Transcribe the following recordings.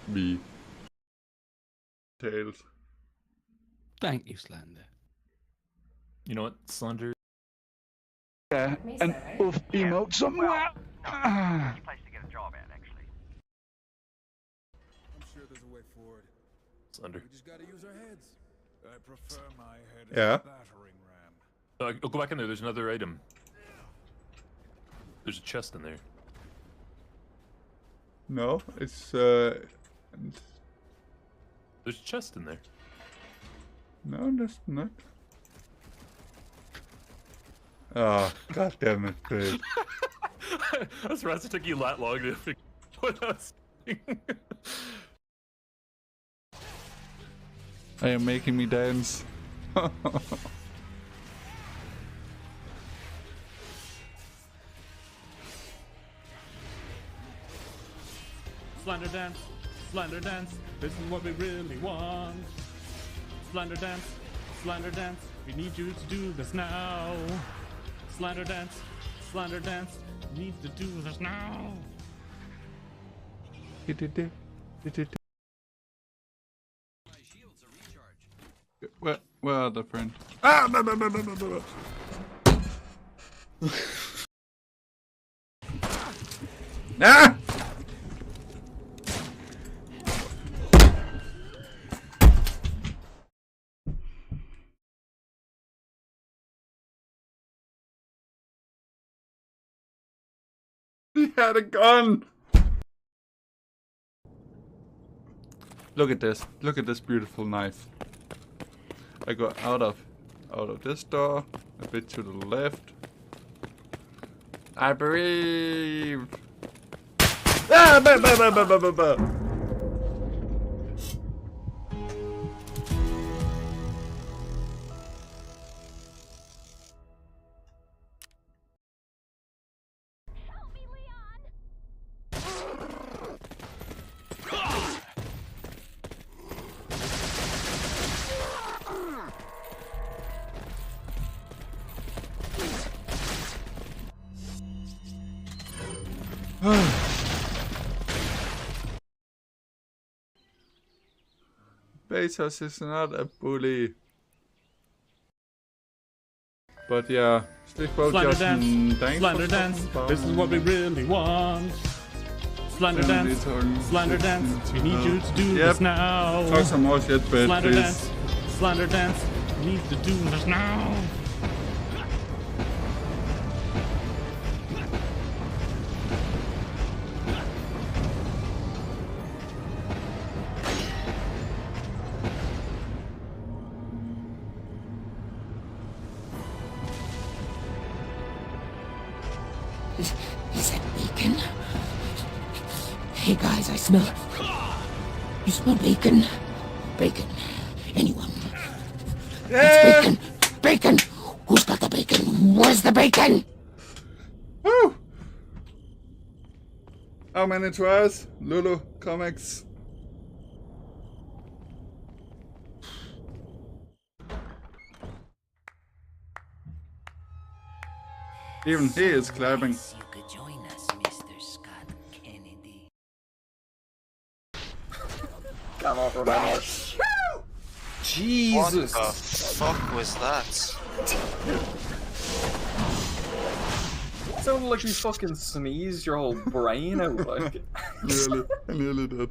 me. Tails. Thank you, Slender. You know what, Slender? Yeah, an oof emote somewhere. Well, no, it's a place to get a job at, actually. I'm sure there's a way forward. Slender. We just gotta use our heads. I prefer my head as Yeah. a battering ram. Go back in there. There's another item. There's a chest in there. No, it's There's a chest in there. no, that's not. Oh, god damn it, Dave. I was surprised it took you that long to figure out what I was saying. Are you making me dance? Slender dance, Slender dance. This is what we really want. Slender dance, Slender dance. We need you to do this now. Slender dance, Slender dance. We need to do this now. Where are the friend? Ah! Ah! He had a gun! Look at this. Look at this beautiful knife. I go out of this door, a bit to the left. I believe. Ah! Bah, bah, bah, bah, bah, bah, bah. Bezos is not a bully. But yeah, Stickball Slender Justin, dance, thanks Slender for dance. stopping by. This is what we really want. Slender dance, Slender dance. We need you to do this now. Talk some more shit, but Slender please. dance, Slender dance. We need to do this now. Is that bacon? Hey guys, I smell... You smell bacon? Bacon. Anyone? That's bacon! Bacon! Who's got the bacon? Where's the bacon? Woo! How many tries? Lulu Comics. Even he is clapping. You could join us, Mr. Scott Kennedy. Come on, remember. Jesus! What the fuck was that? Sounded like you fucking sneezed your whole brain out, like. Nearly did.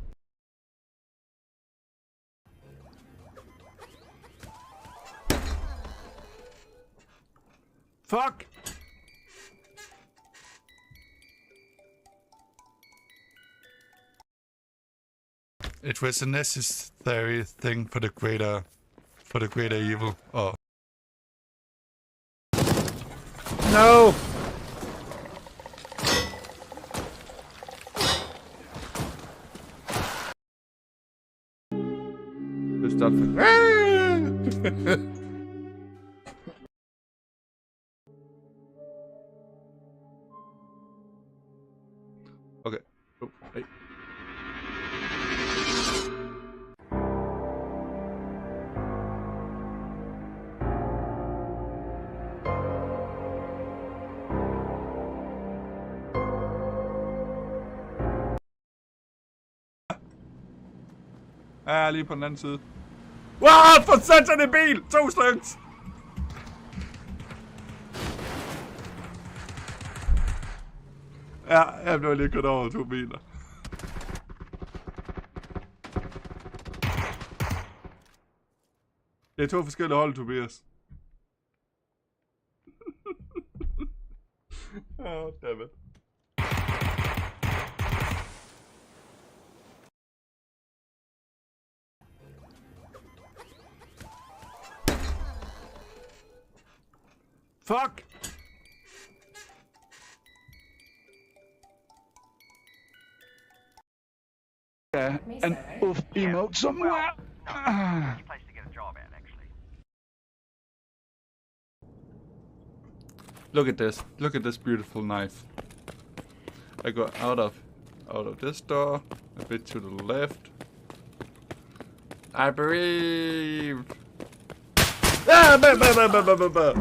Fuck! It was a necessary thing for the greater evil. Oh. No! Just start. Okay. Oh, hey. Ja, lige på den anden side. Wow, for satan en bil! 2 stykker! Ja, jeg blev lige kørt over 2 biler. Det er 2 forskellige hold, Tobias. Oh, dammit. Fuck! An oof emote somewhere. Well, easy place to get a job at, actually. Look at this. Look at this beautiful knife. I go out of this door, a bit to the left. I believe. Ah, bah, bah, bah, bah, bah, bah, bah.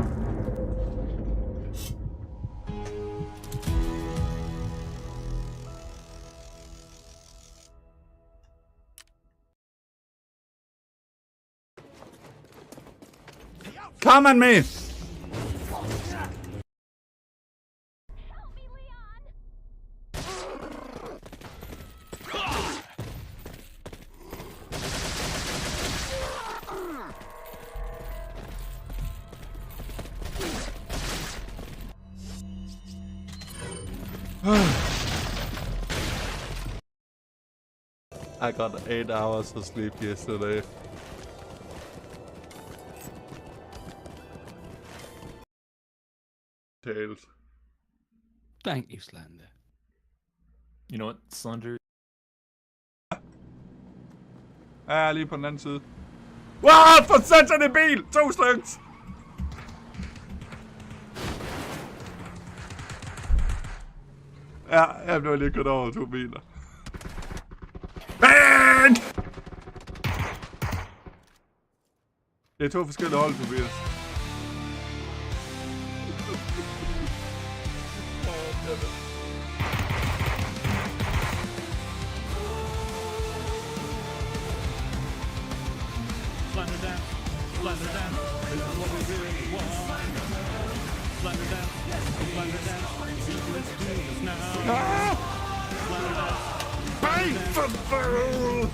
Come on me! I got 8 hours of sleep yesterday. Tails. Thank you, Slender. You know what, Slender? Ja, lige på den anden side. Wow, for satan en bil! 2 stykker! Ja, jeg blev lige kørt over 2 biler. BANG! Det er 2 forskellige hold, Tobias. Slender dance, Slender dance. This is what we really want. Slender dance, Slender dance. Let's do this now. Slender dance. Bang for barrel!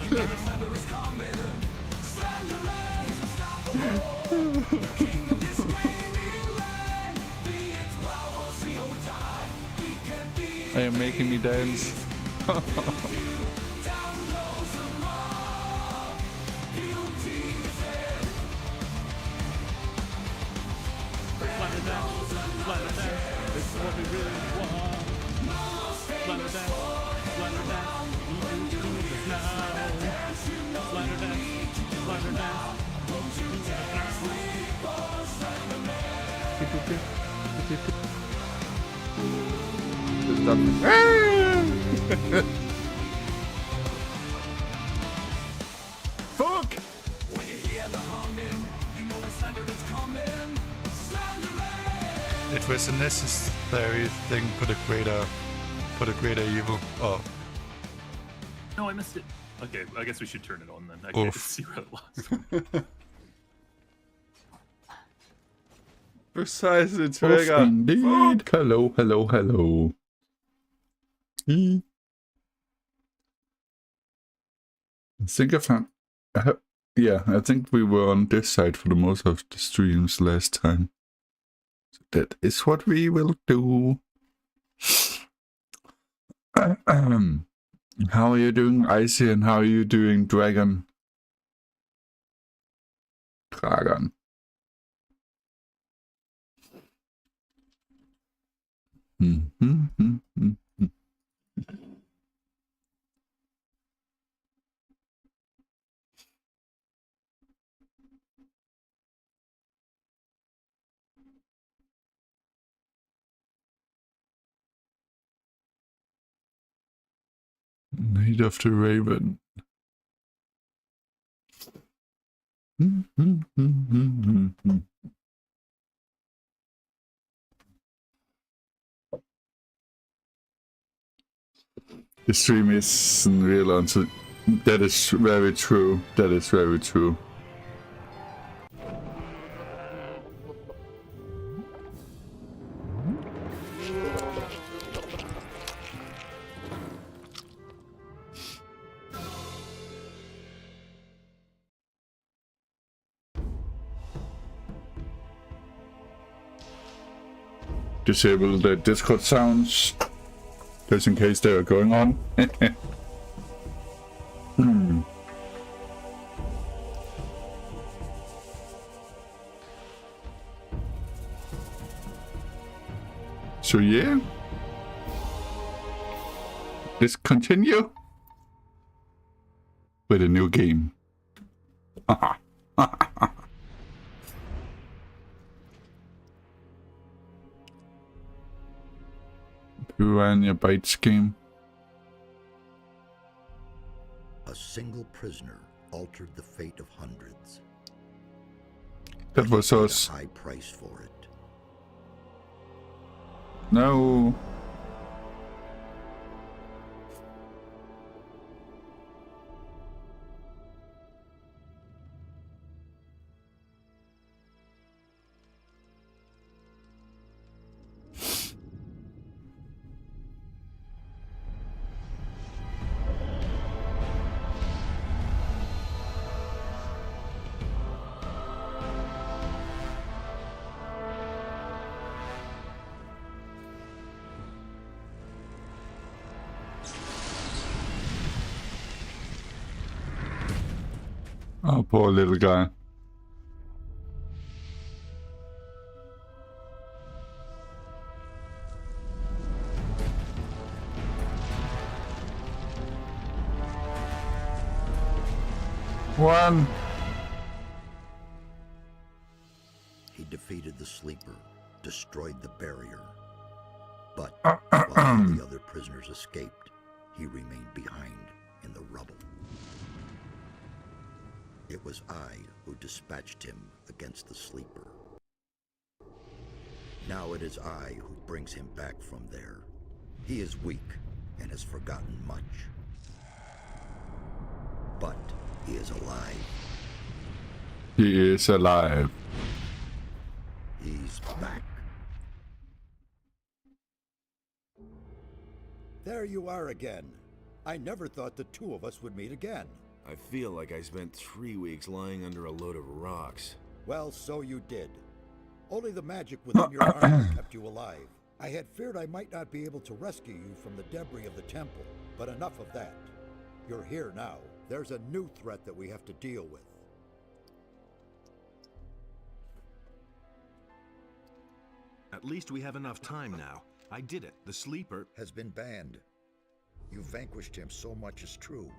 Are you making me dance? Slender dance, Slender dance. This is what we really want. Slender dance, Slender dance. We need to do this now. Slender dance, Slender dance. We need to do this Fuck! It was a necessary thing for the greater evil. Oh, No, I missed it. Okay, I guess we should turn it on then. I Oof. can't see where it was. precisely trigger. Indeed. Hello, hello, hello. I think I found. Yeah, I think we were on this side for the most of the streams last time. So that is what we will do. How are you doing, Icy, and how are you doing, Dragon? Dragon. Night of the Raven. The stream isn't real until That is very true. That is very true. Disable the Discord sounds, just in case they are going on. So yeah, let's continue with a new game. Piranha Bytes game. A single prisoner altered the fate of hundreds. That was us. A high price for it. No. Oh, poor little guy. One. He defeated the sleeper, destroyed the barrier. But while all the other prisoners escaped, he remained behind in the rubble. It was I who dispatched him against the sleeper. Now it is I who brings him back from there. He is weak and has forgotten much. But he is alive. He is alive. He's back. There you are again. I never thought the two of us would meet again. I feel like I spent 3 weeks lying under a load of rocks. Well, so you did. Only the magic within your armor kept you alive. I had feared I might not be able to rescue you from the debris of the temple, but enough of that. You're here now. There's a new threat that we have to deal with. At least we have enough time now. I did it. The sleeper has been banned. You vanquished him, so much is true.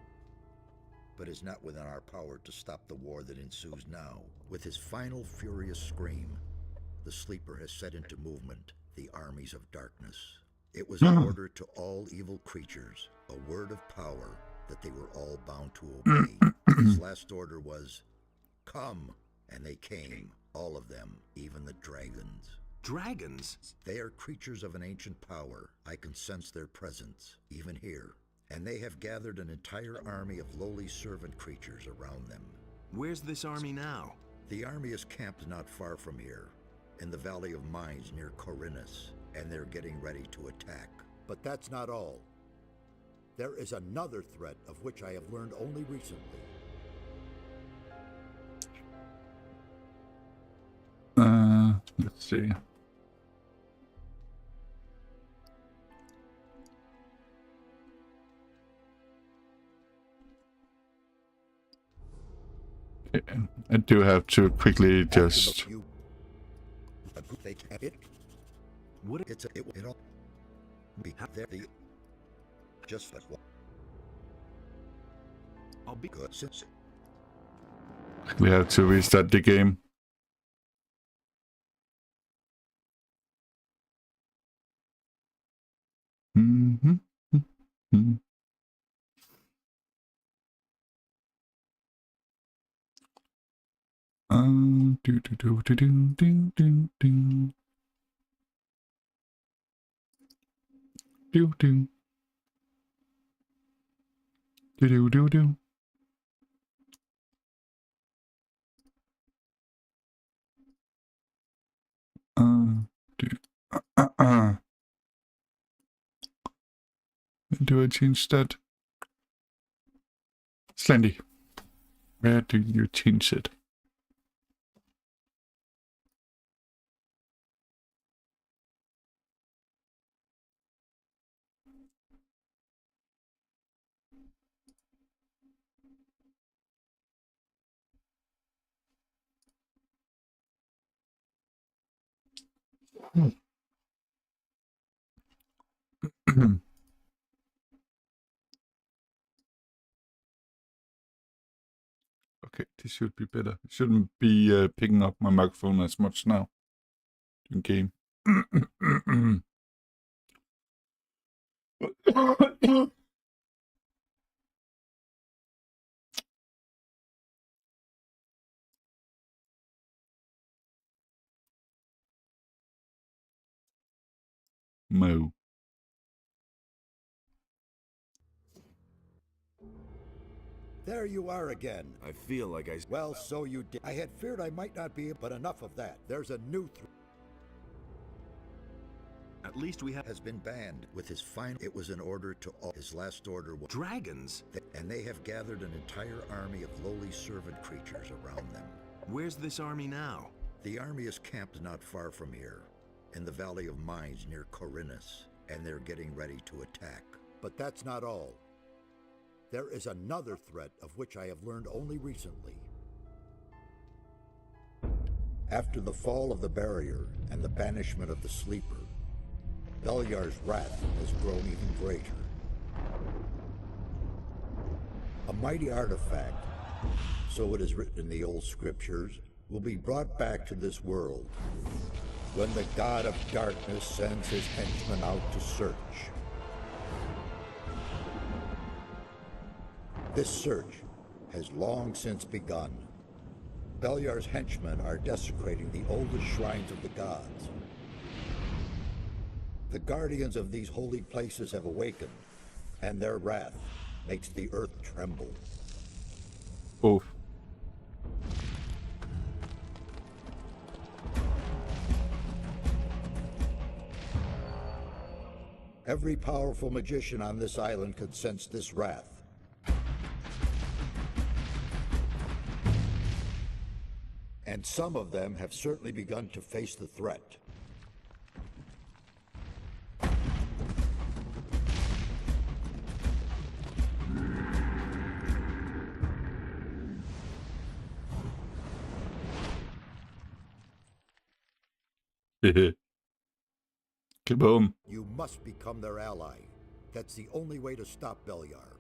But it's not within our power to stop the war that ensues now. With his final furious scream, the sleeper has set into movement the armies of darkness. It was an order to all evil creatures, a word of power that they were all bound to obey. His last order was, "Come," and they came, all of them, even the dragons. Dragons? They are creatures of an ancient power. I can sense their presence, even here. And they have gathered an entire army of lowly servant creatures around them. Where's this army now? The army is camped not far from here, in the Valley of Mines near Corinus, and they're getting ready to attack. But that's not all. There is another threat of which I have learned only recently. Let's see. Okay. I do have to quickly just... What? It's it'll be there. Just what? I'll be good. Since we have to restart the game. Do do do do do do do do do do Do do do do. Do, do I change that? Slendy, where do you change it? Okay, this should be better. Shouldn't be picking up my microphone as much now in game. Mo. There you are again. I feel like I... Well, so you did. I had feared I might not be, but enough of that. There's a new At least we have... has been banned. With his final, it was an order to all. His last order was... Dragons? And they have gathered an entire army of lowly servant creatures around them. Where's this army now? The army is camped not far from here, in the Valley of Mines near Corinus, and they're getting ready to attack. But that's not all. There is another threat of which I have learned only recently. After the fall of the barrier and the banishment of the sleeper, Beliar's wrath has grown even greater. A mighty artifact, so it is written in the old scriptures, will be brought back to this world when the god of darkness sends his henchmen out to search. This search has long since begun. Beliar's henchmen are desecrating the oldest shrines of the gods. The guardians of these holy places have awakened, and their wrath makes the earth tremble. Oh. Every powerful magician on this island could sense this wrath. And some of them have certainly begun to face the threat. Kaboom. You must become their ally. That's the only way to stop Beliar.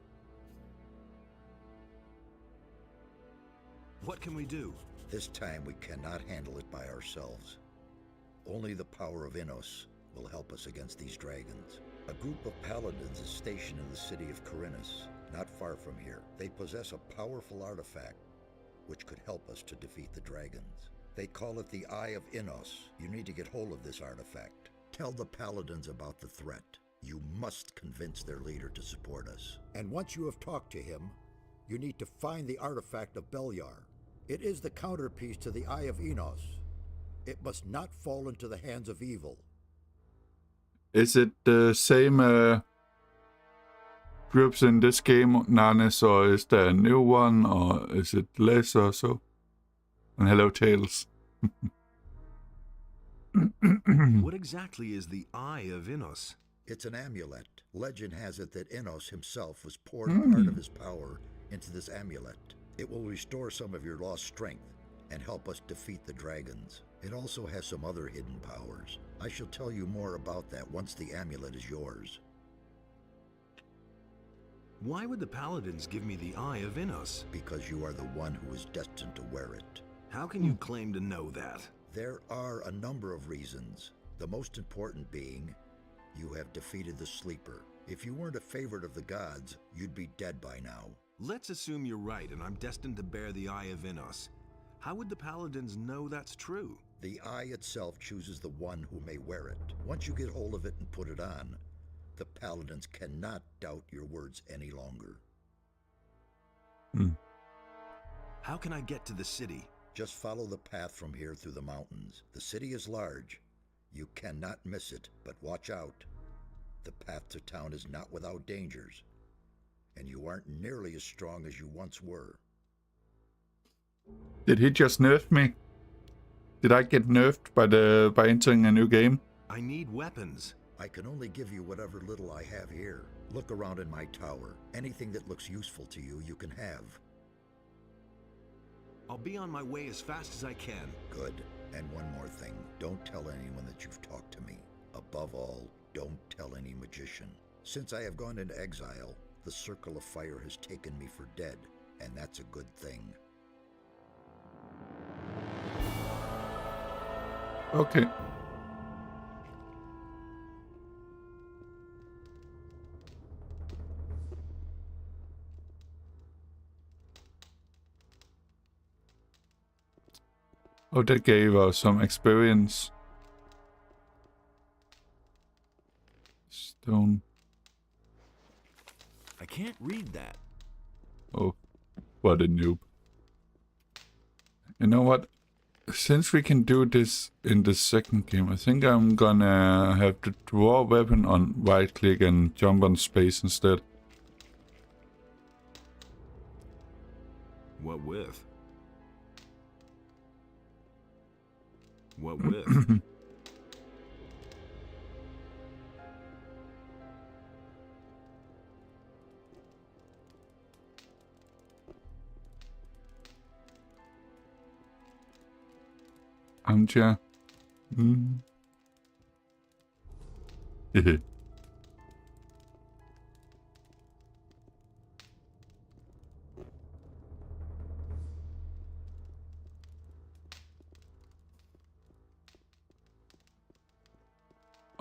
What can we do? This time we cannot handle it by ourselves. Only the power of Innos will help us against these dragons. A group of paladins is stationed in the city of Corinus, not far from here. They possess a powerful artifact which could help us to defeat the dragons. They call it the Eye of Innos. You need to get hold of this artifact. Tell the paladins about the threat. You must convince their leader to support us. And once you have talked to him, you need to find the artifact of Beliar. It is the counterpiece to the Eye of Innos. It must not fall into the hands of evil. Is it the same groups in this game, Nanis, or is there a new one, or is it less or so? And hello, Tails. What exactly is the Eye of Innos? It's an amulet. Legend has it that Innos himself was poured part of his power into this amulet. It will restore some of your lost strength and help us defeat the dragons. It also has some other hidden powers. I shall tell you more about that once the amulet is yours. Why would the paladins give me the Eye of Innos? Because you are the one who is destined to wear it. How can you claim to know that? There are a number of reasons. The most important being, you have defeated the Sleeper. If you weren't a favorite of the gods, you'd be dead by now. Let's assume you're right and I'm destined to bear the Eye of Innos. How would the paladins know that's true? The eye itself chooses the one who may wear it. Once you get hold of it and put it on, the paladins cannot doubt your words any longer. How can I get to the city? Just follow the path from here through the mountains. The city is large. You cannot miss it, but watch out. The path to town is not without dangers, and you aren't nearly as strong as you once were. Did he just nerf me? Did I get nerfed by entering a new game? I need weapons. I can only give you whatever little I have here. Look around in my tower. Anything that looks useful to you, you can have. I'll be on my way as fast as I can. Good. And one more thing. Don't tell anyone that you've talked to me. Above all, don't tell any magician. Since I have gone into exile, the Circle of Fire has taken me for dead, and that's a good thing. Okay. Oh, that gave us some experience. Stone. I can't read that. Oh, what a noob. You know what? Since we can do this in the second game, I think I'm gonna have to draw a weapon on right click and jump on space instead. What with? What with? Armchair. Hehe.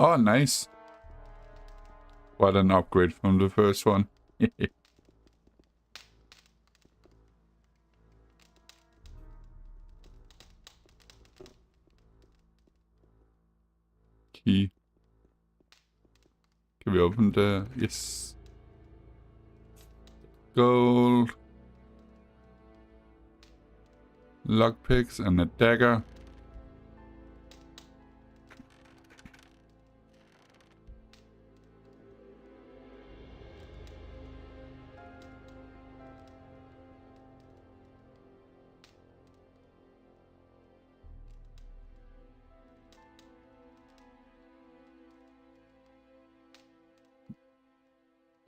Oh, nice. What an upgrade from the first one. Key. Can we open the... Yes. Gold. Lockpicks and a dagger.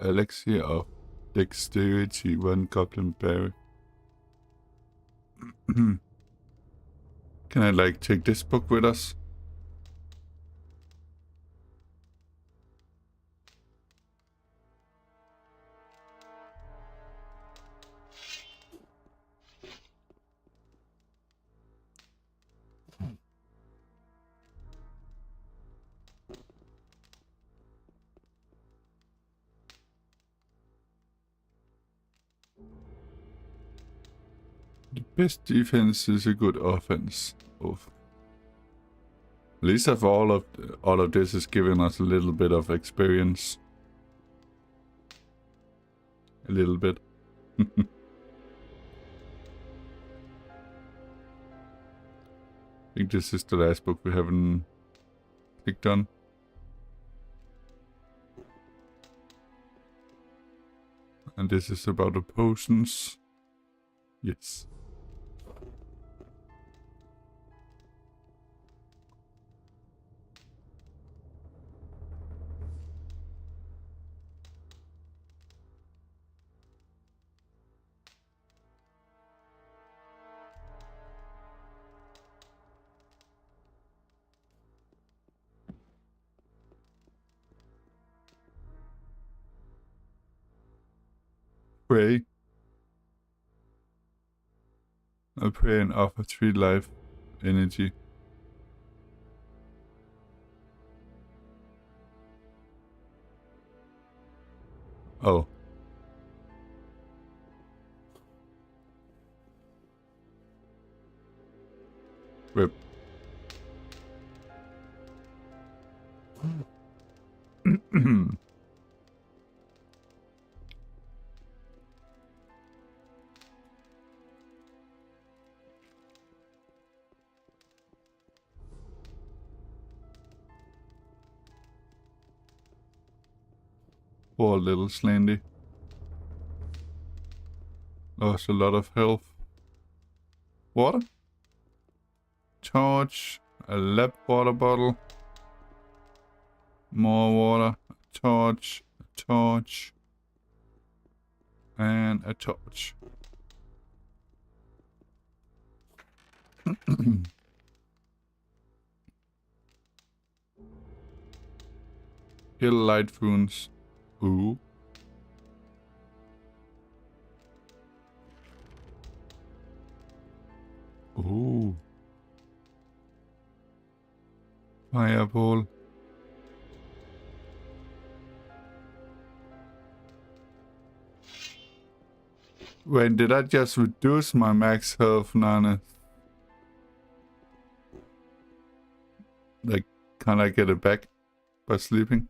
Elixir of Dexterity, 1 Goblin Berry. Can I like take this book with us? The best defense is a good offense. Oof. At least of all of this is giving us a little bit of experience. A little bit. I think this is the last book we haven't clicked on. And this is about the potions. Yes. Pray. I pray and offer 3 life energy. Oh. Rip. Poor little Slandy. Lost a lot of health. Water? Torch. A lab water bottle. More water. A torch. A torch. And a torch. Hill light fumes. Ooh. Ooh. Fireball. Wait, did I just reduce my max health, Nana? Like, can I get it back by sleeping?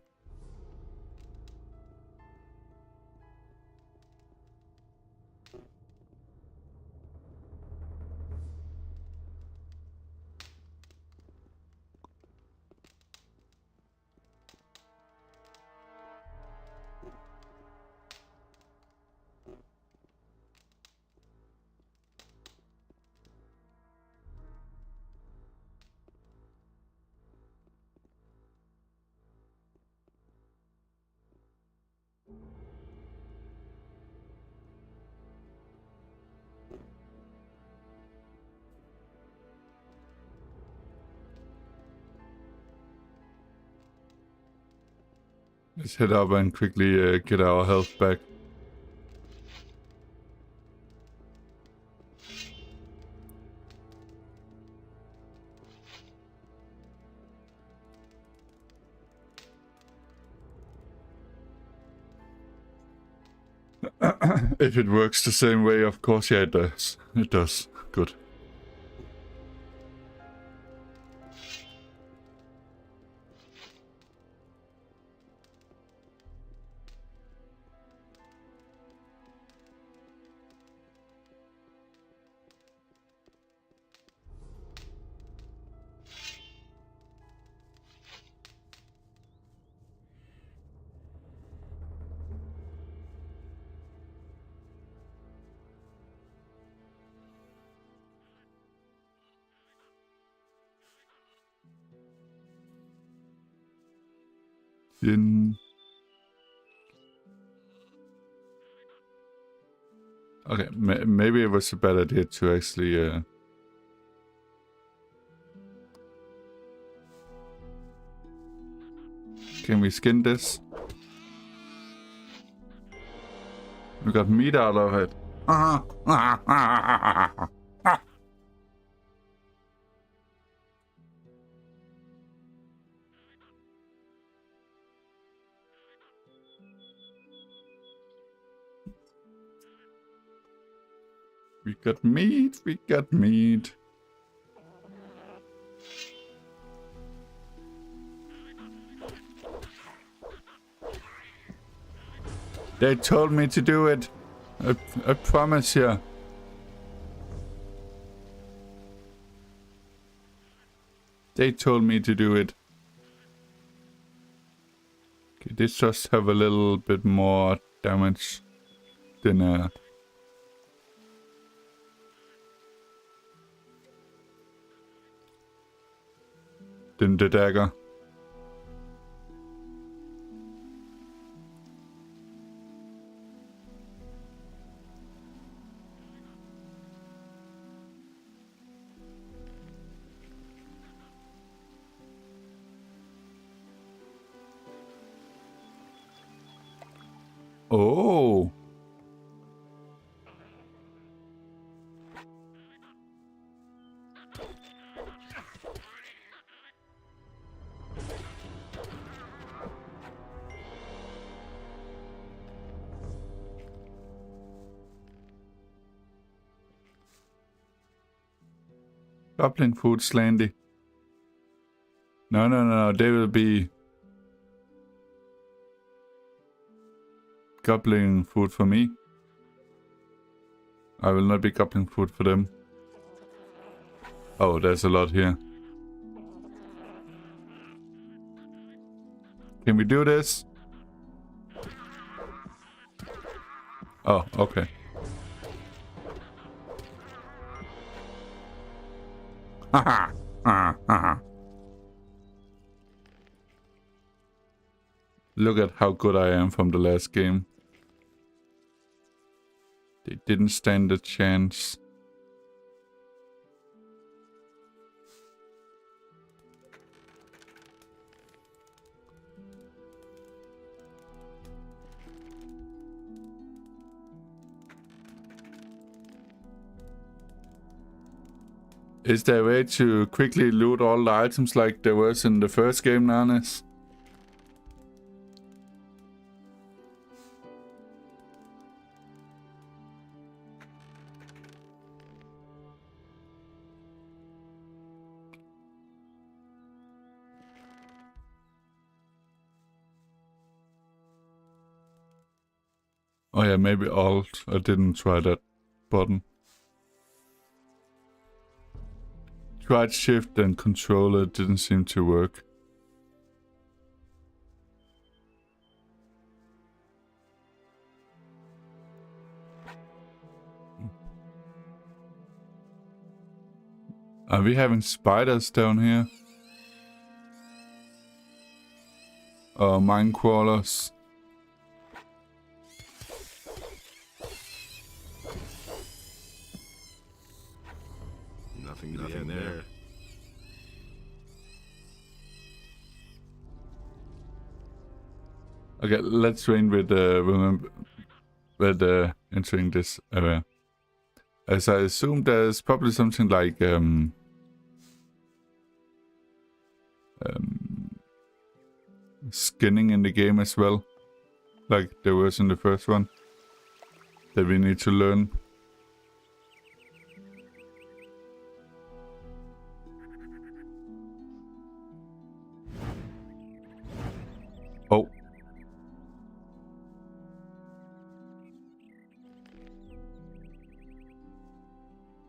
Let's head up and quickly get our health back. If it works the same way, of course, yeah, it does. It does. Good. Okay, maybe it was a bad idea to actually Can we skin this? We got meat out of it. We got meat, we got meat. They told me to do it. I promise you. They told me to do it. Okay, this just have a little bit more damage than the dagger. Oh. Goblin food, Slandy. No, they will be goblin food for me. I will not be goblin food for them. Oh, there's a lot here. Can we do this? Oh, okay. Haha. Haha. Look at how good I am from the last game. They didn't stand a chance. Is there a way to quickly loot all the items like there was in the first game, Nanes? Oh yeah, maybe Alt. I didn't try that button. Tried Shift and Controller, didn't seem to work. Are we having spiders down here? Or mine crawlers? Nothing there. Okay, let's train with entering this area. As I assume there's probably something like skinning in the game as well, like there was in the first one, that we need to learn. Oh.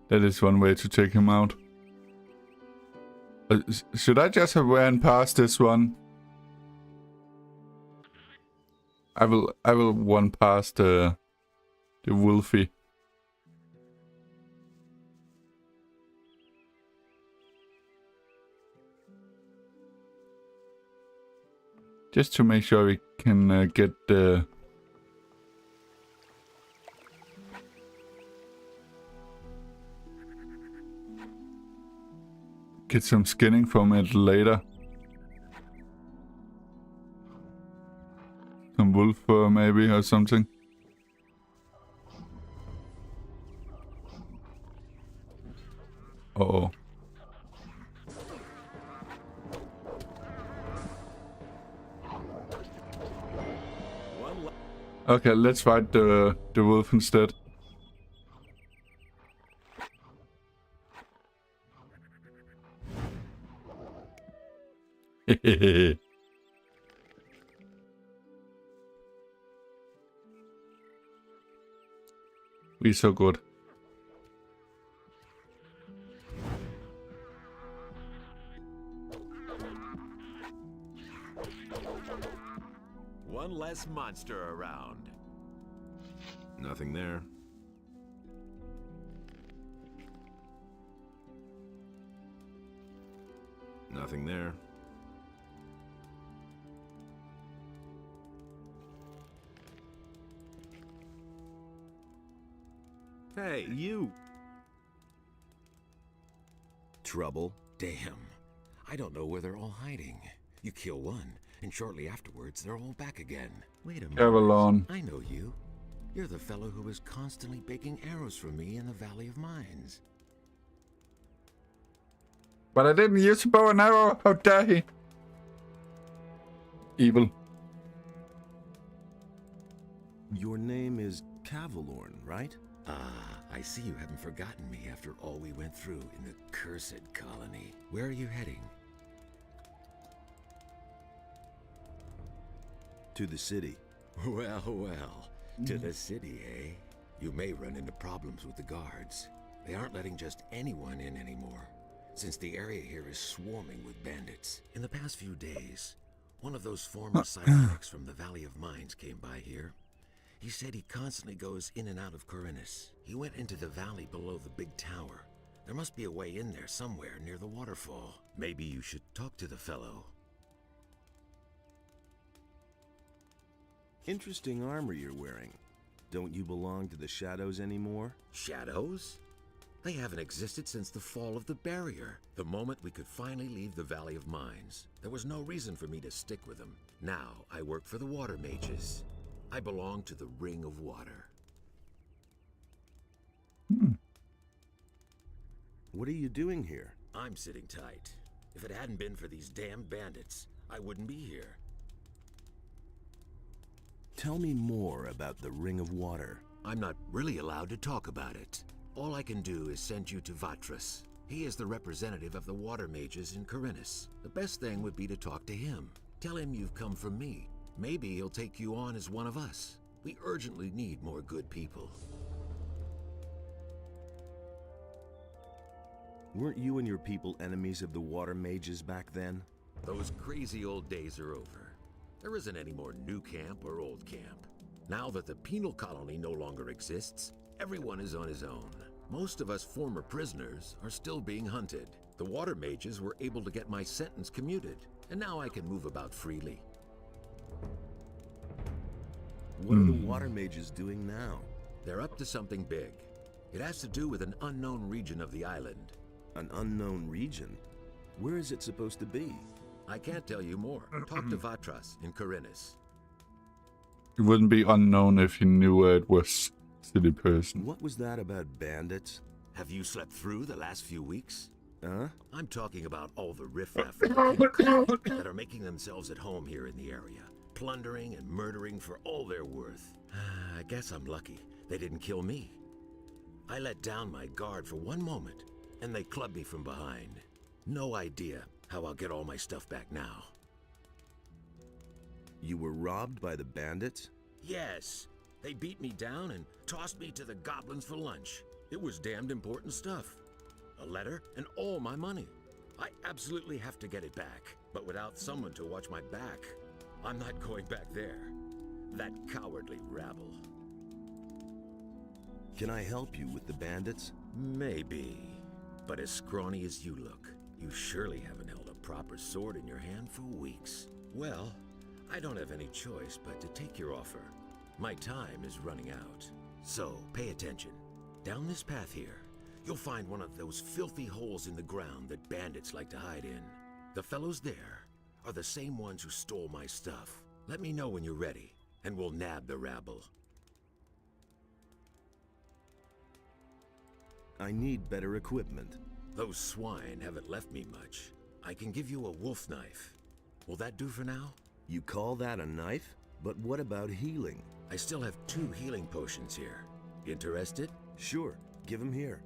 That is one way to take him out. Should I just have ran past this one? I will run past the Wolfie. Just to make sure we can get the get some skinning from it later. Some wolf fur maybe or something. Uh-oh. Okay, let's fight the wolf instead. Hehehe. We're so good. One less monster around. Nothing there. Nothing there. Hey, you! Trouble? Damn. I don't know where they're all hiding. You kill one, and shortly afterwards they're all back again. Wait a minute. Avalon. I know you. You're the fellow who was constantly baking arrows for me in the Valley of Mines. But I didn't use a bow and arrow. How dare he? Evil. Your name is Cavalorn, right? Ah, I see you haven't forgotten me after all we went through in the cursed colony. Where are you heading? To the city. Well. To the city, eh? You may run into problems with the guards. They aren't letting just anyone in anymore, since the area here is swarming with bandits. In the past few days, one of those former sidekicks from the Valley of Mines came by here. He said he constantly goes in and out of Corinus. He went into the valley below the big tower. There must be a way in there somewhere near the waterfall. Maybe you should talk to the fellow. Interesting armor you're wearing. Don't you belong to the Shadows anymore? Shadows? They haven't existed since the fall of the barrier. The moment we could finally leave the Valley of Mines, there was no reason for me to stick with them. Now I work for the Water Mages. I belong to the Ring of Water. What are you doing here? I'm sitting tight. If it hadn't been for these damn bandits, I wouldn't be here. Tell me more about the Ring of Water. I'm not really allowed to talk about it. All I can do is send you to Vatras. He is the representative of the Water Mages in Corinus. The best thing would be to talk to him. Tell him you've come from me. Maybe he'll take you on as one of us. We urgently need more good people. Weren't you and your people enemies of the Water Mages back then? Those crazy old days are over. There isn't any more new camp or old camp. Now that the penal colony no longer exists, everyone is on his own. Most of us former prisoners are still being hunted. The Water Mages were able to get my sentence commuted, and now I can move about freely. What are the Water Mages doing now? They're up to something big. It has to do with an unknown region of the island. An unknown region? Where is it supposed to be? I can't tell you more. Talk to Vatras in Corinus. It wouldn't be unknown if he knew it was silly person. What was that about bandits? Have you slept through the last few weeks? Huh? I'm talking about all the riffraff that are making themselves at home here in the area, plundering and murdering for all they're worth. I guess I'm lucky they didn't kill me. I let down my guard for one moment, and they clubbed me from behind. No idea how I'll get all my stuff back now. You were robbed by the bandits? Yes. They beat me down and tossed me to the goblins for lunch. It was damned important stuff. A letter and all my money. I absolutely have to get it back. But without someone to watch my back, I'm not going back there. That cowardly rabble. Can I help you with the bandits? Maybe. But as scrawny as you look, you surely haven't held a proper sword in your hand for weeks. Well, I don't have any choice but to take your offer. My time is running out. So, pay attention. Down this path here, you'll find one of those filthy holes in the ground that bandits like to hide in. The fellows there are the same ones who stole my stuff. Let me know when you're ready, and we'll nab the rabble. I need better equipment. Those swine haven't left me much. I can give you a wolf knife. Will that do for now? You call that a knife? But what about healing? I still have 2 healing potions here. Interested? Sure, give them here.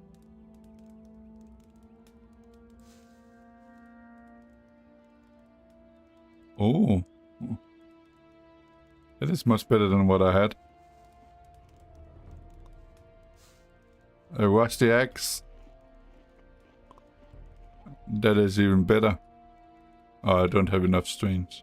Oh. That is much better than what I had. A rusty axe. That is even better. Oh, I don't have enough strings.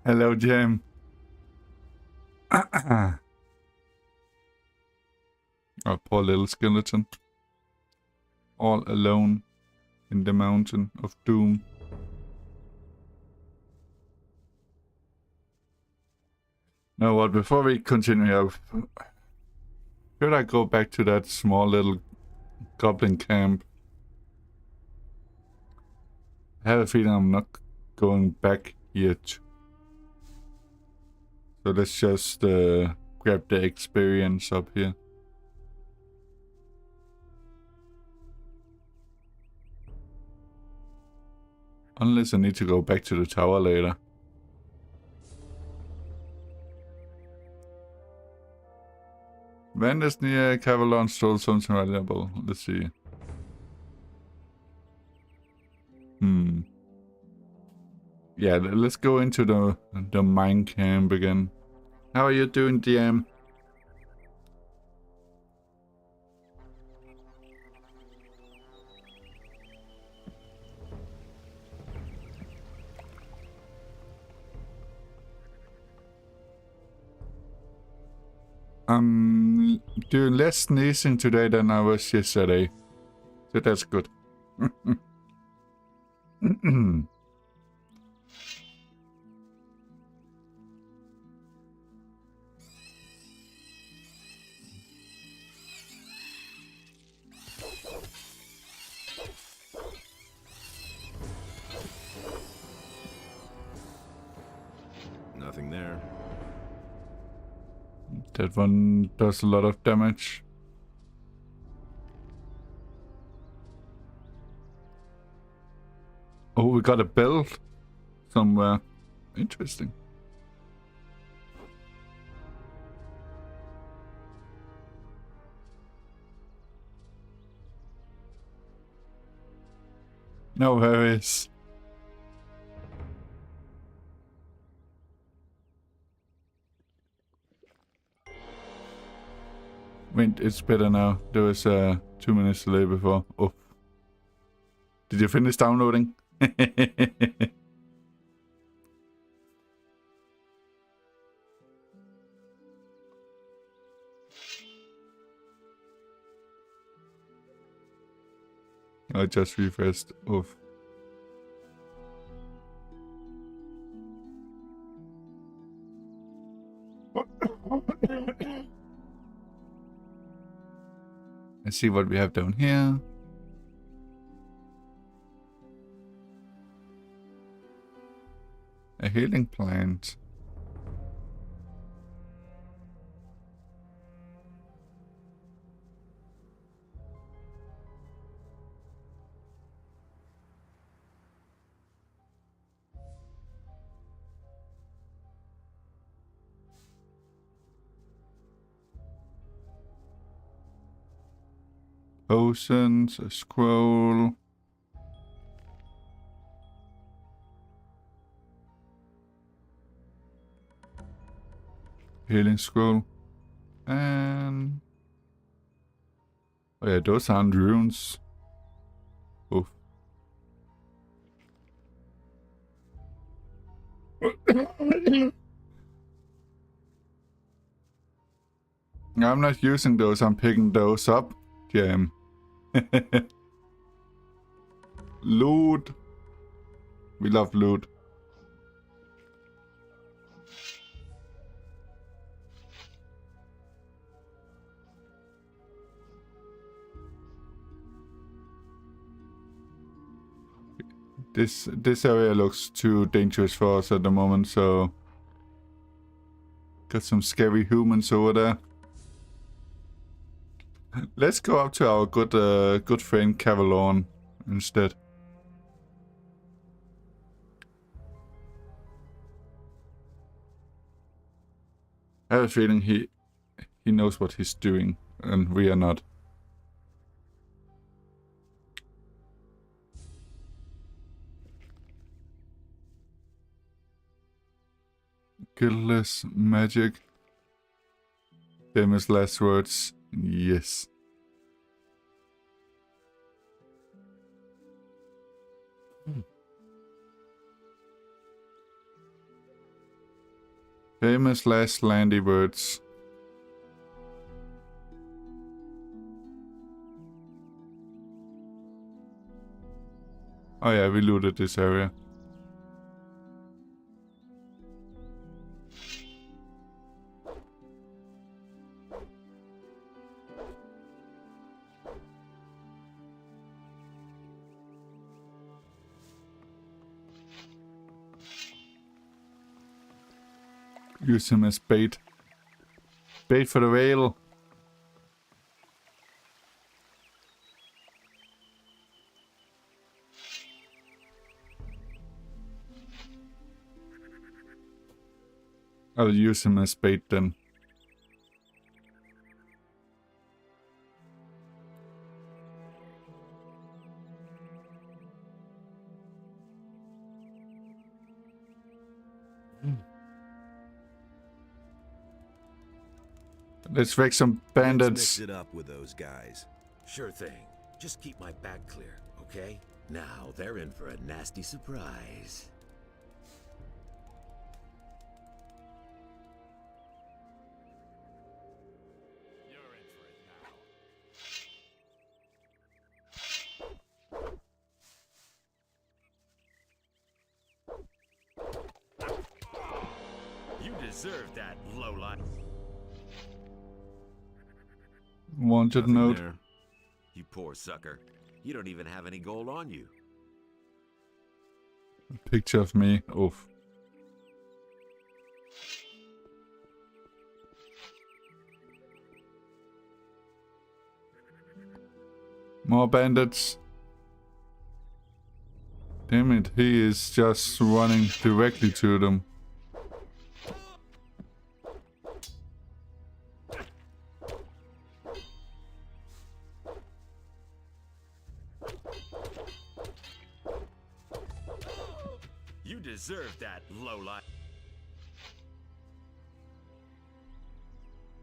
Hello, Jam. Oh, poor little skeleton. All alone in the mountain of doom. Now what, before we continue, should I go back to that small little goblin camp? I have a feeling I'm not going back yet. So let's just grab the experience up here. Unless I need to go back to the tower later. Vandals near Cavalon stole something valuable. Let's see. Yeah, let's go into the mine camp again. How are you doing, DM? I'm doing less sneezing today than I was yesterday. So that's good. Nothing there. That one does a lot of damage. Oh, we got a belt somewhere. Interesting. No worries. Wait, it's better now. There was 2 minutes delay before. Oh. Did you finish downloading? I just refreshed. Oof. Let's see what we have down here. A healing plant. Potions, a scroll. Healing scroll. And... oh yeah, those aren't runes. Oof. I'm not using those, I'm picking those up. Damn. Loot. We love loot. This area looks too dangerous for us at the moment, so got some scary humans over there. Let's go up to our good friend Cavalon instead. I have a feeling he knows what he's doing, and we are not. Guiltless magic. Famous last words. Yes. Famous last landy words. Oh yeah, we looted this area. Use him as bait. Bait for the whale. I'll use him as bait then. Let's wreck some bandits. Let's mix it up with those guys. Sure thing. Just keep my back clear, okay? Now they're in for a nasty surprise. You're in for it now. You deserve that, lowlife. Wanted Nothing note. there. You poor sucker. You don't even have any gold on you. Picture of me. Oof. More bandits. Damn it, he is just running directly to them. You deserve that, lowlife.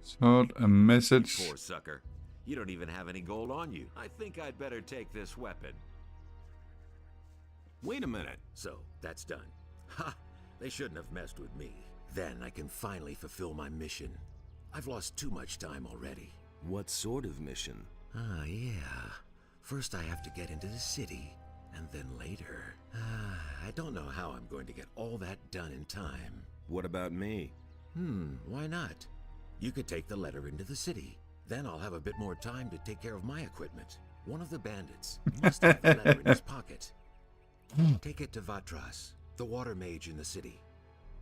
Sort a message. Poor sucker. You don't even have any gold on you. I think I'd better take this weapon. Wait a minute. So, that's done. Ha! They shouldn't have messed with me. Then I can finally fulfill my mission. I've lost too much time already. What sort of mission? Ah, yeah. First I have to get into the city, and then later. I don't know how I'm going to get all that done in time. What about me? Why not? You could take the letter into the city. Then I'll have a bit more time to take care of my equipment. One of the bandits must have the letter in his pocket. Take it to Vatras, the water mage in the city.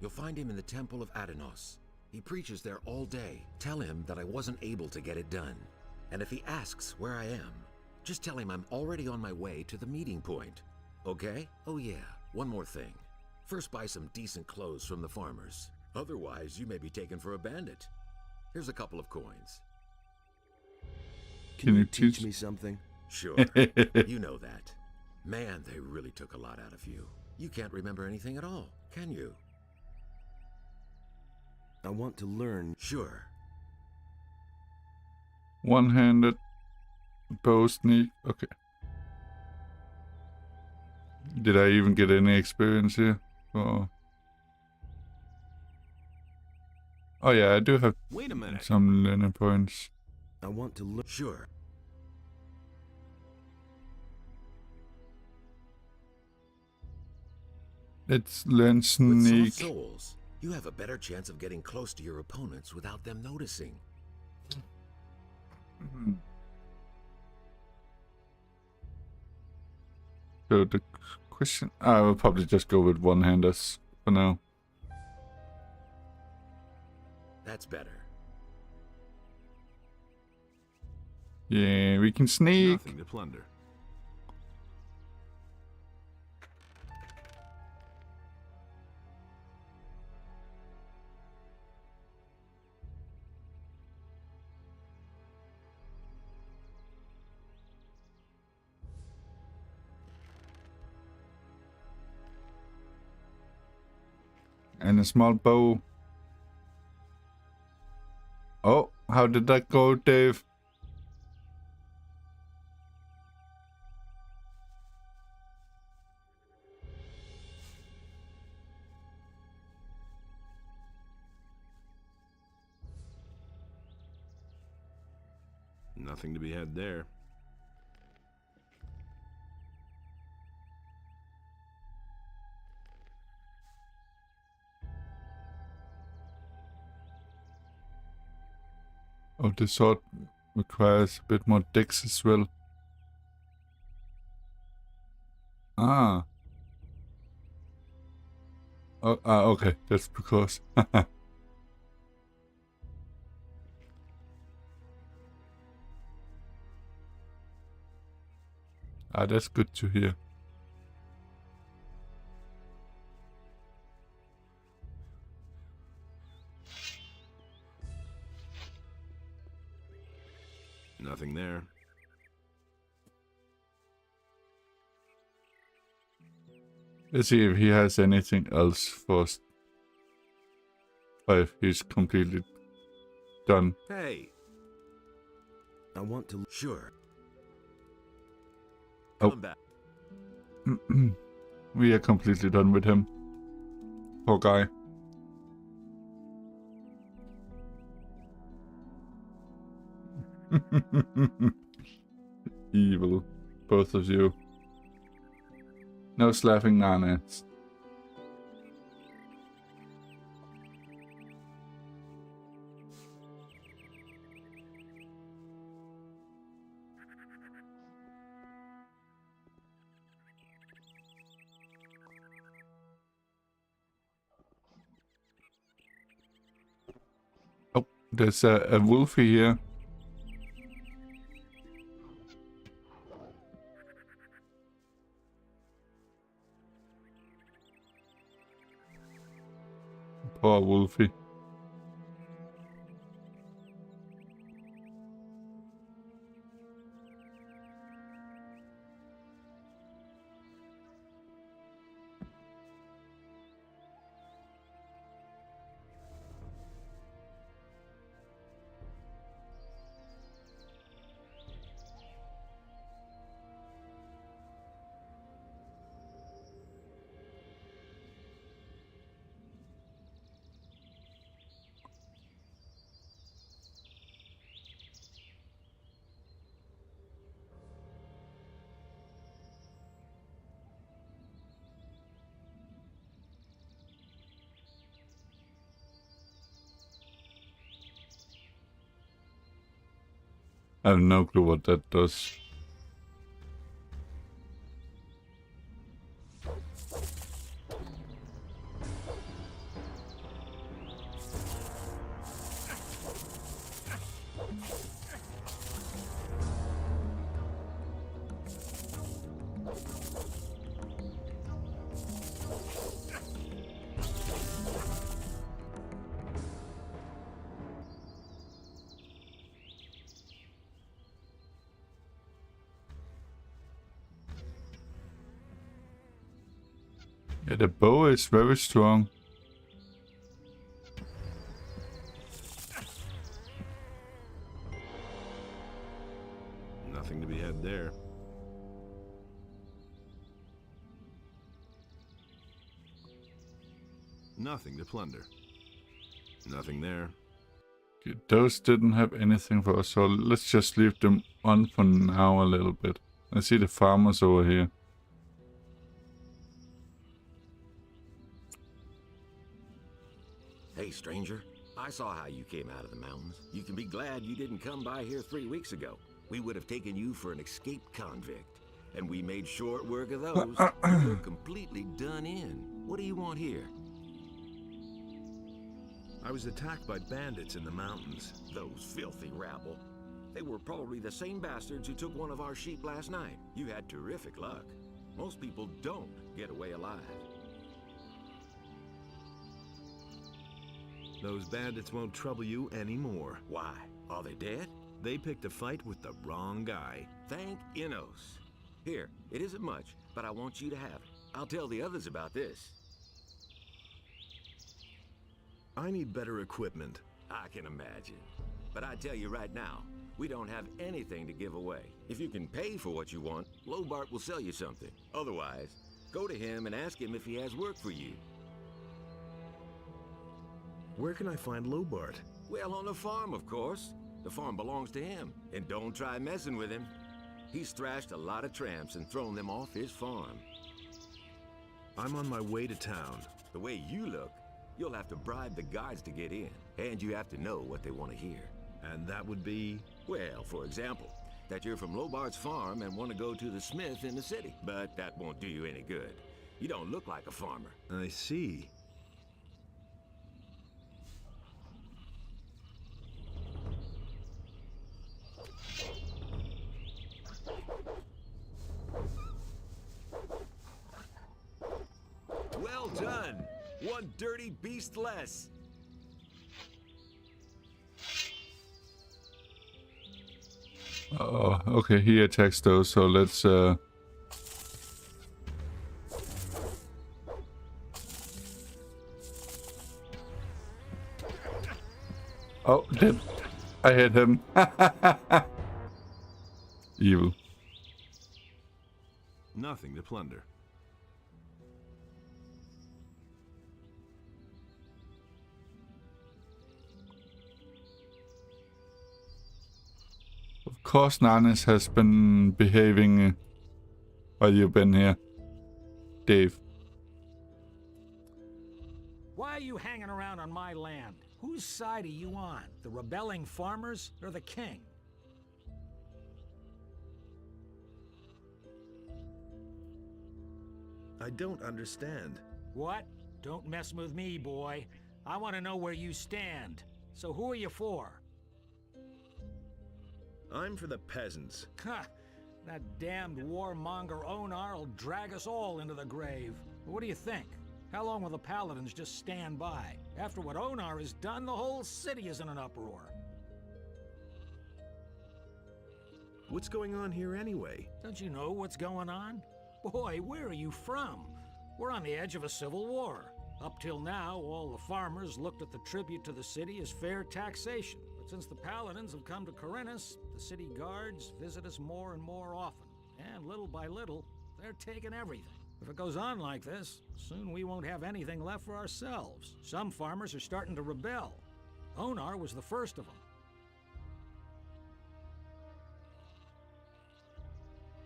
You'll find him in the Temple of Adenos. He preaches there all day. Tell him that I wasn't able to get it done. And if he asks where I am, just tell him I'm already on my way to the meeting point. Okay? Oh yeah, one more thing. First buy some decent clothes from the farmers. Otherwise, you may be taken for a bandit. Here's a couple of coins. Can you teach me something? Sure. You know that. Man, they really took a lot out of you. You can't remember anything at all, can you? I want to learn. Sure. One-handed bow sneak. Okay. Did I even get any experience here? Oh yeah, I do have Wait a minute. some learning points. I want to learn. Sure. Let's learn With sneak. soft souls, you have a better chance of getting close to your opponents without them noticing. So the question, I will probably just go with one-handers for now. That's better. Yeah, we can sneak. Nothing to plunder. And a small bow. Oh, how did that go, Dave? Nothing to be had there. Oh, the sword requires a bit more dex as well. Ah. Oh, okay, that's because. That's good to hear. Nothing there. Let's see if he has anything else for us. Or if he's completely done. Hey. I want to... Sure. Oh. Come back. We are completely done with him. Poor guy. Evil. Both of you. No slapping Nanas. Oh, there's a wolfie here. Poor wolfie. I have no clue what that does. Yeah, the bow is very strong. Nothing to be had there. Nothing to plunder. Nothing there. Okay, those didn't have anything for us, so let's just leave them on for now a little bit. I see the farmers over here. Hey, stranger. I saw how you came out of the mountains. You can be glad you didn't come by here 3 weeks ago. We would have taken you for an escaped convict. And we made short work of those. You were completely done in. What do you want here? I was attacked by bandits in the mountains. Those filthy rabble. They were probably the same bastards who took one of our sheep last night. You had terrific luck. Most people don't get away alive. Those bandits won't trouble you anymore. Why? Are they dead? They picked a fight with the wrong guy. Thank Innos. Here, it isn't much, but I want you to have it. I'll tell the others about this. I need better equipment. I can imagine. But I tell you right now, we don't have anything to give away. If you can pay for what you want, Lobart will sell you something. Otherwise, go to him and ask him if he has work for you. Where can I find Lobart? Well, on the farm, of course. The farm belongs to him. And don't try messing with him. He's thrashed a lot of tramps and thrown them off his farm. I'm on my way to town. The way you look, you'll have to bribe the guards to get in. And you have to know what they want to hear. And that would be? Well, for example, that you're from Lobart's farm and want to go to the smith in the city. But that won't do you any good. You don't look like a farmer. I see. Well done! One dirty beast less. Oh, okay, he attacks those, so let's Oh, did I hit him? Evil. Nothing to plunder. Of course, Nanis has been behaving while you've been here, Dave. Why are you hanging around on my land? Whose side are you on? The rebelling farmers or the king? I don't understand. What? Don't mess with me, boy. I want to know where you stand. So who are you for? I'm for the peasants. Ha! That damned warmonger Onar will drag us all into the grave. What do you think? How long will the paladins just stand by? After what Onar has done, the whole city is in an uproar. What's going on here anyway? Don't you know what's going on? Boy, where are you from? We're on the edge of a civil war. Up till now, all the farmers looked at the tribute to the city as fair taxation. But since the paladins have come to Corinthus, the city guards visit us more and more often. And little by little, they're taking everything. If it goes on like this, soon we won't have anything left for ourselves. Some farmers are starting to rebel. Onar was the first of them.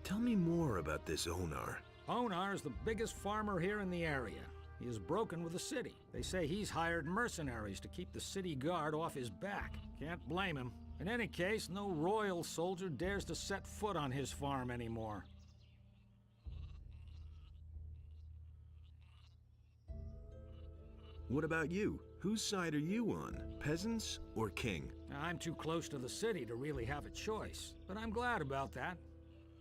Tell me more about this Onar. Onar is the biggest farmer here in the area. He is broken with the city. They say he's hired mercenaries to keep the city guard off his back. Can't blame him. In any case, no royal soldier dares to set foot on his farm anymore. What about you? Whose side are you on? Peasants or king? I'm too close to the city to really have a choice, but I'm glad about that.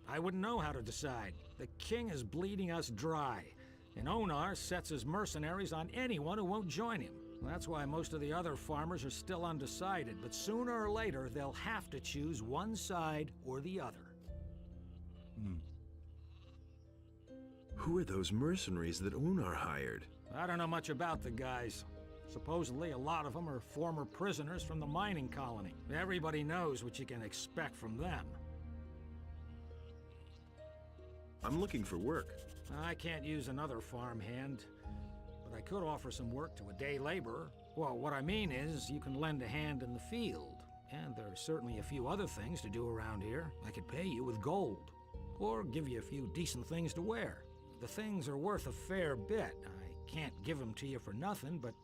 I wouldn't know how to decide. The king is bleeding us dry, and Onar sets his mercenaries on anyone who won't join him. That's why most of the other farmers are still undecided, but sooner or later they'll have to choose one side or the other. Who are those mercenaries that Onar hired? I don't know much about the guys. Supposedly a lot of them are former prisoners from the mining colony. Everybody knows what you can expect from them. I'm looking for work. I can't use another farmhand, but I could offer some work to a day laborer. Well, what I mean is, you can lend a hand in the field. And there are certainly a few other things to do around here. I could pay you with gold, or give you a few decent things to wear. The things are worth a fair bit. I can't give them to you for nothing, but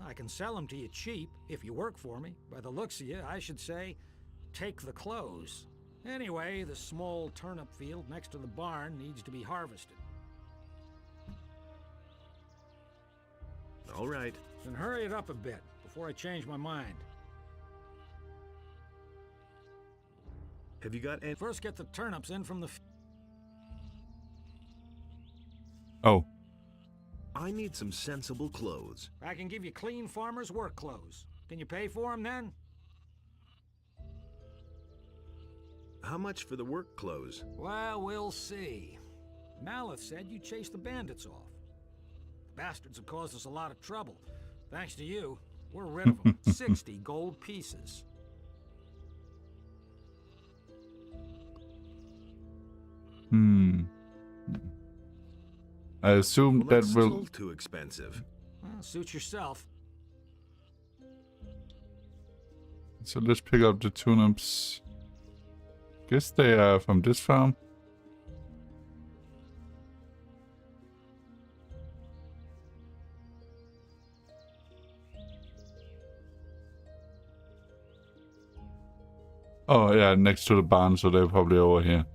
I can sell them to you cheap if you work for me. By the looks of you, I should say, take the clothes. Anyway, the small turnip field next to the barn needs to be harvested. All right. Then hurry it up a bit before I change my mind. Have you got any? First get the turnips in from the Oh. I need some sensible clothes. I can give you clean farmer's work clothes. Can you pay for them then? How much for the work clothes? Well, we'll see. Maleth said you chased the bandits off. The bastards have caused us a lot of trouble. Thanks to you, we're rid of them. 60 gold pieces. I assume Well, that that's will... still too expensive. Well, suit yourself. So let's pick up the turnips. Guess they are from this farm. Oh yeah, next to the barn, so they're probably over here.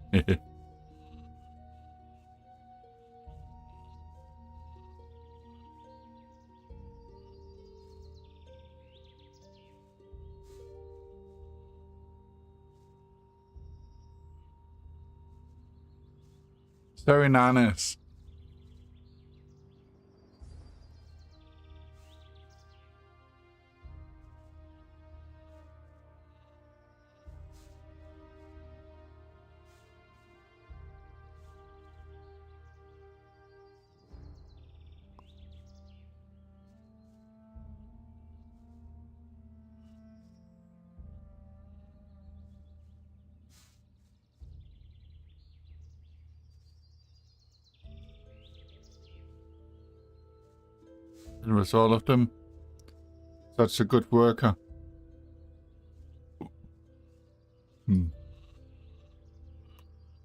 Very nice. It was all of them. Such a good worker.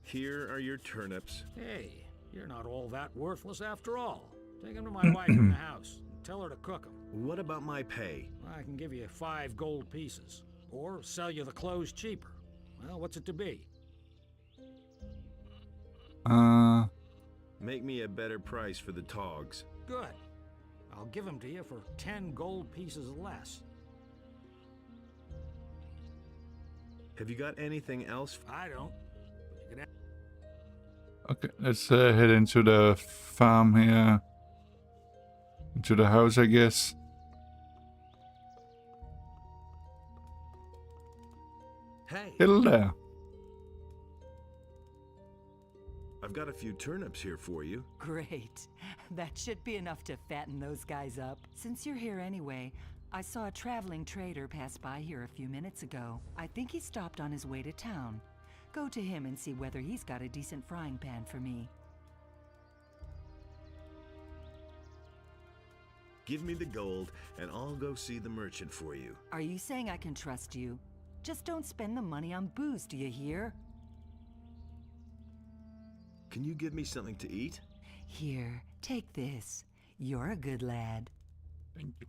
Here are your turnips. Hey, you're not all that worthless after all. Take them to my wife in the house. Tell her to cook them. What about my pay? I can give you 5 gold pieces. Or sell you the clothes cheaper. Well, what's it to be? Make me a better price for the togs. Good. I'll give them to you for 10 gold pieces less. Have you got anything else? I don't. Okay, let's head into the farm here. Into the house, I guess. Hey! Hello there. I've got a few turnips here for you. Great. That should be enough to fatten those guys up. Since you're here anyway, I saw a traveling trader pass by here a few minutes ago. I think he stopped on his way to town. Go to him and see whether he's got a decent frying pan for me. Give me the gold, and I'll go see the merchant for you. Are you saying I can trust you? Just don't spend the money on booze, do you hear? Can you give me something to eat? Here, take this. You're a good lad. Thank you.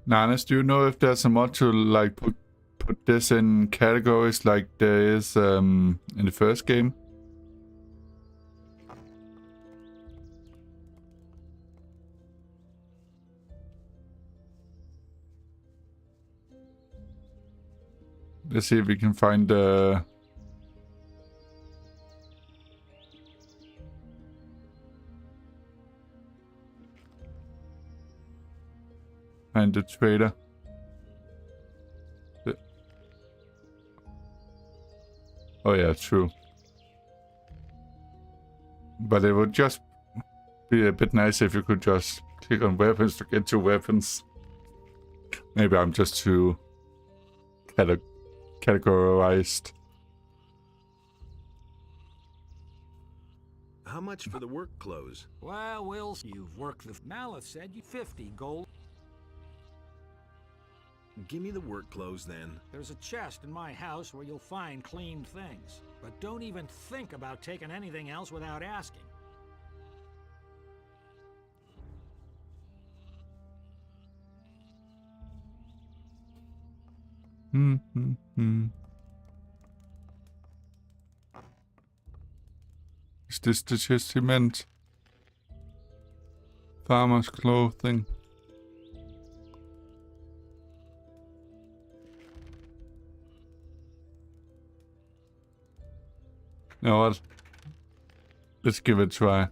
Nanas, do you know if there's a mod to like put this in categories like there is in the first game? Let's see if we can find the trader. Oh yeah, true. But it would just be a bit nice if you could just click on weapons to get to weapons. Maybe I'm just too categorized. How much for the work clothes? Well, Will, you've worked the... Malith said you 50 gold. Give me the work clothes then. There's a chest in my house where you'll find clean things. But don't even think about taking anything else without asking. Is this the chest he meant? Farmer's clothing. You know what? Let's give it a try.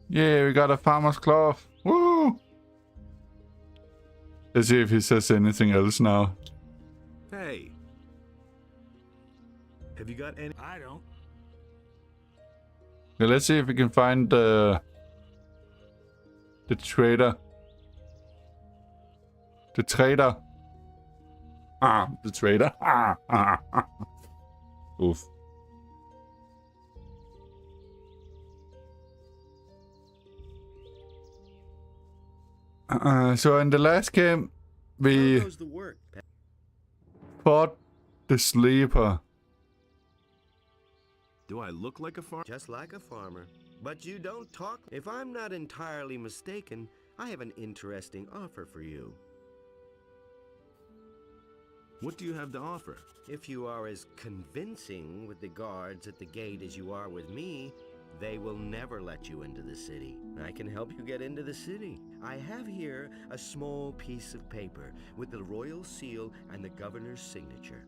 Yeah, we got a farmer's cloth. Woo! Let's see if he says anything else now. Hey. Have you got any? I don't. Yeah, let's see if we can find the trader. The trader. The trader. Oof. So in the last game, we fought the sleeper. Do I look like a farmer? Just like a farmer. But you don't talk. If I'm not entirely mistaken, I have an interesting offer for you. What do you have to offer? If you are as convincing with the guards at the gate as you are with me, they will never let you into the city. I can help you get into the city. I have here a small piece of paper with the royal seal and the governor's signature.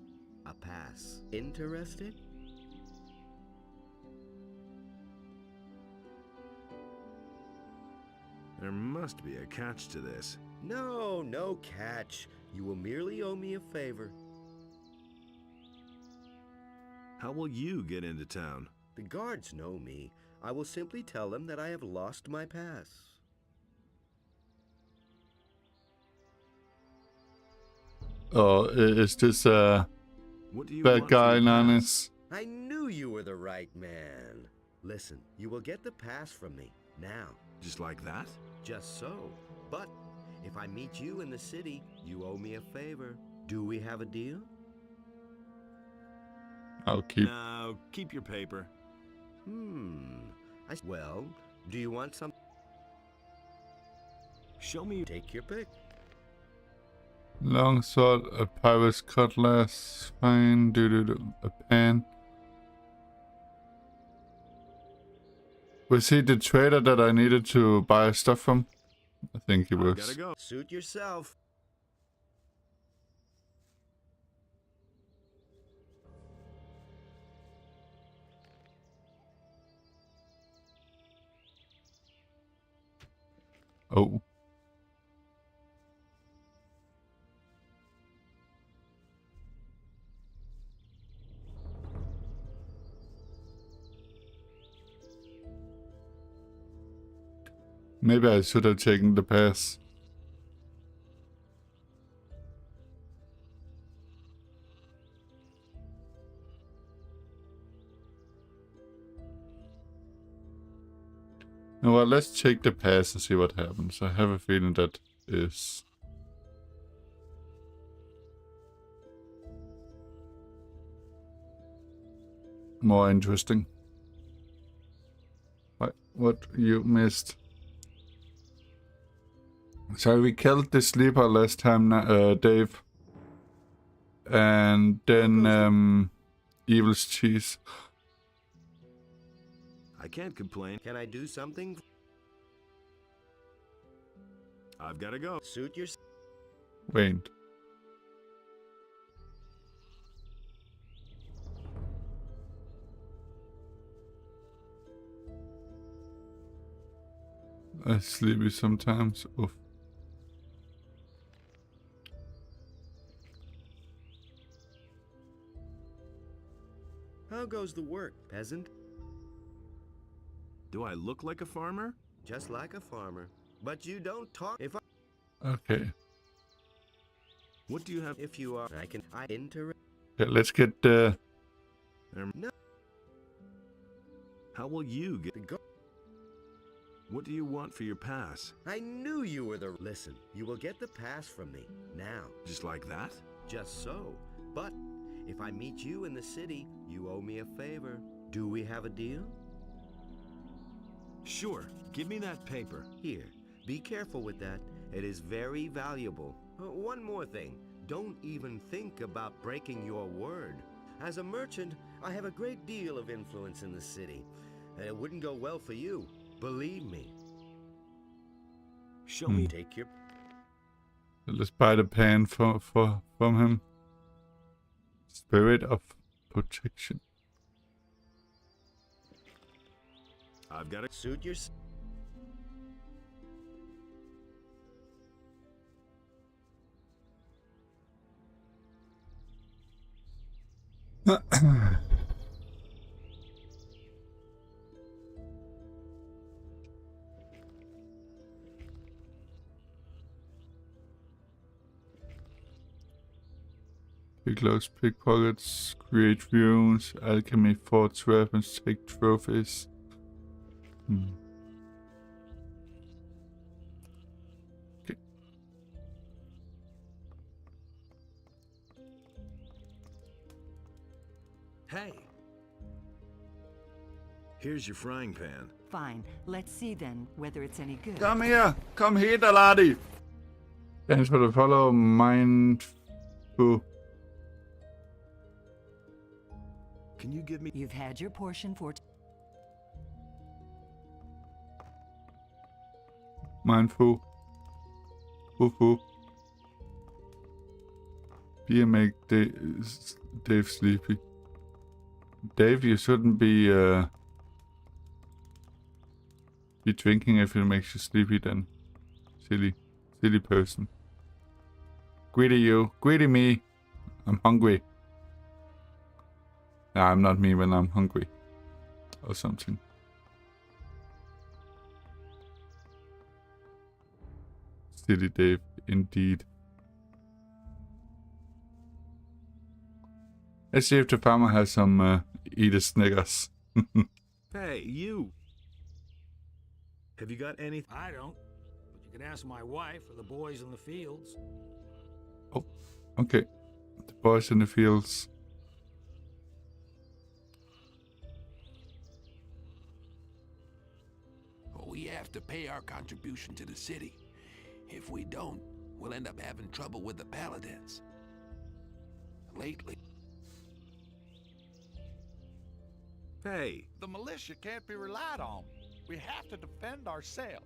A pass. Interested? There must be a catch to this. No catch. You will merely owe me a favor. How will you get into town? The guards know me. I will simply tell them that I have lost my pass. Is this a bad guy, Nanis? I knew you were the right man. Listen, you will get the pass from me, now. Just like that? Just so. But if I meet you in the city, you owe me a favor. Do we have a deal? I'll keep... No, keep your paper. Well, do you want some? Show me. Take your pick. Longsword, a pirate's cutlass, fine, a pen. Was he the trader that I needed to buy stuff from? I think he was. Gotta go. Suit yourself. Oh. Maybe I should have taken the pass. No, well, let's take the pass and see what happens. I have a feeling that is more interesting. What you missed? So we killed the sleeper last time, Dave. And then Evil's cheese. I can't complain. Can I do something? I've gotta go. Suit yourself. Wait. I'm sleepy sometimes. Oof. How goes the work, peasant? Do I look like a farmer? Just like a farmer. But you don't talk. If I... Okay. What do you have? If you are, I enter. Yeah, let's get the... No. How will you get... What do you want for your pass? I knew you were the... Listen, you will get the pass from me, now. Just like that? Just so. But if I meet you in the city, you owe me a favor. Do we have a deal? Sure. Give me that paper. Here. Be careful with that. It is very valuable. One more thing. Don't even think about breaking your word. As a merchant, I have a great deal of influence in the city. And it wouldn't go well for you. Believe me. Show me. Take your... Let's buy the pan from him. Spirit of protection. I've got to suit yourself. Picklock, pickpockets, create runes, alchemy, forge weapons, take trophies. Okay. Hey! Here's your frying pan. Fine. Let's see then whether it's any good. Come here! Come here, laddie! Thanks for the follow, Mindful. Can you give me... You've had your portion for... Mindful. Foo. Beer make Dave sleepy. Dave, you shouldn't be drinking if it makes you sleepy then. Silly person. Greedy you. Greedy me. I'm hungry. Nah, I'm not me when I'm hungry. Or something. City Dave, indeed. Let's see if the farmer has some eat a Snickers. Hey, you! Have you got any? I don't. But you can ask my wife or the boys in the fields. Oh, okay. The boys in the fields. We have to pay our contribution to the city. If we don't, we'll end up having trouble with the paladins. Lately... Hey! The militia can't be relied on. We have to defend ourselves.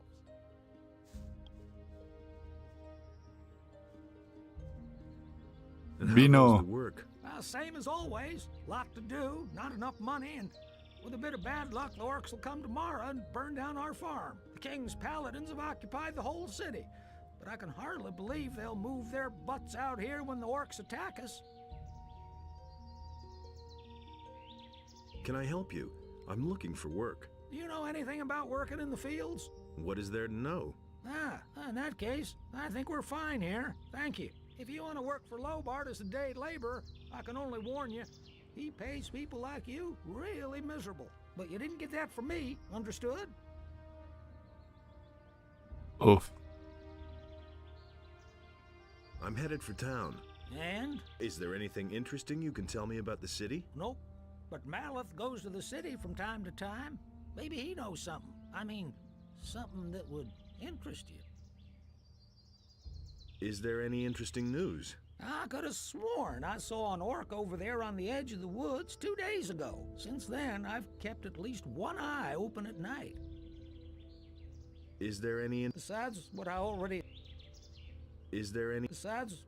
And how Vino. goes the work? Same as always. Lot to do, not enough money, and with a bit of bad luck, the orcs will come tomorrow and burn down our farm. The king's paladins have occupied the whole city, but I can hardly believe they'll move their butts out here when the orcs attack us. Can I help you? I'm looking for work. Do you know anything about working in the fields? What is there to know? In that case, I think we're fine here. Thank you. If you want to work for Lobart as a day laborer, I can only warn you, he pays people like you really miserable. But you didn't get that from me, understood? Oof. I'm headed for town. And? Is there anything interesting you can tell me about the city? Nope. But Maleth goes to the city from time to time. Maybe he knows something. I mean, something that would interest you. Is there any interesting news? I could have sworn I saw an orc over there on the edge of the woods 2 days ago. Since then, I've kept at least one eye open at night. Is there any... Besides what I already... Is there any... Besides...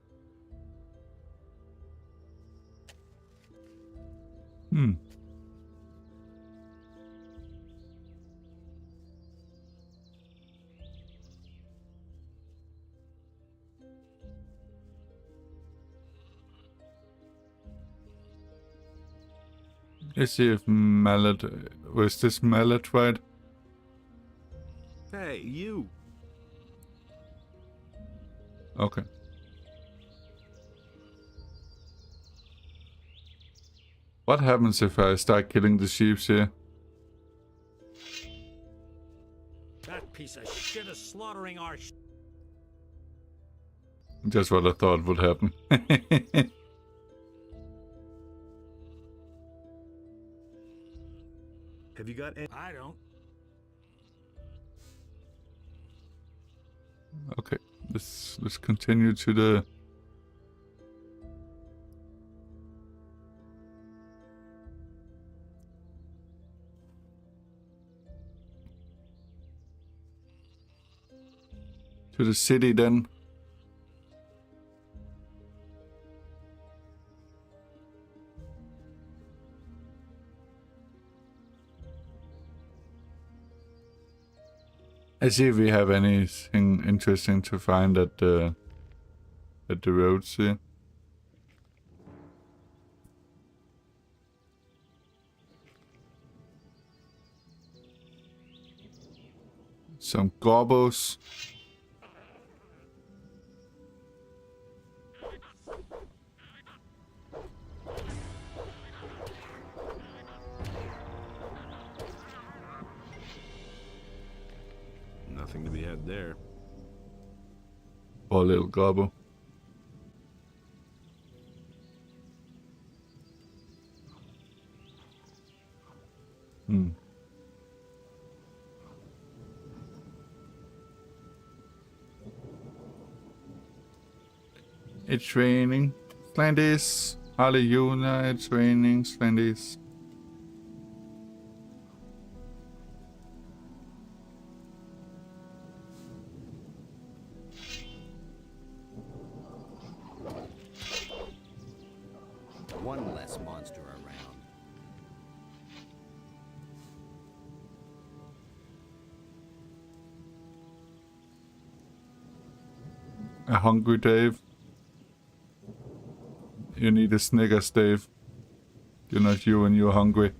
Let's see if Mallet... Was this Mallet, right? Hey, you! Okay. What happens if I start killing the sheep here? That piece of shit is slaughtering our Just what I thought would happen. Have you got any... I don't. Okay, let's continue to the... To the city then. I see if we have anything interesting to find at the roads here. Some gobos. Nothing to be had there. Poor little gobbo. It's raining. Slendies. Hallelujah, it's raining. Slendies. One less monster around. A hungry Dave. You need a Snickers, Dave. You're not you when you're hungry.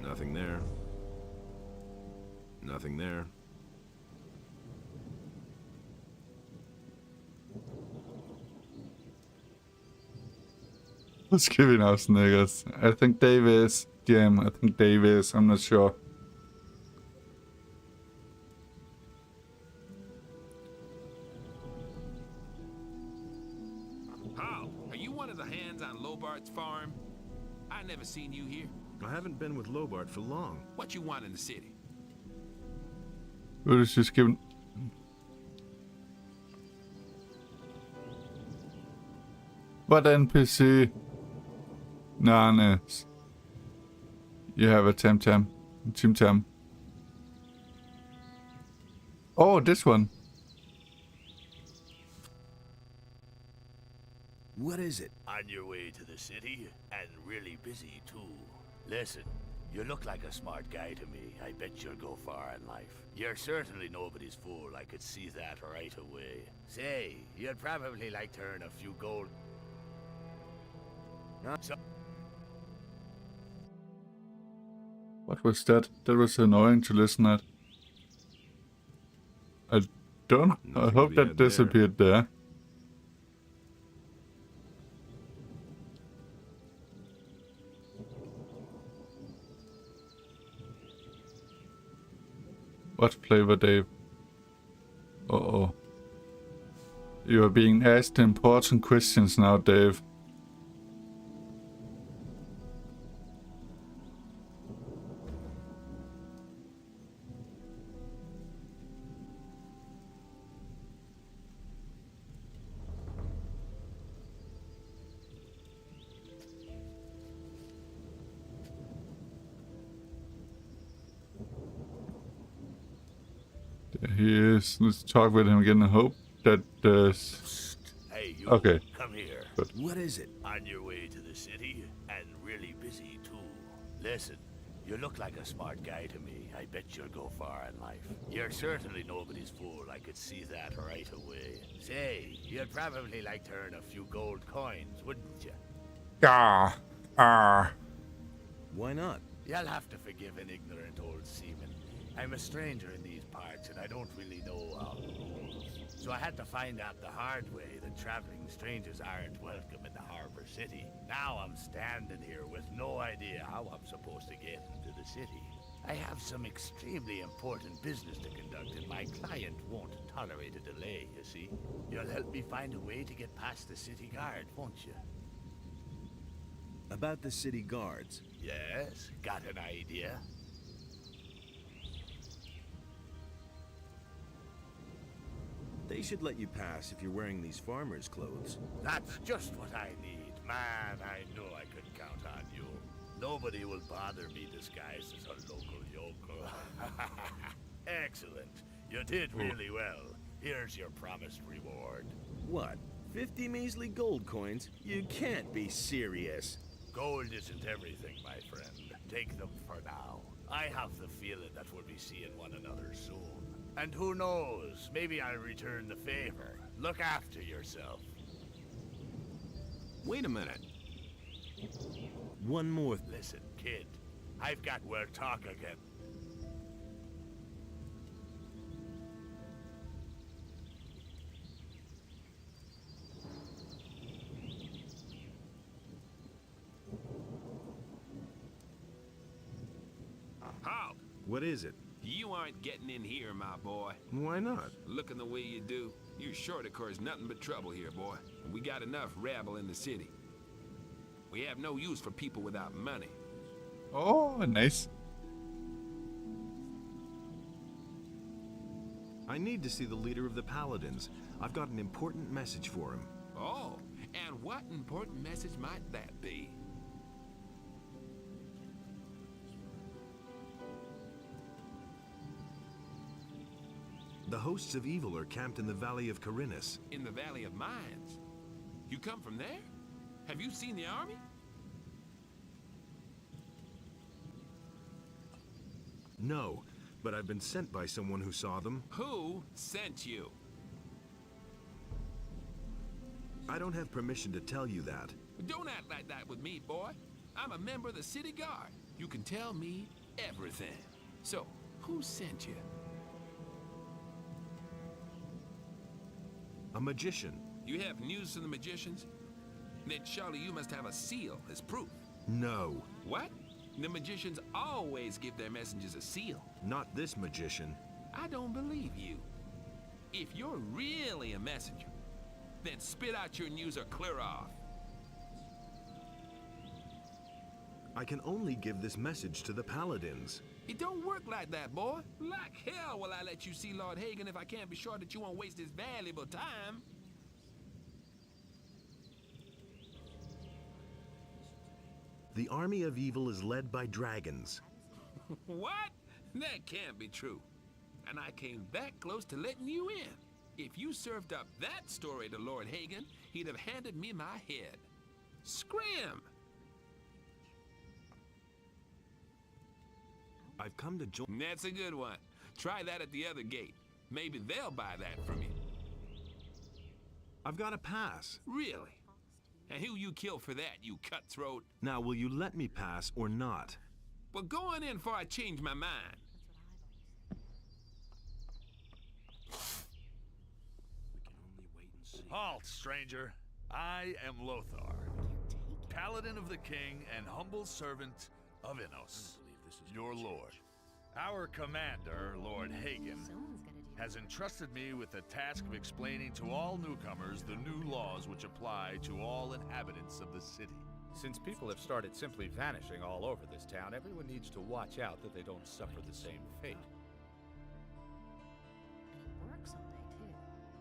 Nothing there. Nothing there. Who's giving us niggas? I think Dave is. Jim, I think Dave is. I'm not sure. How? Are you one of the hands on Lobart's farm? I never seen you here. I haven't been with Lobart for long. What you want in the city? Who is just giving... What NPC? Nanes. You have a Tim Tam. Oh, this one. What is it? On your way to the city, and really busy too. Listen, you look like a smart guy to me. I bet you'll go far in life. You're certainly nobody's fool, I could see that right away. Say, you'd probably like to earn a few gold... So What was that? That was annoying to listen at. I hope that disappeared there. What flavor, Dave? Uh-oh. You are being asked important questions now, Dave. There he is. Let's talk with him again and hope that hey, you, okay. Come here. Good. What is it? On your way to the city, and really busy too. Listen, you look like a smart guy to me. I bet you'll go far in life. You're certainly nobody's fool. I could see that right away. Say, you'd probably like to earn a few gold coins, wouldn't you? Why not? You'll have to forgive an ignorant old seaman. I'm a stranger in these parts, and I don't really know all the rules. So I had to find out the hard way that traveling strangers aren't welcome in the harbor city. Now I'm standing here with no idea how I'm supposed to get into the city. I have some extremely important business to conduct, and my client won't tolerate a delay, you see. You'll help me find a way to get past the city guard, won't you? About the city guards? Yes, got an idea? They should let you pass if you're wearing these farmer's clothes. That's just what I need. Man, I know I could count on you. Nobody will bother me disguised as a local yokel. Excellent. You did really well. Here's your promised reward. What? 50 measly gold coins? You can't be serious. Gold isn't everything, my friend. Take them for now. I have the feeling that we'll be seeing one another soon. And who knows, maybe I'll return the favor. Look after yourself. Wait a minute. One more. Listen, kid. I've got we'll talk again. How? What is it? You aren't getting in here, my boy. Why not? Looking the way you do, you're sure to cause nothing but trouble here, boy. We got enough rabble in the city. We have no use for people without money. Oh, nice. I need to see the leader of the Paladins. I've got an important message for him. Oh, and what important message might that be? The hosts of evil are camped in the Valley of Carinus. In the Valley of Mines. You come from there? Have you seen the army? No, but I've been sent by someone who saw them. Who sent you? I don't have permission to tell you that. Don't act like that with me, boy. I'm a member of the city guard. You can tell me everything. So, who sent you? A magician. You have news from the magicians? Then surely you must have a seal as proof. No. What? The magicians always give their messengers a seal. Not this magician. I don't believe you. If you're really a messenger, then spit out your news or clear off. I can only give this message to the Paladins. It don't work like that, boy. Like hell will I let you see Lord Hagen if I can't be sure that you won't waste his valuable time. The army of evil is led by dragons. What? That can't be true. And I came that close to letting you in. If you served up that story to Lord Hagen, he'd have handed me my head. Scram! I've come to join. That's a good one. Try that at the other gate. Maybe they'll buy that from you. I've got a pass. Really? And who you kill for that, you cutthroat? Now, will you let me pass or not? Well, go on in before I change my mind. Halt, stranger. I am Lothar, Paladin of the King and humble servant of Innos, your lord. Our commander, Lord Hagen, has entrusted me with the task of explaining to all newcomers the new laws which apply to all inhabitants of the city. Since people have started simply vanishing all over this town, everyone needs to watch out that they don't suffer the same fate.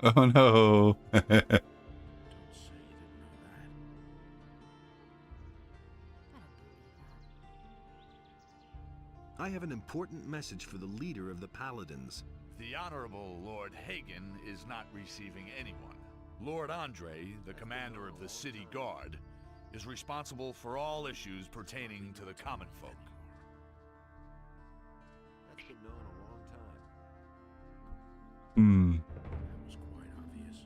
Oh no. I have an important message for the leader of the Paladins. The Honorable Lord Hagen is not receiving anyone. Lord Andre, the commander of the city guard, is responsible for all issues pertaining to the common folk. That's been known a long time.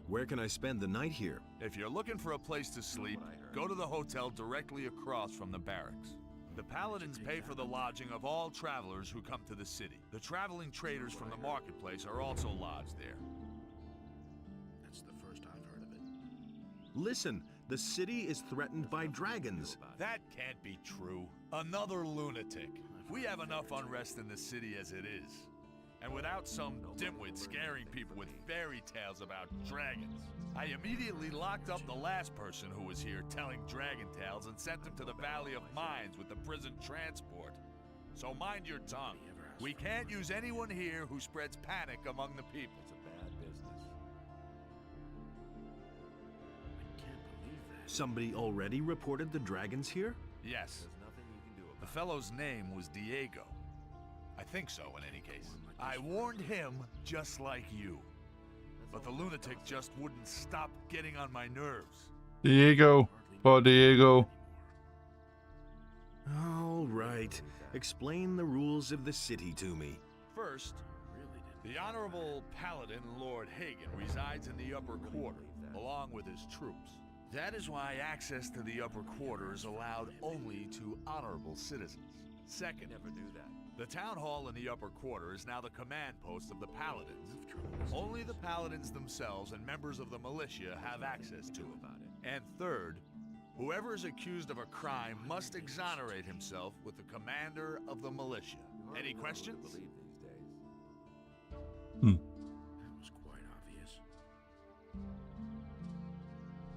Where can I spend the night here? If you're looking for a place to sleep, go to the hotel directly across from the barracks. The Paladins pay for the lodging of all travelers who come to the city. The traveling traders from the marketplace are also lodged there. That's the first I've heard of it. Listen, the city is threatened by dragons. That can't be true. Another lunatic. We have enough unrest in the city as it is. And without some dimwit scaring people with fairy tales about dragons, I immediately locked up the last person who was here telling dragon tales and sent him to the Valley of Mines with the prison transport. So mind your tongue. We can't use anyone here who spreads panic among the people. It's a bad business. Somebody already reported the dragons here? Yes. There's nothing you can do about The fellow's name was Diego. I think so, in any case. I warned him just like you. But the lunatic just wouldn't stop getting on my nerves. Diego. Poor Diego. All right. Explain the rules of the city to me. First, the Honorable Paladin Lord Hagen resides in the upper quarter, along with his troops. That is why access to the upper quarter is allowed only to honorable citizens. Second, Never knew that. the town hall in the upper quarter is now the command post of the Paladins. Only the Paladins themselves and members of the militia have access to it. And third, whoever is accused of a crime must exonerate himself with the commander of the militia. Any questions? That was quite obvious.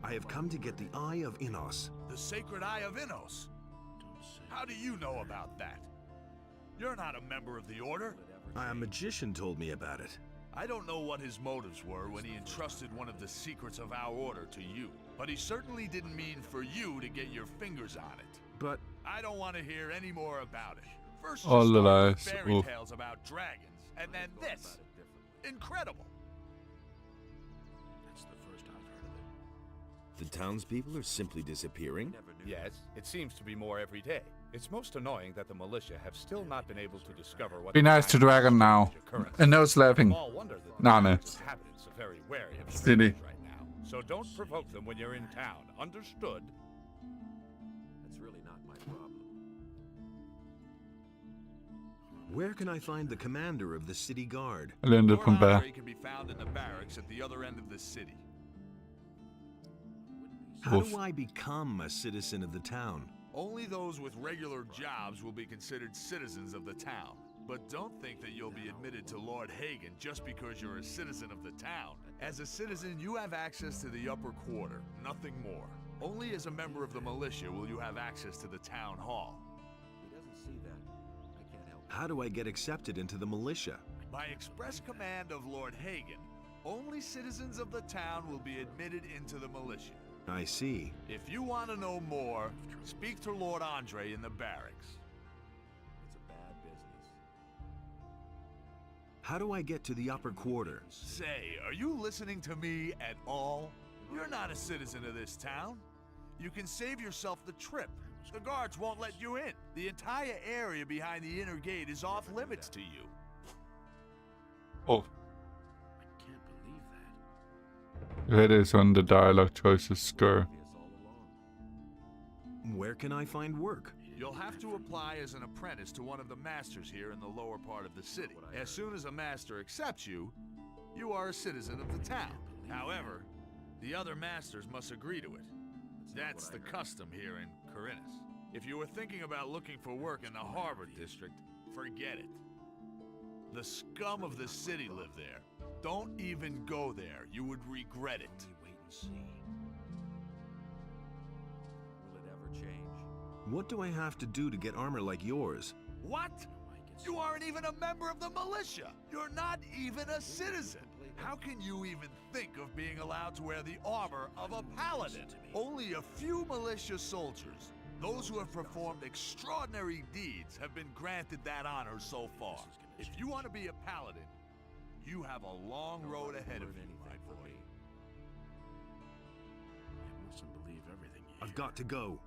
I have come to get the Eye of Innos. The Sacred Eye of Innos? How do you know about that? You're not a member of the Order. A magician told me about it. I don't know what his motives were when he entrusted one of the secrets of our Order to you, but he certainly didn't mean for you to get your fingers on it. But I don't want to hear any more about it. First, All you the start with lies. fairy Oof. tales about dragons, and then this. Incredible. That's the first I've heard of it. The townspeople are simply disappearing? Yes, it seems to be more every day. It's most annoying that the militia have still not been able to discover what. Be nice to Dragon now. And no slapping. Small wonder that the Nana. inhabitants are very wary of City. strangers right now. So don't provoke them when you're in town. Understood? That's really not my problem. Where can I find the commander of the city guard? Elendet på en bær. Andre can be found in the barracks at the other end of the city. How do I become a citizen of the town? Only those with regular jobs will be considered citizens of the town. But don't think that you'll be admitted to Lord Hagen just because you're a citizen of the town. As a citizen, you have access to the upper quarter, nothing more. Only as a member of the militia will you have access to the town hall. He doesn't see that. I can't help it. How do I get accepted into the militia? By express command of Lord Hagen, only citizens of the town will be admitted into the militia. I see. If you want to know more, speak to Lord Andre in the barracks. It's a bad business. How do I get to the upper quarter? Say, are you listening to me at all? You're not a citizen of this town. You can save yourself the trip. The guards won't let you in. The entire area behind the inner gate is off limits to you. Oh. I can't believe that. That is on the dialogue choices score. Where can I find work? You'll have to apply as an apprentice to one of the masters here in the lower part of the city. As soon as a master accepts you, you are a citizen of the town. However, the other masters must agree to it. That's the custom here in Corinus. If you were thinking about looking for work in the Harbor District, forget it. The scum of the city live there. Don't even go there. You would regret it. Wait and see. Will it ever change? What do I have to do to get armor like yours? What? You aren't even a member of the militia. You're not even a citizen. How can you even think of being allowed to wear the armor of a paladin? Only a few militia soldiers, those who have performed extraordinary deeds, have been granted that honor so far. If you want to be a paladin, you have a long road ahead of you, my boy. You mustn't believe everything you I've got to go.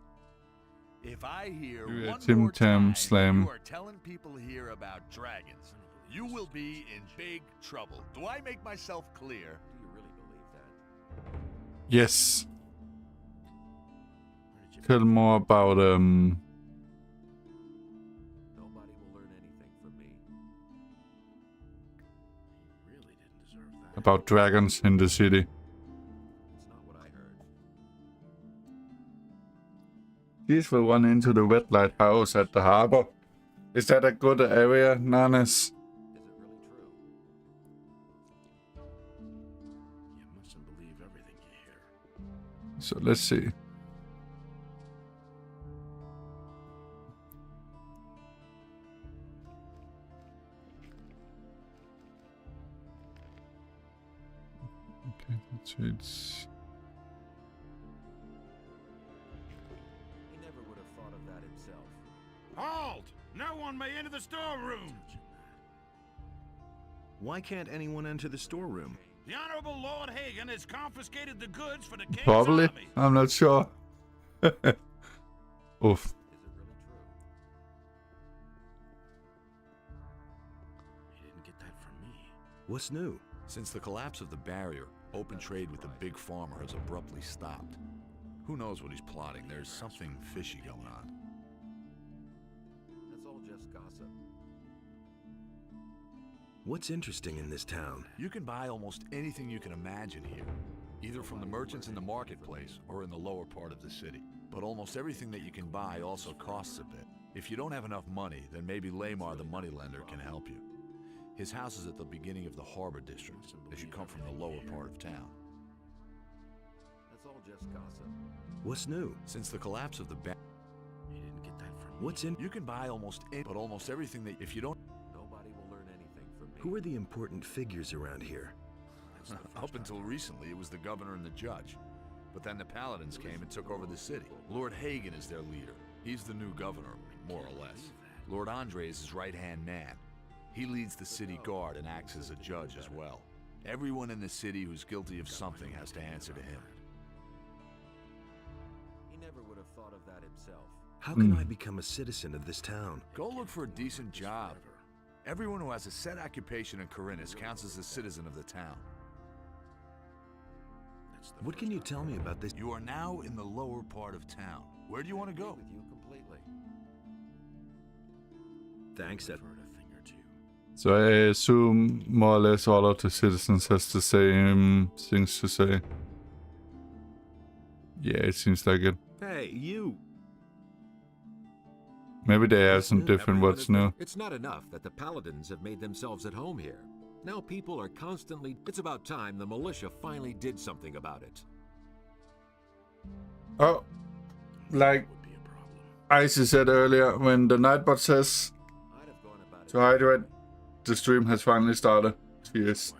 If I hear Du er one Tim more time Tam Slam. you are telling people here about dragons, you will be in big trouble. Do I make myself clear? Do you really believe that? Yes. Tell more about Nobody will learn anything from me. He really didn't deserve that. about dragons in the city. It's not what I heard. These will run into the red lighthouse at the harbor. Is that a good area, Nanes? Is it really true? You mustn't believe everything you hear. So let's see. Okay, that's it's. He never would have thought of that himself. Halt! No one may enter the storeroom! Why can't anyone enter the storeroom? The Honorable Lord Hagen has confiscated the goods for the King's Probably. army. I'm not sure. Oof. Is it really true? He didn't get that from me. What's new? Since the collapse of the barrier, open trade with the big farmer has abruptly stopped. Who knows what he's plotting? There's something fishy going on. That's all just gossip. What's interesting in this town? You can buy almost anything you can imagine here, either from the merchants in the marketplace or in the lower part of the city. But almost everything that you can buy also costs a bit. If you don't have enough money, then maybe Lamar the moneylender can help you. His house is at the beginning of the Harbor District, as you come from the lower part of town. That's all just gossip. What's new? Since the collapse of the He didn't get that from me. What's in? you can buy almost everything that if you don't. Nobody will learn anything from me. Who are the important figures around here? Up until recently, it was the governor and the judge. But then the paladins came and took over the city. Lord Hagen is their leader. He's the new governor, more or less. Lord Andre is his right-hand man. He leads the city guard and acts as a judge as well. Everyone in the city who's guilty of something has to answer to him. He never would have thought of that himself. How can I become a citizen of this town? Go look for a decent job. Everyone who has a set occupation in Corinthus counts as a citizen of the town. What can you tell me about this? You are now in the lower part of town. Where do you want to go? With you completely. Thanks, Ed. So I assume more or less all of the citizens has the same things to say. Yeah, it seems like it. Hey, you! Maybe they have some different words now. It's not enough that the Paladins have made themselves at home here. Now people are constantly... It's about time the militia finally did something about it. Oh, like Icy said earlier, when the Nightbot says to hydrate, the stream has finally started. Cheers.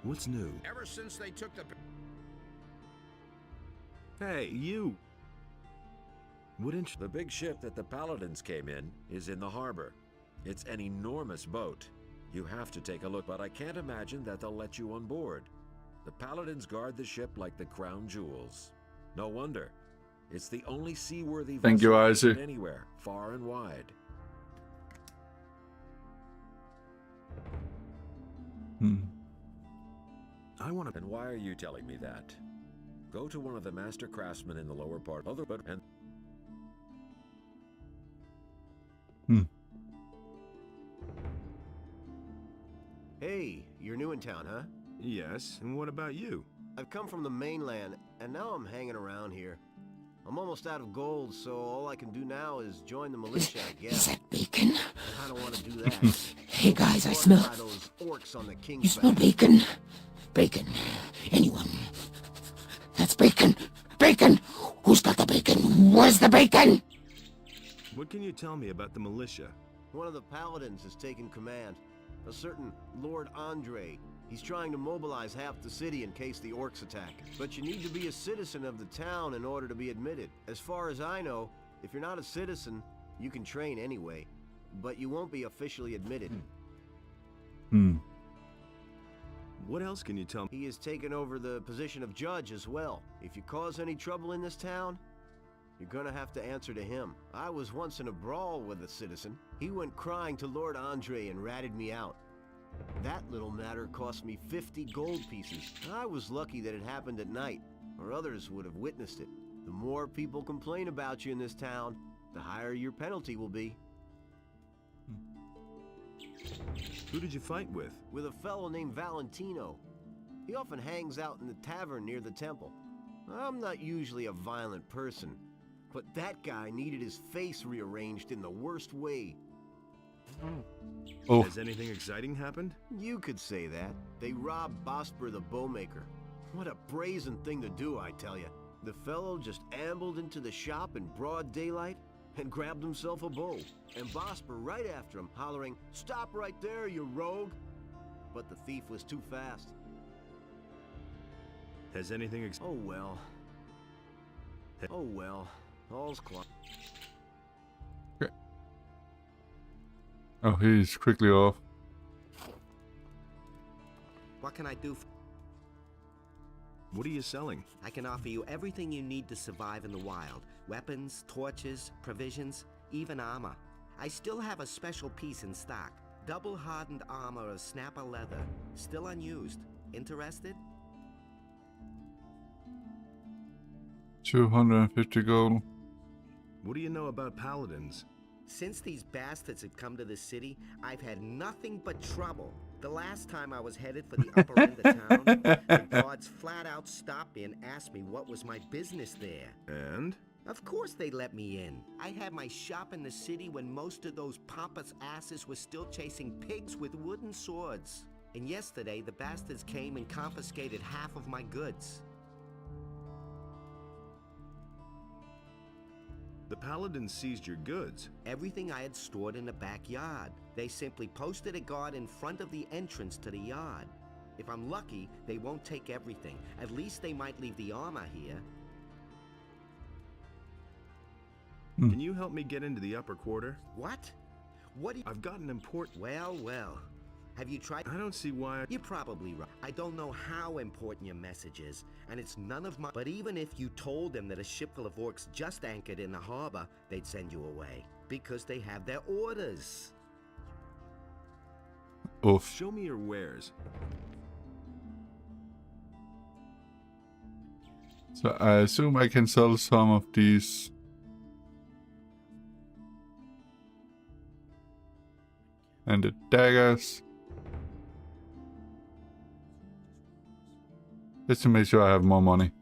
What's new? Ever since they took the... Hey, you! The big ship that the Paladins came in is in the harbor. It's an enormous boat. You have to take a look, but I can't imagine that they'll let you on board. The Paladins guard the ship like the crown jewels. No wonder. It's the only seaworthy Thank you, vessel Isaac. anywhere, far and wide. I want to... And why are you telling me that? Go to one of the master craftsmen in the lower part of the boat and... Hey, you're new in town, huh? Yes, and what about you? I've come from the mainland, and now I'm hanging around here. I'm almost out of gold, so all I can do now is join the militia, I guess. Is that bacon? I don't want to do that. Hey guys, I smell... By those orcs on the King's You smell back. bacon? Bacon. Anyone? That's bacon. Bacon! Who's got the bacon? Where's the bacon? What can you tell me about the militia? One of the paladins has taken command. A certain Lord Andre. He's trying to mobilize half the city in case the orcs attack. But you need to be a citizen of the town in order to be admitted. As far as I know, if you're not a citizen, you can train anyway. But you won't be officially admitted. What else can you tell me? He has taken over the position of judge as well. If you cause any trouble in this town, you're gonna have to answer to him. I was once in a brawl with a citizen. He went crying to Lord Andre and ratted me out. That little matter cost me 50 gold pieces. I was lucky that it happened at night, or others would have witnessed it. The more people complain about you in this town, the higher your penalty will be. Who did you fight with? With a fellow named Valentino. He often hangs out in the tavern near the temple. I'm not usually a violent person, but that guy needed his face rearranged in the worst way. Has anything exciting happened? You could say that. They robbed Bosper the bowmaker. What a brazen thing to do, I tell you. The fellow just ambled into the shop in broad daylight and grabbed himself a bow. And Bosper right after him, hollering, "Stop right there, you rogue!" But the thief was too fast. Has anything Oh well. Oh well. All's clear. Oh, he's quickly off. What can I do? What are you selling? I can offer you everything you need to survive in the wild. Weapons, torches, provisions, even armor. I still have a special piece in stock. Double hardened armor of snapper leather. Still unused. Interested? 250 gold. What do you know about paladins? Since these bastards have come to the city, I've had nothing but trouble. The last time I was headed for the upper end of town, the guards flat out stopped me and asked me what was my business there. And? Of course they let me in. I had my shop in the city when most of those pompous asses were still chasing pigs with wooden swords. And yesterday, the bastards came and confiscated half of my goods. The paladins seized your goods. Everything I had stored in the backyard. They simply posted a guard in front of the entrance to the yard. If I'm lucky, they won't take everything. At least they might leave the armor here. Can you help me get into the upper quarter? What? What do you... I've got an important... Well. Have you tried... I don't see why... You're probably right. I don't know how important your message is, and it's none of my... But even if you told them that a ship full of orcs just anchored in the harbor, they'd send you away. Because they have their orders. Oof. Show me your wares. So I assume I can sell some of these. And the daggers. Just to make sure I have more money.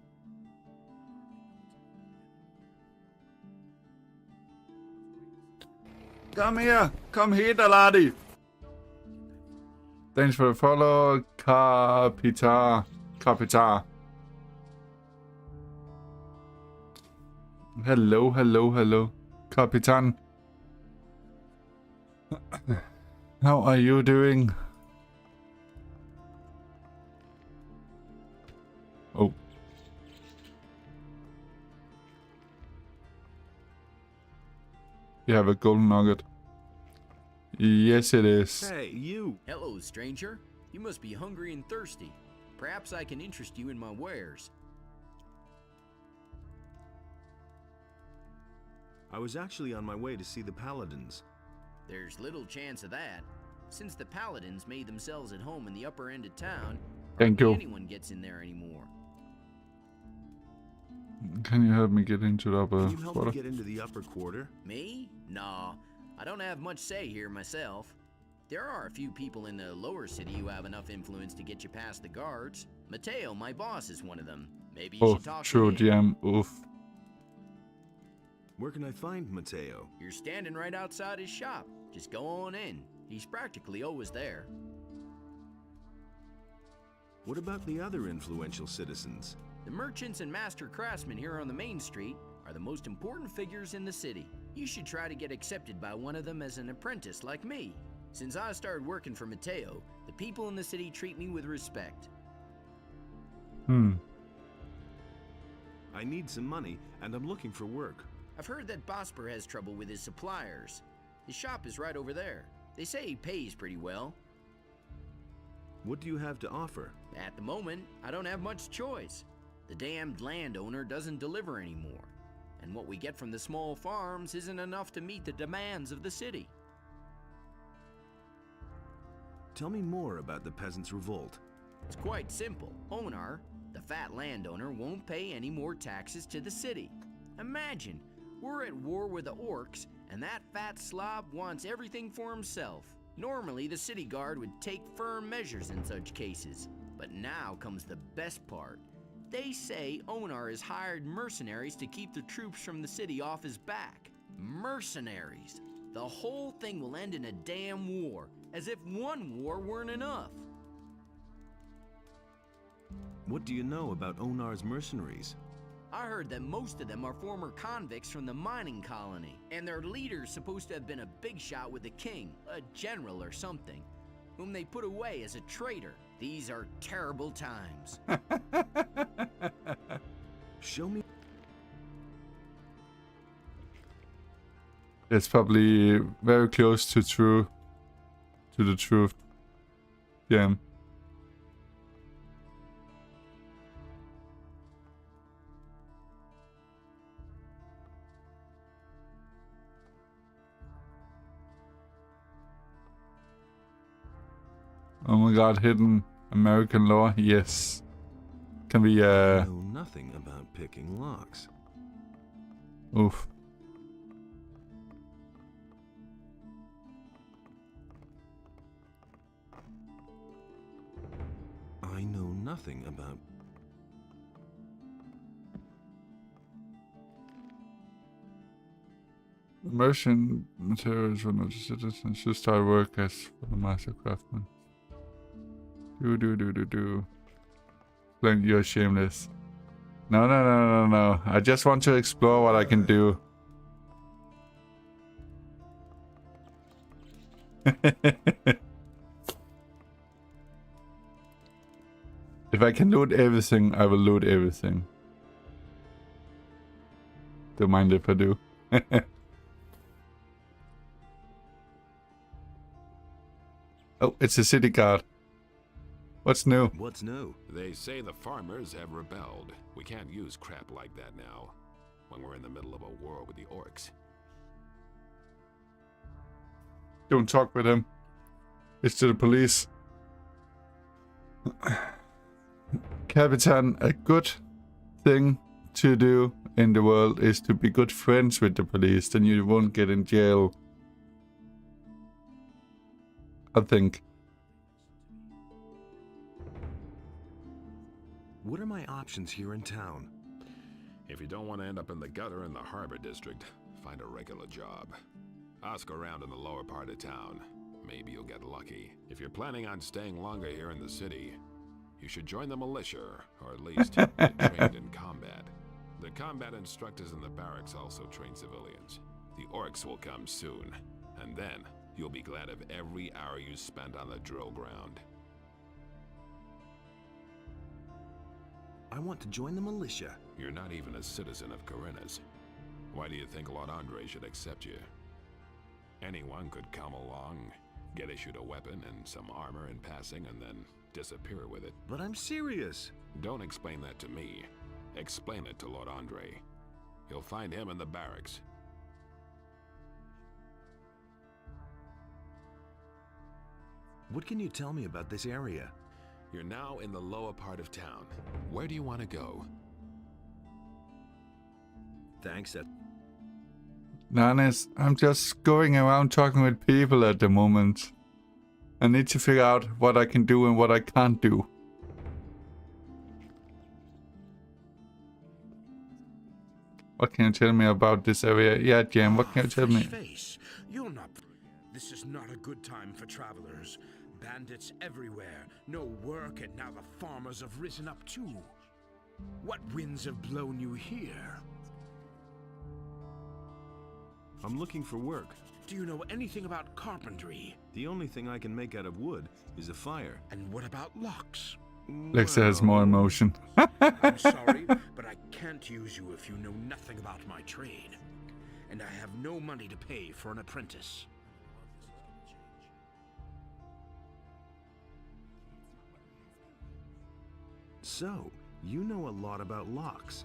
Come here! Come here, laddie! Thanks for the follow, Capitar. Hello, Capitan. How are you doing? Oh. You have a golden nugget. Yes, it is. Hey, you! Hello, stranger. You must be hungry and thirsty. Perhaps I can interest you in my wares. I was actually on my way to see the Paladins. There's little chance of that. Since the Paladins made themselves at home in the upper end of town, Thank hardly you. anyone gets in there anymore. Can you help me get into the upper Can you help quarter? me get into the upper quarter? Me? Nah, I don't have much say here myself. There are a few people in the lower city who have enough influence to get you past the guards. Mateo, my boss, is one of them. Maybe you should talk True to him. GM. Oof. Where can I find Mateo? You're standing right outside his shop. Just go on in. He's practically always there. What about the other influential citizens? The merchants and master craftsmen here on the main street are the most important figures in the city. You should try to get accepted by one of them as an apprentice like me. Since I started working for Mateo, the people in the city treat me with respect. I need some money, and I'm looking for work. I've heard that Bosper has trouble with his suppliers. His shop is right over there. They say he pays pretty well. What do you have to offer? At the moment, I don't have much choice. The damned landowner doesn't deliver anymore. And what we get from the small farms isn't enough to meet the demands of the city. Tell me more about the Peasants' Revolt. It's quite simple. Onar, the fat landowner, won't pay any more taxes to the city. Imagine, we're at war with the orcs, and that fat slob wants everything for himself. Normally, the city guard would take firm measures in such cases. But now comes the best part. They say Onar has hired mercenaries to keep the troops from the city off his back. Mercenaries! The whole thing will end in a damn war, as if one war weren't enough. What do you know about Onar's mercenaries? I heard that most of them are former convicts from the mining colony, and their leader's supposed to have been a big shot with the king, a general or something, whom they put away as a traitor. These are terrible times. Show me. It's probably very close to the truth. Yeah. Oh my god, hidden American law? Yes. Can we I know nothing about picking locks. Oof. I know nothing about... Merchant materials for not citizens should start work as for the master craftsman. Blame you're shameless. No. I just want to explore what I can do. If I can loot everything, I will loot everything. Don't mind if I do. Oh, it's a city guard. What's new? What's new? They say the farmers have rebelled. We can't use crap like that now, when we're in the middle of a war with the orcs. Don't talk with him. It's to the police. Capitan, a good thing to do in the world is to be good friends with the police, then you won't get in jail. I think. What are my options here in town? If you don't want to end up in the gutter in the harbor district, find a regular job. Ask around in the lower part of town. Maybe you'll get lucky. If you're planning on staying longer here in the city, you should join the militia, or at least get trained in combat. The combat instructors in the barracks also train civilians. The orcs will come soon, and then you'll be glad of every hour you spent on the drill ground. I want to join the militia. You're not even a citizen of Corinnas. Why do you think Lord Andre should accept you? Anyone could come along, get issued a weapon and some armor in passing, and then disappear with it. But I'm serious. Don't explain that to me. Explain it to Lord Andre. You'll find him in the barracks. What can you tell me about this area? You're now in the lower part of town. Where do you want to go? Thanks. Nanis, I'm just going around talking with people at the moment. I need to figure out what I can do and what I can't do. What can you tell me about this area? Yeah, Jam, what can you tell me? Face. You're not... This is not a good time for travelers. Bandits everywhere. No work, and now the farmers have risen up too. What winds have blown you here? I'm looking for work. Do you know anything about carpentry? The only thing I can make out of wood is a fire. And what about locks? Lexa has more emotion. I'm sorry, but I can't use you if you know nothing about my trade. And I have no money to pay for an apprentice. So, you know a lot about locks.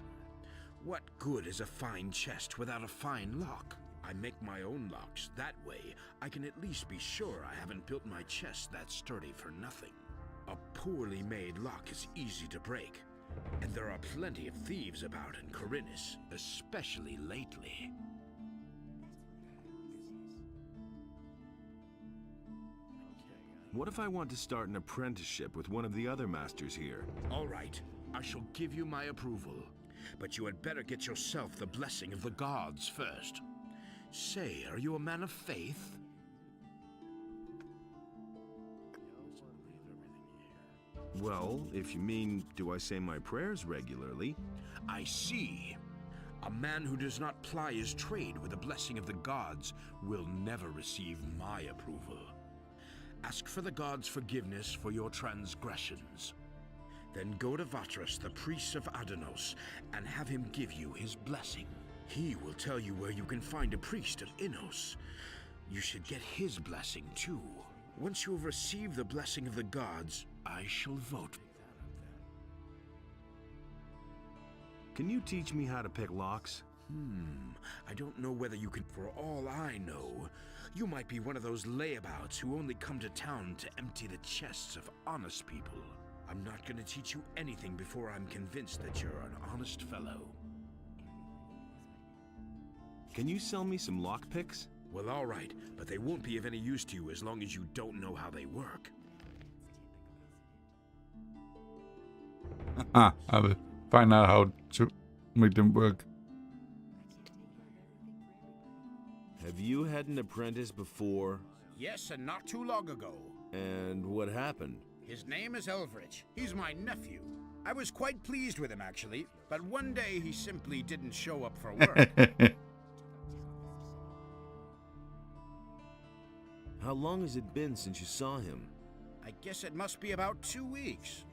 What good is a fine chest without a fine lock? I make my own locks. That way, I can at least be sure I haven't built my chest that sturdy for nothing. A poorly made lock is easy to break, and there are plenty of thieves about in Corinnas, especially lately. What if I want to start an apprenticeship with one of the other masters here? All right, I shall give you my approval, but you had better get yourself the blessing of the gods first. Say, are you a man of faith? Well, if you mean, do I say my prayers regularly? I see. A man who does not ply his trade with the blessing of the gods will never receive my approval. Ask for the gods' forgiveness for your transgressions. Then go to Vatras, the priest of Adanos, and have him give you his blessing. He will tell you where you can find a priest of Innos. You should get his blessing too. Once you have received the blessing of the gods, I shall vote. Can you teach me how to pick locks? I don't know whether you can. For all I know, you might be one of those layabouts who only come to town to empty the chests of honest people. I'm not going to teach you anything before I'm convinced that you're an honest fellow. Can you sell me some lockpicks? Well, all right, but they won't be of any use to you as long as you don't know how they work. I will find out how to make them work. Have you had an apprentice before? Yes, and not too long ago. And what happened? His name is Elvrich. He's my nephew. I was quite pleased with him, actually, but one day he simply didn't show up for work. How long has it been since you saw him? I guess it must be about 2 weeks.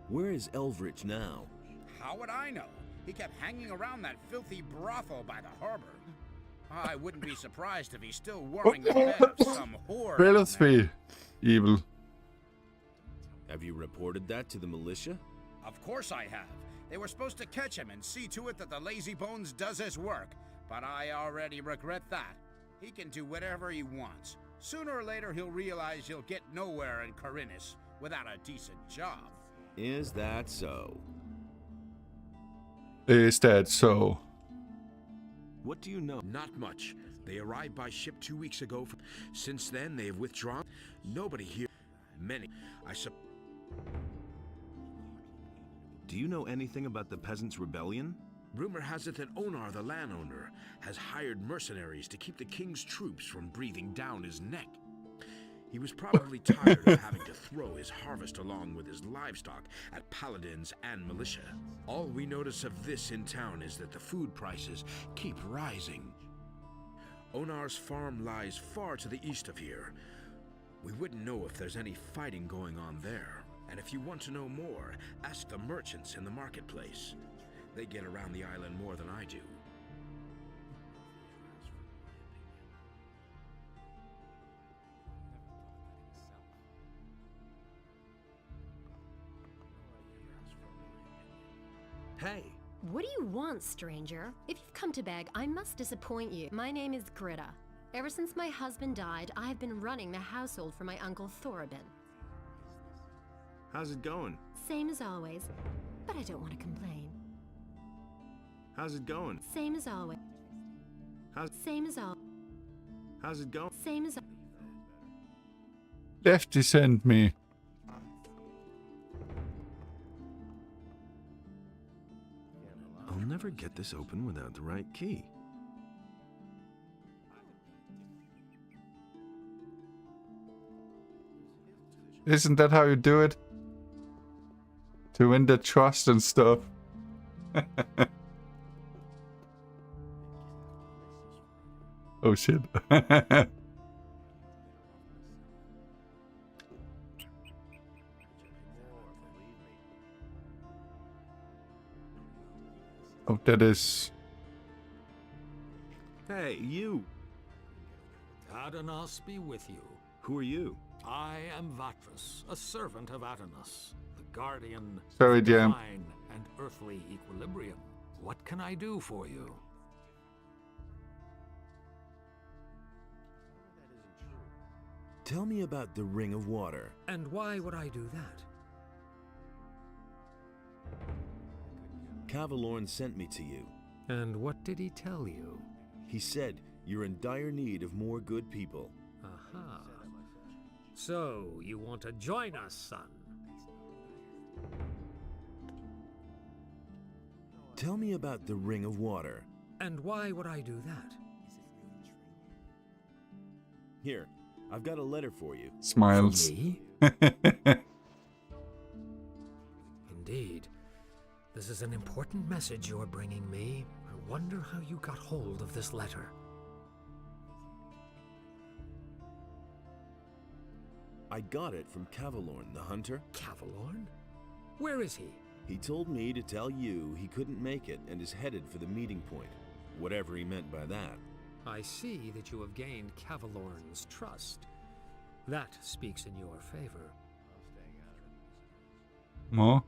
Where is Elvrich now? How would I know? He kept hanging around that filthy brothel by the harbor. I wouldn't be surprised if he's still warming the bed of some whore. Philosophy. Evil. Have you reported that to the militia? Of course I have. They were supposed to catch him and see to it that the lazy bones does his work. But I already regret that. He can do whatever he wants. Sooner or later he'll realize he'll get nowhere in Corinus without a decent job. Is that so? Is that so? What do you know? Not much. They arrived by ship 2 weeks ago. Since then, they have withdrawn. Nobody here. Many. Do you know anything about the Peasants' Rebellion? Rumor has it that Onar, the landowner, has hired mercenaries to keep the king's troops from breathing down his neck. He was probably tired of having to throw his harvest along with his livestock at paladins and militia. All we notice of this in town is that the food prices keep rising. Onar's farm lies far to the east of here. We wouldn't know if there's any fighting going on there. And if you want to know more, ask the merchants in the marketplace. They get around the island more than I do. Hey! What do you want, stranger? If you've come to beg, I must disappoint you. My name is Greta. Ever since my husband died, I've been running the household for my uncle Thorabin. How's it going? Same as always, but I don't want to complain. How's it going? Same as always. Same as all. How's it going? Same as. Lefty sent me. I'll never get this open without the right key. Isn't that how you do it? To win the trust and stuff. Oh shit. Oh, that is... Hey, you! Adanos be with you. Who are you? I am Vatras, a servant of Adanos, the guardian Sorry, of Jam. divine and earthly equilibrium. What can I do for you? Tell me about the Ring of Water. And why would I do that? Cavalorn sent me to you. And what did he tell you? He said you're in dire need of more good people. Aha. So, you want to join us, son? Tell me about the Ring of Water. And why would I do that? Here, I've got a letter for you. Smiles. For me? Indeed. This is an important message you're bringing me. I wonder how you got hold of this letter. I got it from Cavalorn, the hunter. Cavalorn? Where is he? He told me to tell you he couldn't make it and is headed for the meeting point. Whatever he meant by that. I see that you have gained Cavalorn's trust. That speaks in your favor. More?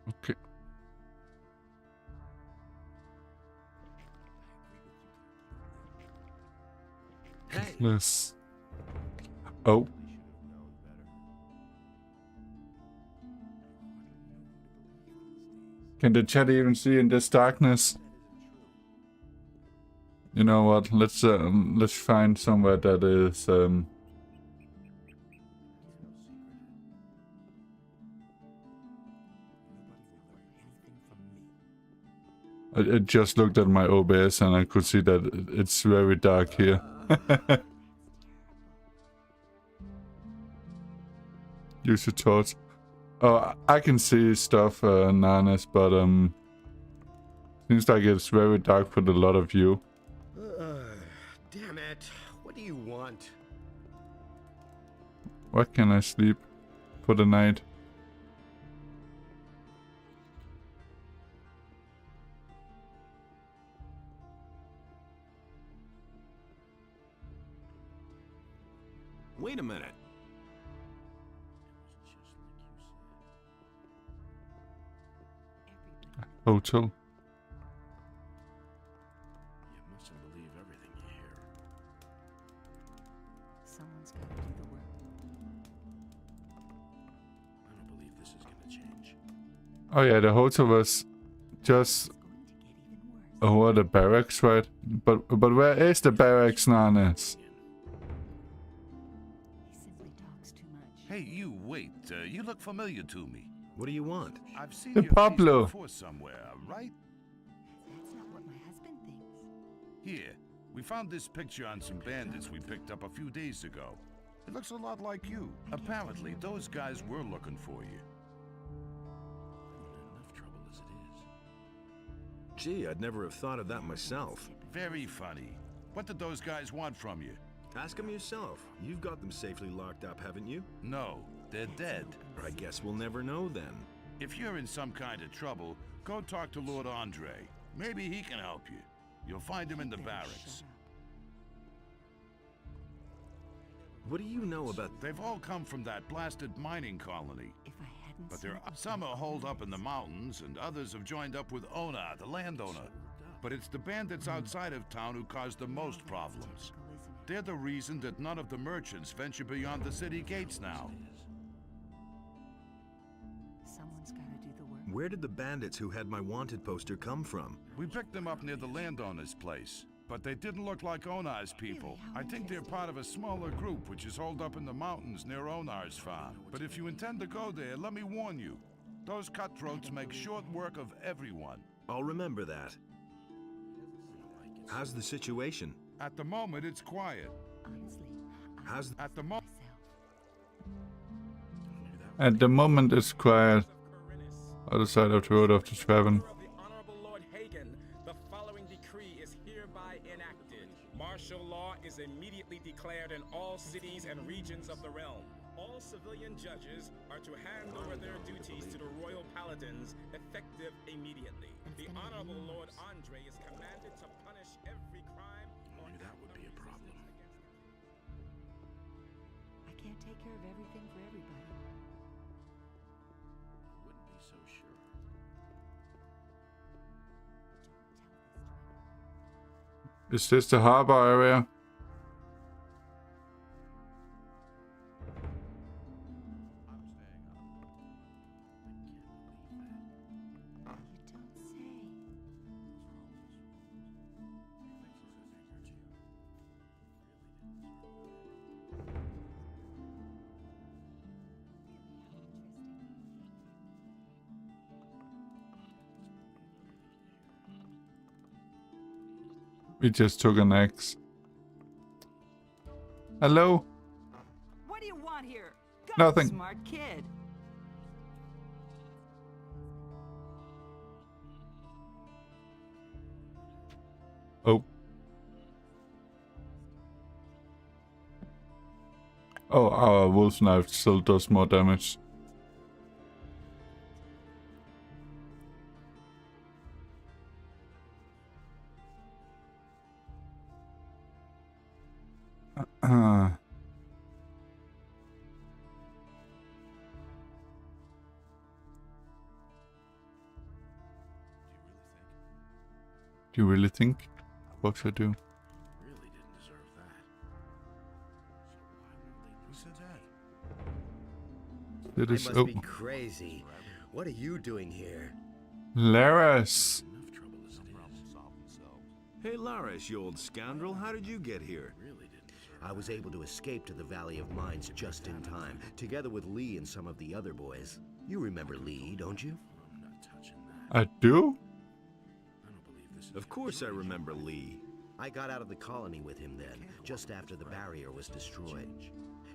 Okay. Hey. Yes. Oh. Can the chat even see in this darkness? You know what? Let's find somewhere that is I just looked at my OBS and I could see that it's very dark here. Use your torch. Oh, I can see stuff, Nanas, but seems like it's very dark for a lot of you. Damn it. What do you want? Where can I sleep for the night? Wait a minute. Hotel. You mustn't believe everything you hear. Someone's got to do the work. I don't believe this is gonna change. Oh yeah, the hotel was just over the barracks, right? But where is the barracks, Nanes? Hey, you, wait. You look familiar to me. What do you want? I've seen The your face Pablo. before somewhere, right? That's not what my husband thinks. Here, we found this picture on some bandits we picked up a few days ago. It looks a lot like you. Apparently, those guys were looking for you. I'm in enough trouble as it is. Gee, I'd never have thought of that myself. Very funny. What did those guys want from you? Ask them yourself. You've got them safely locked up, haven't you? No, they're dead. I guess we'll never know then. If you're in some kind of trouble, go talk to Lord Andre. Maybe he can help you. You'll find him in the barracks. What do you know about... They've all come from that blasted mining colony. But some are holed up in the mountains, and others have joined up with Onar, the landowner. But it's the bandits outside of town who cause the most problems. They're the reason that none of the merchants venture beyond the city gates now. Someone's got to do the work. Where did the bandits who had my wanted poster come from? We picked them up near the landowner's place, but they didn't look like Onar's people. I think they're part of a smaller group which is holed up in the mountains near Onar's farm. But if you intend to go there, let me warn you. Those cutthroats make short work of everyone. I'll remember that. How's the situation? At the moment, it's quiet. How's... At the moment... At the moment, it's quiet. Other side of the road of the tavern. The following decree is hereby enacted. Martial law is immediately declared in all cities and regions of the realm. All civilian judges are to hand over their duties to the royal paladins, effective immediately. The Honorable Lord Andre is commanded to punish every crime. I knew that would be a problem. I can't take care of everything for everybody. I wouldn't be so sure. Is this the harbor area? We just took an axe. Hello? What do you want here? Go, Nothing. Smart kid. Oh. Oh, our wolf knife still does more damage. Do you really think? What should I do? Really didn't deserve that. So why won't they do Who said that? It is. I must be crazy. What are you doing here? Laris. enough trouble as it is? Hey, Laris, you old scoundrel, how did you get here? Really didn't deserve I was able to escape to the Valley of Mines just in time, together with Lee and some of the other boys. You remember Lee, don't you? I'm not touching that. I do? I don't believe this is... Of course I remember Lee. I got out of the colony with him then, just after the barrier was destroyed.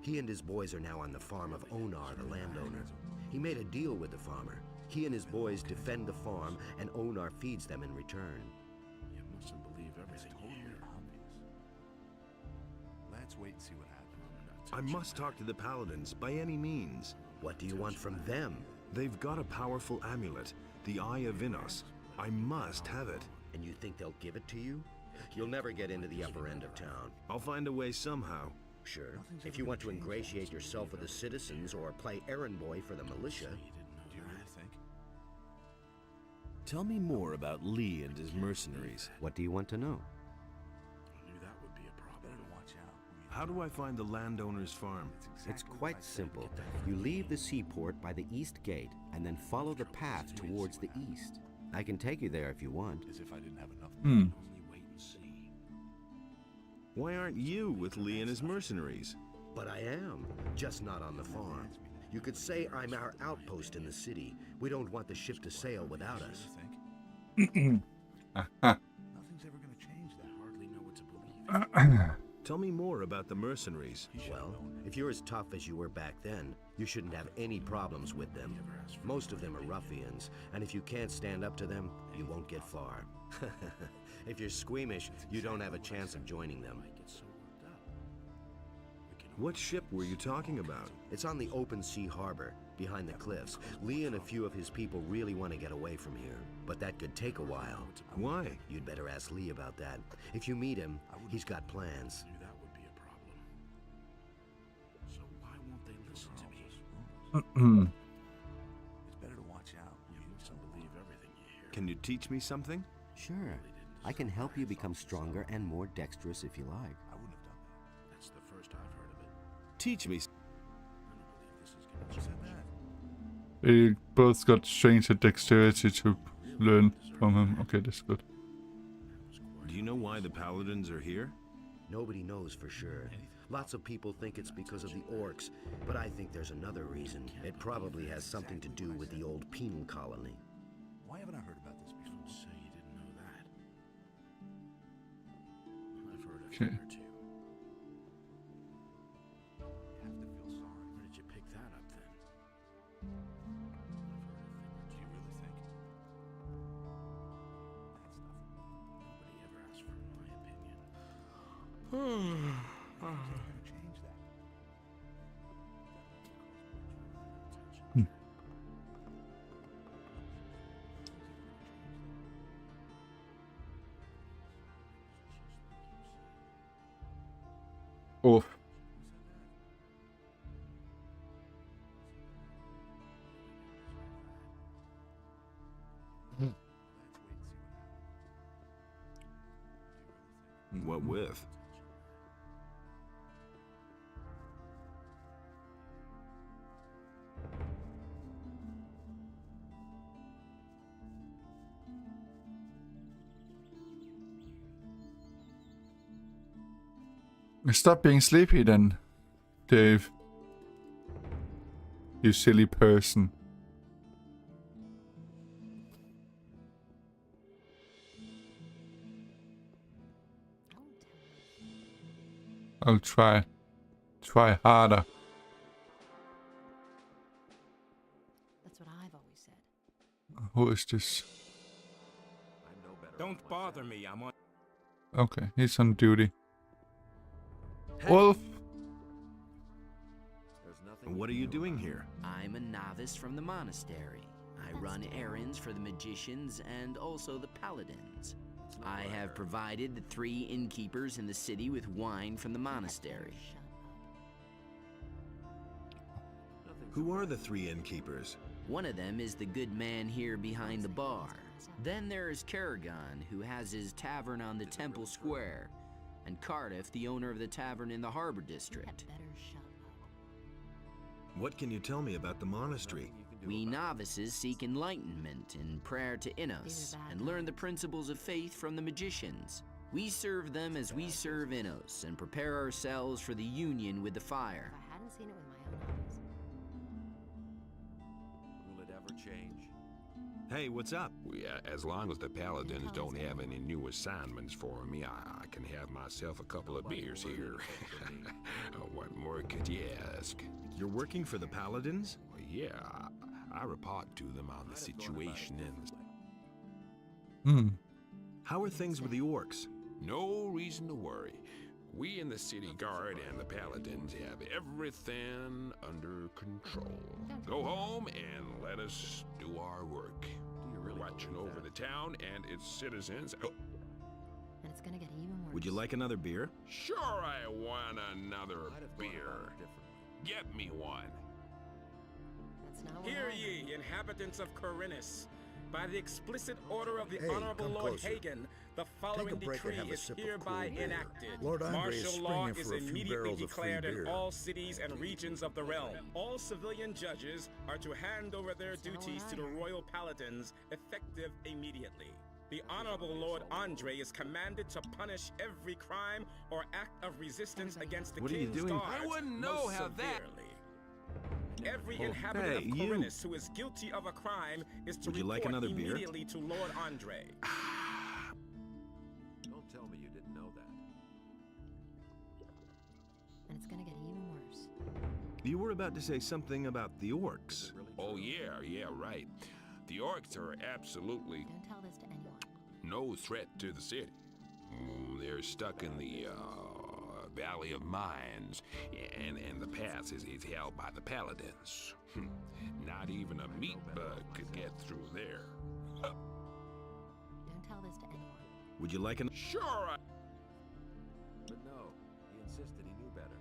He and his boys are now on the farm of Onar, the landowner. He made a deal with the farmer. He and his boys defend the farm, and Onar feeds them in return. You mustn't believe everything you hear. Let's wait and see what happens. I'm not I must talk to the Paladins by any means. What do you want from them? They've got a powerful amulet, the Eye of Innos. I must have it. And you think they'll give it to you? You'll never get into the upper end of town. I'll find a way somehow. Sure. If you want to ingratiate yourself with the citizens or play errand boy for the militia. Do you really think? Tell me more about Lee and his mercenaries. What do you want to know? I knew that would be a problem. Better watch out. How do I find the landowner's farm? It's quite simple. You leave the seaport by the east gate and then follow the path towards the east. I can take you there if you want. As if I didn't have enough Hmm. money. Only wait and see. Why aren't you with Lee and his mercenaries? But I am, just not on the farm. You could say I'm our outpost in the city. We don't want the ship to sail without us. Nothing's ever gonna change that. Hardly know what to believe. Tell me more about the mercenaries. Well, if you're as tough as you were back then, you shouldn't have any problems with them. Most of them are ruffians, and if you can't stand up to them, you won't get far. If you're squeamish, you don't have a chance of joining them. What ship were you talking about? It's on the open sea harbor, behind the cliffs. Lee and a few of his people really want to get away from here, but that could take a while. Why? You'd better ask Lee about that. If you meet him, he's got plans. That would be a problem. So why won't they listen to me? It's better to watch out. You don't believe everything you hear. Can you teach me something? Sure. I can help you become stronger and more dexterous if you like. I wouldn't have done that. That's the first I've heard of it. Teach me. I don't believe this is gonna. Who said that? They both got strength and dexterity to learn from him. Okay, that's good. Do you know why the Paladins are here? Nobody knows for sure. Lots of people think it's because of the orcs, but I think there's another reason. It probably has something to do with the old penal colony. Why haven't I heard about this before? Don't say you didn't know that. I've heard a thing or two. You have to feel sorry. Where did you pick that up then? I've heard a thing or two. Do you really think? That's nothing. Nobody ever asked for my opinion. Gonna change that. Oh. What with? Stop being sleepy then, Dave. You silly person. I'll try. Try harder. That's what I've always said. Who is this? Don't bother me, I'm on. Okay, he's on duty. Wolf! What are you doing here? I'm a novice from the monastery. I run errands for the magicians and also the paladins. I have provided the 3 innkeepers in the city with wine from the monastery. Who are the 3 innkeepers? One of them is the good man here behind the bar. Then there is Kerrigan, who has his tavern on the Temple Square, and Cardiff, the owner of the tavern in the Harbor District. What can you tell me about the monastery? We novices seek enlightenment in prayer to Innos and learn the principles of faith from the magicians. We serve them as we serve Innos and prepare ourselves for the union with the fire. I hadn't seen it with my own eyes. Will it ever change? Hey, what's up? As long as the Paladins don't have any new assignments for me, I can have myself a couple of beers here. What more could you ask? You're working for the Paladins? Yeah, I report to them on the situation Hmm. How are things with the orcs? No reason to worry. We in the city guard and the paladins have everything under control. Go home and let us do our work. We're watching over the town and its citizens. Oh, And it's gonna get even worse. Would you like another beer? sure, I want another beer. Get me one. That's not what Hear I ye, inhabitants of Corinus. By the explicit order of the Hey, Honorable come Lord closer. Hagen, the Take following a break and decree have a is sip of hereby cool beer. enacted. Lord Andre is Martial law springing is for a few immediately barrels of free declared in beer. all cities and regions of the realm. All civilian judges are to hand over their duties to the royal paladins, effective immediately. The Honorable Lord Andre is commanded to punish every crime or act of resistance against the What are you king's doing? guards I wouldn't know most how that- severely. Every Oh, inhabitant hey, of you. Corinus who is guilty of a crime is to Would you like report another beer? immediately to Lord Andre. Don't tell me you didn't know that. And it's gonna get even worse. You were about to say something about the orcs. Oh, yeah, right. The orcs are absolutely Don't tell this to anyone. no threat to the city. They're stuck in the Valley of Mines, and the pass is held by the paladins. Not even a meat bug could get through there. Don't tell this to anyone. Would you like an? Sure, But no, he insisted he knew better.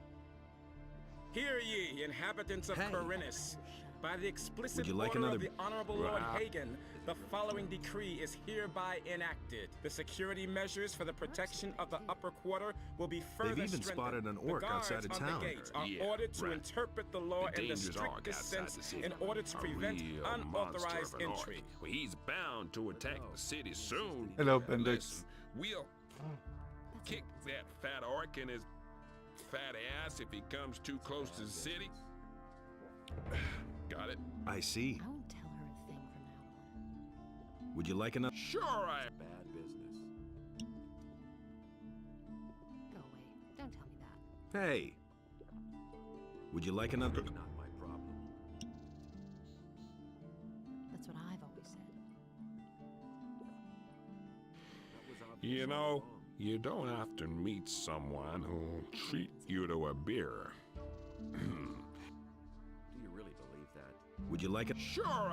Hear ye, inhabitants of Corinus. By the explicit Would you like order another- of the Honorable Lord Wow. Hagen, the following decree is hereby enacted. The security measures for the protection of the upper quarter will be further They've even strengthened. spotted an The orc guards outside of on town. the gates are Yeah, ordered to right. interpret the law The in the dangerous orc strictest outside the sense city. in order to A prevent real unauthorized monster of an orc. entry. Well, he's bound to attack the city soon. Hello, Bendix. Listen, we'll kick that fat orc in his fat ass if he comes too close to the city. Got it? I see. I won't tell her a thing from now on. Would you like another? Sure, I. Bad business. Go away. Don't tell me that. Hey. Would you like another? Not my problem. That's what I've always said. You know, you don't often meet someone who'll treat you to a beer. Do you really believe that? Would you like a? Sure.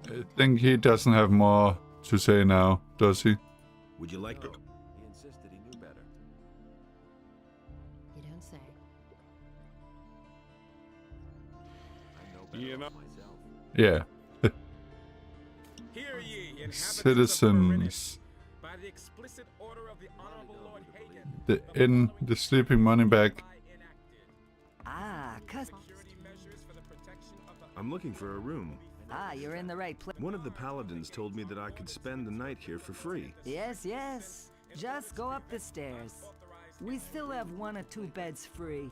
I think he doesn't have more to say now, does he? Would you like? No, he insisted he knew better. You don't say. I know better You know- myself. Yeah. Hear ye, inhabitants of Citizens. Corinus. By the explicit order of the Honorable Lord Hagen, The inn, the sleeping money bag. Ah, security measures for the protection of the I'm looking for a room. you're in the right place. One of the paladins told me that I could spend the night here for free. Yes, yes. Just go up the stairs. We still have 1 or 2 beds free. And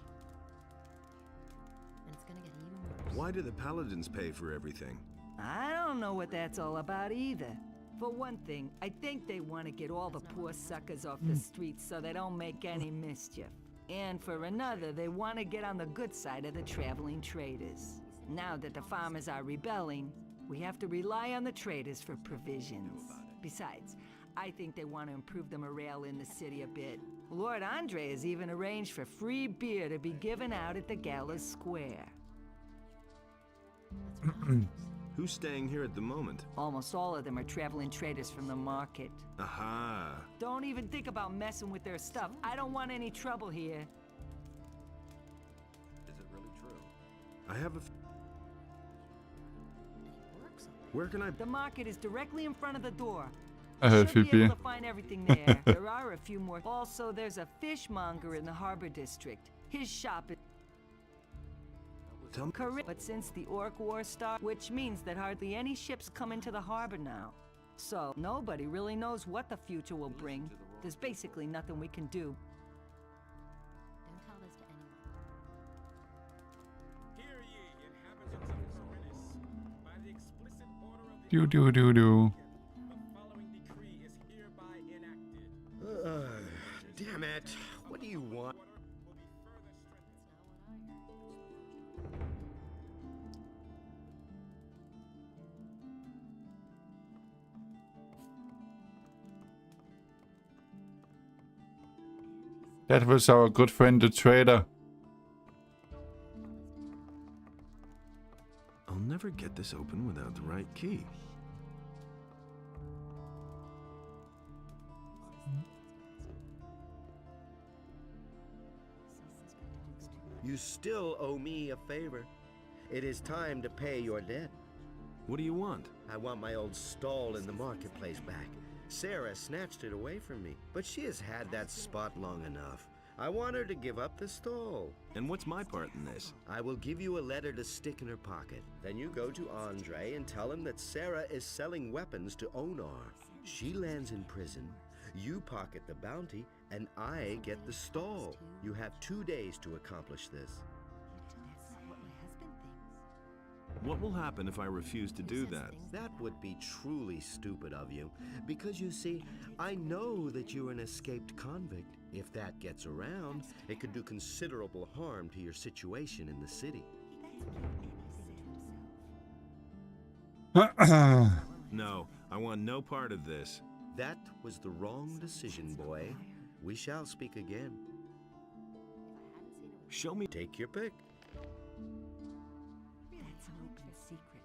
it's gonna get even worse. Why do the paladins pay for everything? I don't know what that's all about either. For one thing, I think they want to get all the poor suckers off the streets so they don't make any mischief. And for another, they want to get on the good side of the traveling traders. Now that the farmers are rebelling, we have to rely on the traders for provisions. Besides, I think they want to improve the morale in the city a bit. Lord Andre has even arranged for free beer to be given out at the Gala Square. Who's staying here at the moment? Almost all of them are traveling traders from the market. Aha. Don't even think about messing with their stuff. I don't want any trouble here. Is it really true? I have a. Where can I? The market is directly in front of the door. I heard Should be beer. able to find everything there. There are a few more. Also, there's a fishmonger in the harbor district. His shop is correct. But since the Orc War started, which means that hardly any ships come into the harbor now. So, nobody really knows what the future will bring. There's basically nothing we can do. Don't tell this to anyone. Hear ye, inhabitants of Corinus. By the explicit order of the Do do do do. the following decree is hereby enacted. Damn it. What do you want? That was our good friend the trader. I'll never get this open without the right key. You still owe me a favor. It is time to pay your debt. What do you want? I want my old stall in the marketplace back. Sarah snatched it away from me, but she has had that spot long enough. I want her to give up the stall. And what's my part in this? I will give you a letter to stick in her pocket. Then you go to Andre and tell him that Sarah is selling weapons to Onar. She lands in prison, you pocket the bounty, and I get the stall. You have 2 days to accomplish this. What will happen if I refuse to do that? That would be truly stupid of you, because you see, I know that you're an escaped convict. If that gets around, it could do considerable harm to your situation in the city. No, I want no part of this. That was the wrong decision, boy. We shall speak again. Show me. Take your pick. That's an open secret.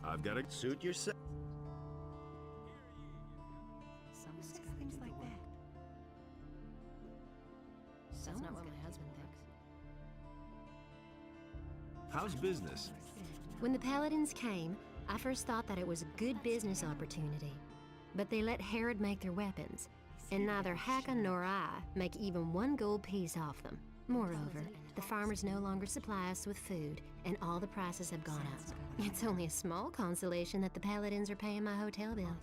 I've got to suit yourself. Some says things like that. That's not what my husband thinks. How's business? When the Paladins came, I first thought that it was a good business opportunity. But they let Herod make their weapons, and neither Hakon nor I make even 1 gold piece off them. Moreover, the farmers no longer supply us with food, and all the prices have gone up. It's only a small consolation that the Paladins are paying my hotel bill.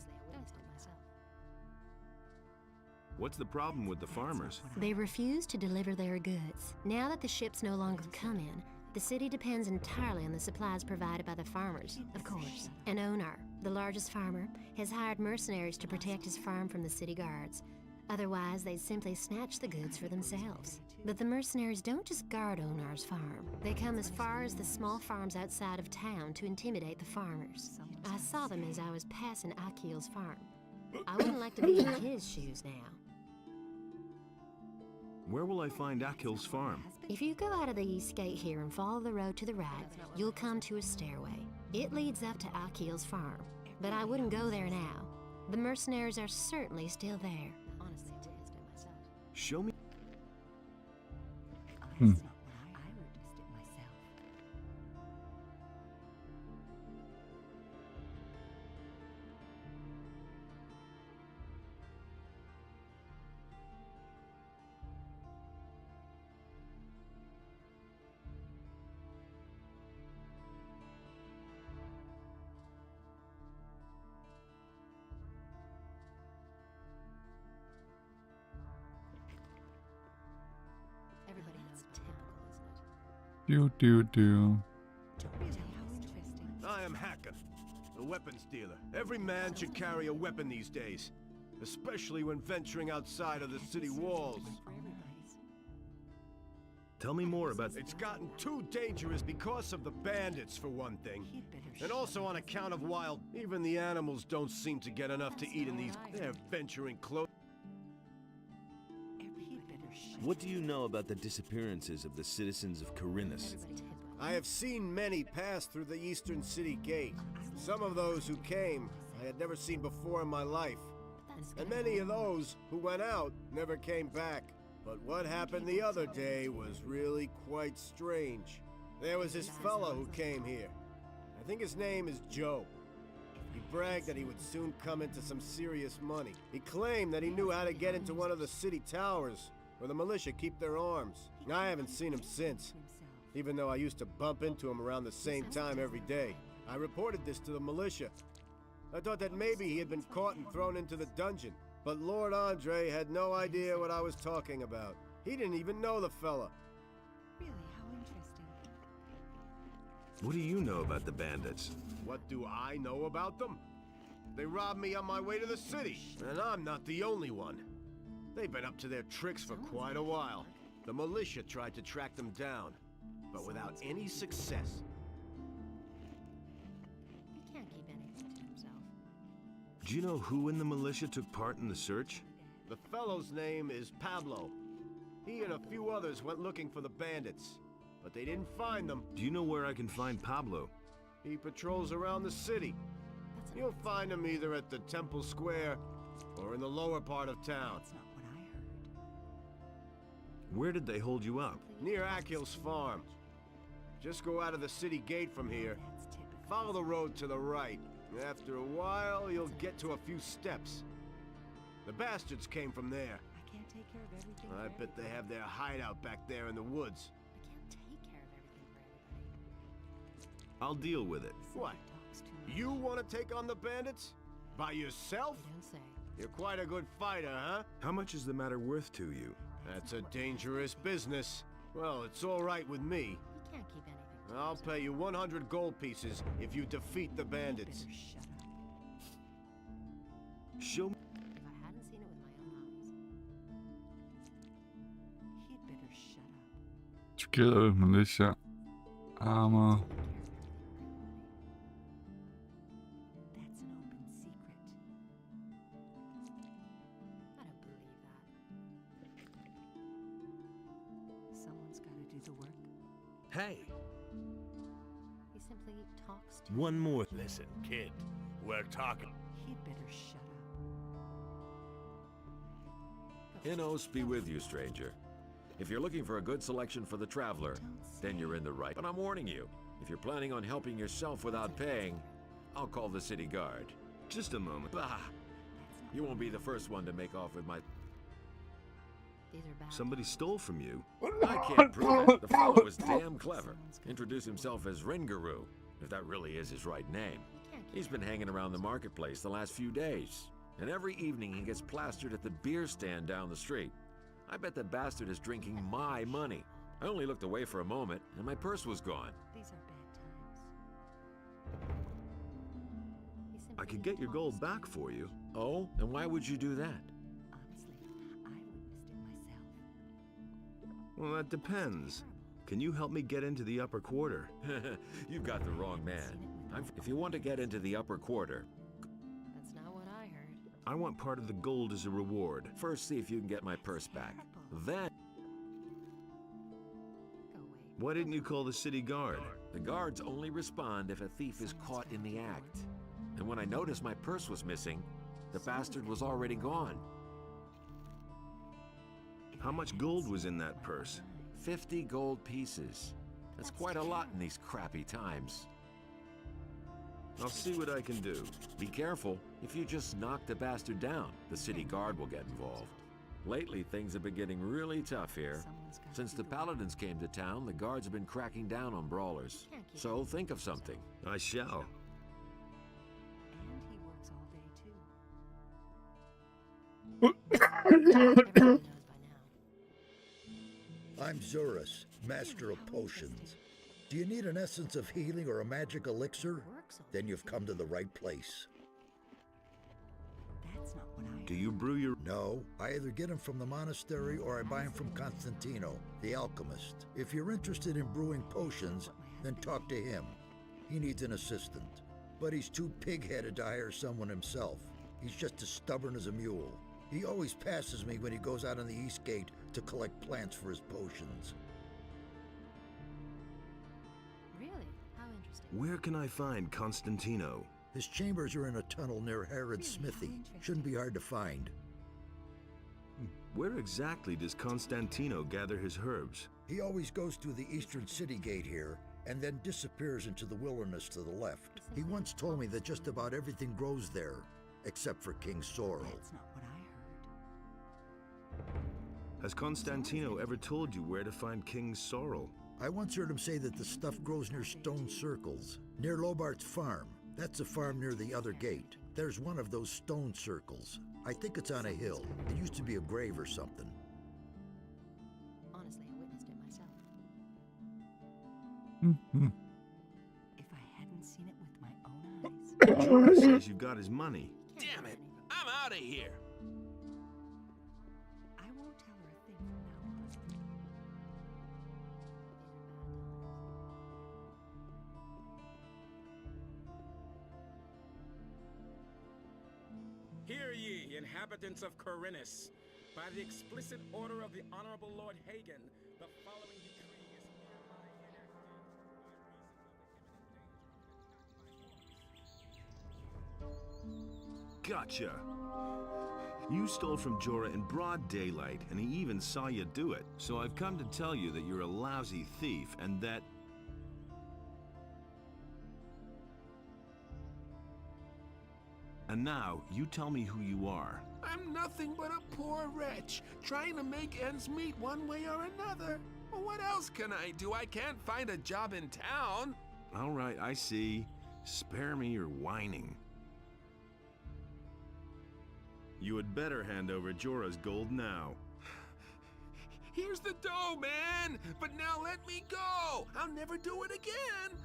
What's the problem with the farmers? They refuse to deliver their goods. Now that the ships no longer come in, the city depends entirely on the supplies provided by the farmers, of course. And Onar, the largest farmer, has hired mercenaries to protect his farm from the city guards. Otherwise, they'd simply snatch the goods for themselves. But the mercenaries don't just guard Onar's farm. They come as far as the small farms outside of town to intimidate the farmers. I saw them as I was passing Akil's farm. I wouldn't like to be in his shoes now. Where will I find Akil's farm? If you go out of the east gate here and follow the road to the right, you'll come to a stairway. It leads up to Akil's farm, but I wouldn't go there now. The mercenaries are certainly still there. Show me. I witnessed it myself. Everybody knows typical, isn't it? Do. I am Hakon, a weapons dealer. Every man should carry a weapon these days, especially when venturing outside of the city walls. Tell me more about... It's gotten too dangerous because of the bandits, for one thing. And also on account of wild... Even the animals don't seem to get enough to eat in these... They're venturing close... What do you know about the disappearances of the citizens of Corinus? I have seen many pass through the eastern city gate. Some of those who came I had never seen before in my life. And many of those who went out never came back. But what happened the other day was really quite strange. There was this fellow who came here. I think his name is Joe. He bragged that he would soon come into some serious money. He claimed that he knew how to get into one of the city towers, where the militia keep their arms. I haven't seen him since, even though I used to bump into him around the same time every day. I reported this to the militia. I thought that maybe he had been caught and thrown into the dungeon, but Lord Andre had no idea what I was talking about. He didn't even know the fella. Really, how interesting. What do you know about the bandits? What do I know about them? They robbed me on my way to the city, and I'm not the only one. They've been up to their tricks for quite a while. The militia tried to track them down, but without any success. He can't keep anything to himself. Do you know who in the militia took part in the search? The fellow's name is Pablo. He and a few others went looking for the bandits, but they didn't find them. Do you know where I can find Pablo? He patrols around the city. You'll find him either at the Temple Square or in the lower part of town. Where did they hold you up? Near Akil's farm. Just go out of the city gate from here. Follow the road to the right. After a while, you'll get to a few steps. The bastards came from there. I can't take care of everything. I bet they have their hideout back there in the woods. I can't take care of everything for everybody. I'll deal with it. What? You want to take on the bandits? By yourself? Don't say. You're quite a good fighter, huh? How much is the matter worth to you? That's a dangerous business. Well, it's all right with me. He can't keep anything. I'll pay you 100 gold pieces if you defeat the bandits. Shut up. Show me. If I hadn't seen it with my own eyes, he'd better shut up. Together, militia. Armor. That's an open secret. I don't believe that. Someone's got to do the work. Hey, He simply talks to one more. Listen, kid, we're talking. He'd better shut up. Innos be with you, stranger. If you're looking for a good selection for the traveler, then you're in the right. But I'm warning you, if you're planning on helping yourself without paying, I'll call the city guard. Just a moment. Bah! You won't be the first one to make off with my... These are bad. Somebody stole from you. I can't prove it. The fellow is damn clever. Introduced himself as Ringaroo, if that really is his right name. He's been hanging around the marketplace the last few days. And every evening he gets plastered at the beer stand down the street. I bet the bastard is drinking my money. I only looked away for a moment, and my purse was gone. These are bad times. I could get your gold back for you. Oh? And why would you do that? Honestly, I witnessed it myself. Well, that depends. Can you help me get into the upper quarter? You've got the wrong man. If you want to get into the upper quarter, That's not what I heard. I want part of the gold as a reward. first see if you can get my purse back. Then, Go away. Why didn't you call the city guard? the guards only respond if a thief is caught in the act. And when I noticed my purse was missing, the bastard was already gone. How much gold was in that purse? 50 gold pieces. That's quite a lot in these crappy times. I'll see what I can do. Be careful. If you just knock the bastard down, the city guard will get involved. Lately, things have been getting really tough here. Since the paladins came to town, the guards have been cracking down on brawlers. So think of something. I shall. And he works all day too. Everybody knows by now. I'm Zurus, Master of Potions. Do you need an essence of healing or a magic elixir? Then you've come to the right place. That's not what I Do you brew your... No, I either get them from the monastery or I buy them from Constantino, the alchemist. If you're interested in brewing potions, then talk to him. He needs an assistant. But he's too pig-headed to hire someone himself. He's just as stubborn as a mule. He always passes me when he goes out on the East Gate to collect plants for his potions. Really? How interesting. Where can I find Constantino? His chambers are in a tunnel near Herod's smithy. Shouldn't be hard to find. Where exactly does Constantino gather his herbs? He always goes through the eastern city gate here and then disappears into the wilderness to the left. He once told me that just about everything grows there, except for King Sorrel. That's not what I heard. Has Constantino ever told you where to find King Sorrel? I once heard him say that the stuff grows near stone circles, near Lobart's farm. That's a farm near the other gate. There's one of those stone circles. I think it's on a hill. It used to be a grave or something. Honestly, I witnessed it myself. If I hadn't seen it with my own eyes. George says you got his money. Damn it! I'm out of here! I won't tell her a thing from now on. Hear ye, inhabitants of Corinus. By the explicit order of the Honorable Lord Hagen, the following decree is hereby enacted by reason of the Gotcha. You stole from Jorah in broad daylight, and he even saw you do it. So I've come to tell you that you're a lousy thief, and that... And now, you tell me who you are. I'm nothing but a poor wretch, trying to make ends meet one way or another. Well, what else can I do? I can't find a job in town. All right, I see. Spare me your whining. You had better hand over Jorah's gold now. Here's the dough, man! But now let me go! I'll never do it again!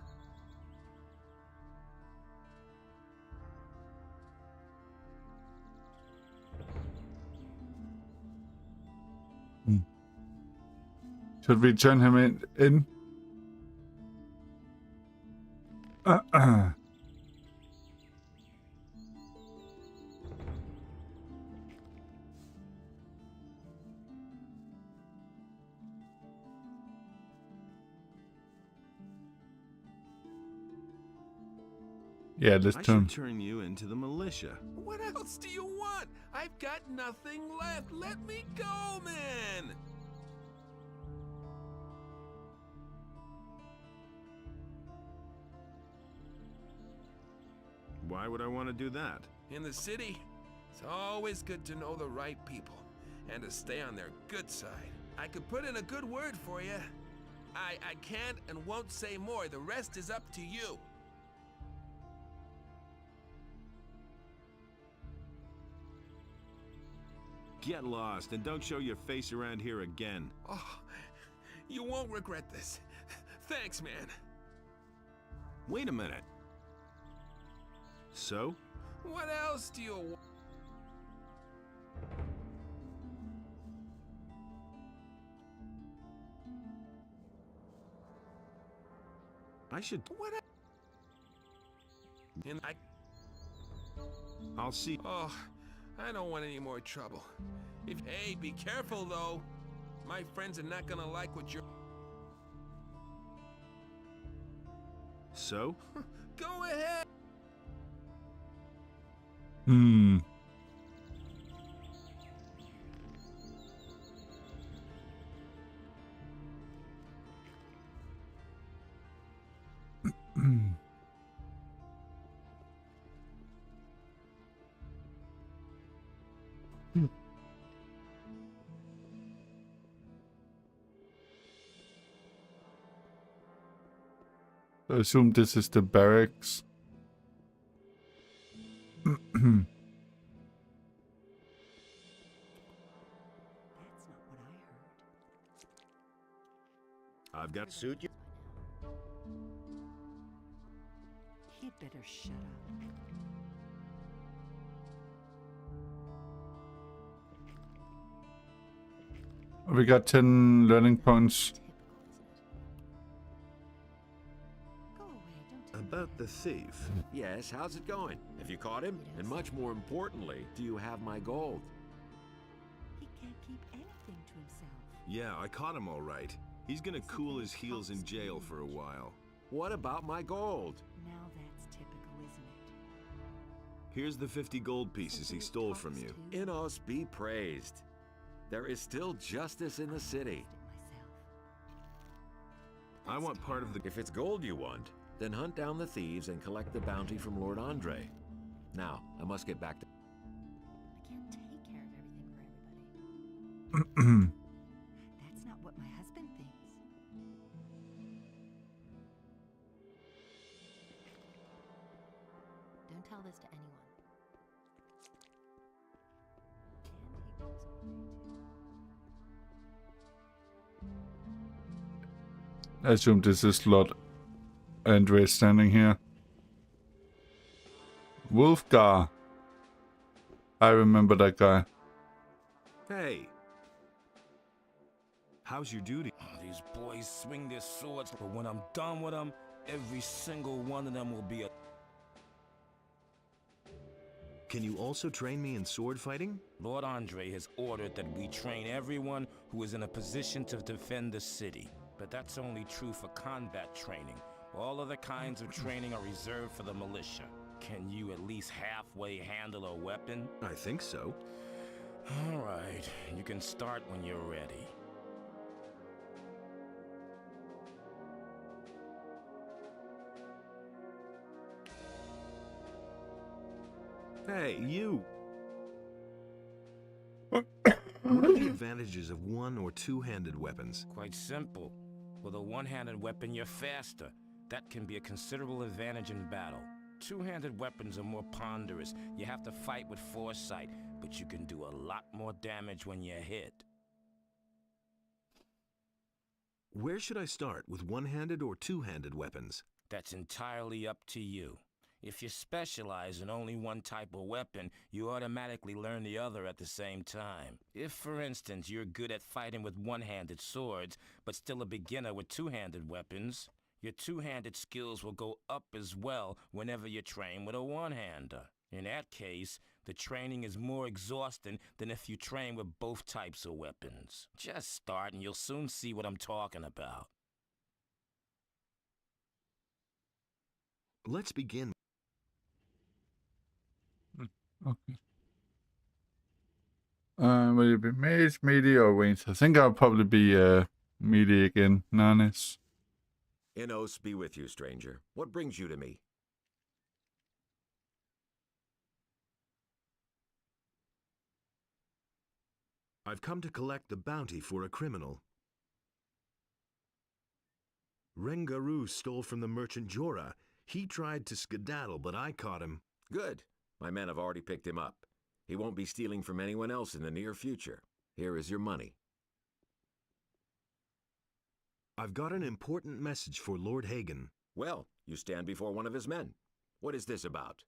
Should we turn him in? Yeah, let's I turn. should turn you into the militia. What else do you want? I've got nothing left. Let me go, man! Why would I want to do that? In the city, it's always good to know the right people and to stay on their good side. I could put in a good word for you. I can't and won't say more. The rest is up to you. Get lost and don't show your face around here again. Oh, you won't regret this. Thanks, man. Wait a minute. So? What else do you want? I should... What? And I'll see... Oh, I don't want any more trouble. Hey, be careful, though. My friends are not gonna like what you're... So? Go ahead! Hmm. I assume this is the barracks. I've got suit you. He'd better shut up. We got 10 learning points. About the thief. Yes, how's it going? Have you caught him? And much more importantly, do you have my gold? He can't keep anything to himself. Yeah, I caught him all right. He's gonna cool his heels in jail for a while. What about my gold? Now that's typical, isn't it? Here's the 50 gold pieces he stole from you. Innos be praised. There is still justice in the city. I want part of the... If it's gold you want, then hunt down the thieves and collect the bounty from Lord Andre. Now, I must get back to... I can't take care of everything for everybody. That's not what my husband thinks. Don't tell this to anyone. I assume this is Lord Andre standing here. Wolfgar. I remember that guy. Hey. How's your duty? These boys swing their swords, but when I'm done with them, every single one of them will be a... Can you also train me in sword fighting? Lord Andre has ordered that we train everyone who is in a position to defend the city. But that's only true for combat training. All other kinds of training are reserved for the militia. Can you at least halfway handle a weapon? I think so. All right, you can start when you're ready. Hey, you! What are the advantages of one- or two-handed weapons? Quite simple. With a one-handed weapon, you're faster. That can be a considerable advantage in battle. Two-handed weapons are more ponderous. You have to fight with foresight, but you can do a lot more damage when you're hit. Where should I start, with one-handed or two-handed weapons? That's entirely up to you. If you specialize in only one type of weapon, you automatically learn the other at the same time. If, for instance, you're good at fighting with one-handed swords, but still a beginner with two-handed weapons, your two-handed skills will go up as well whenever you train with a one-hander. In that case, the training is more exhausting than if you train with both types of weapons. Just start and you'll soon see what I'm talking about. Let's begin. Okay. Will you be mage, melee, or range? I think I'll probably be melee again, Nanis. Inos be with you, stranger. What brings you to me? I've come to collect the bounty for a criminal. Rengaru stole from the merchant Jorah. He tried to skedaddle, but I caught him. Good. My men have already picked him up. He won't be stealing from anyone else in the near future. Here is your money. I've got an important message for Lord Hagen. Well, you stand before one of his men. What is this about?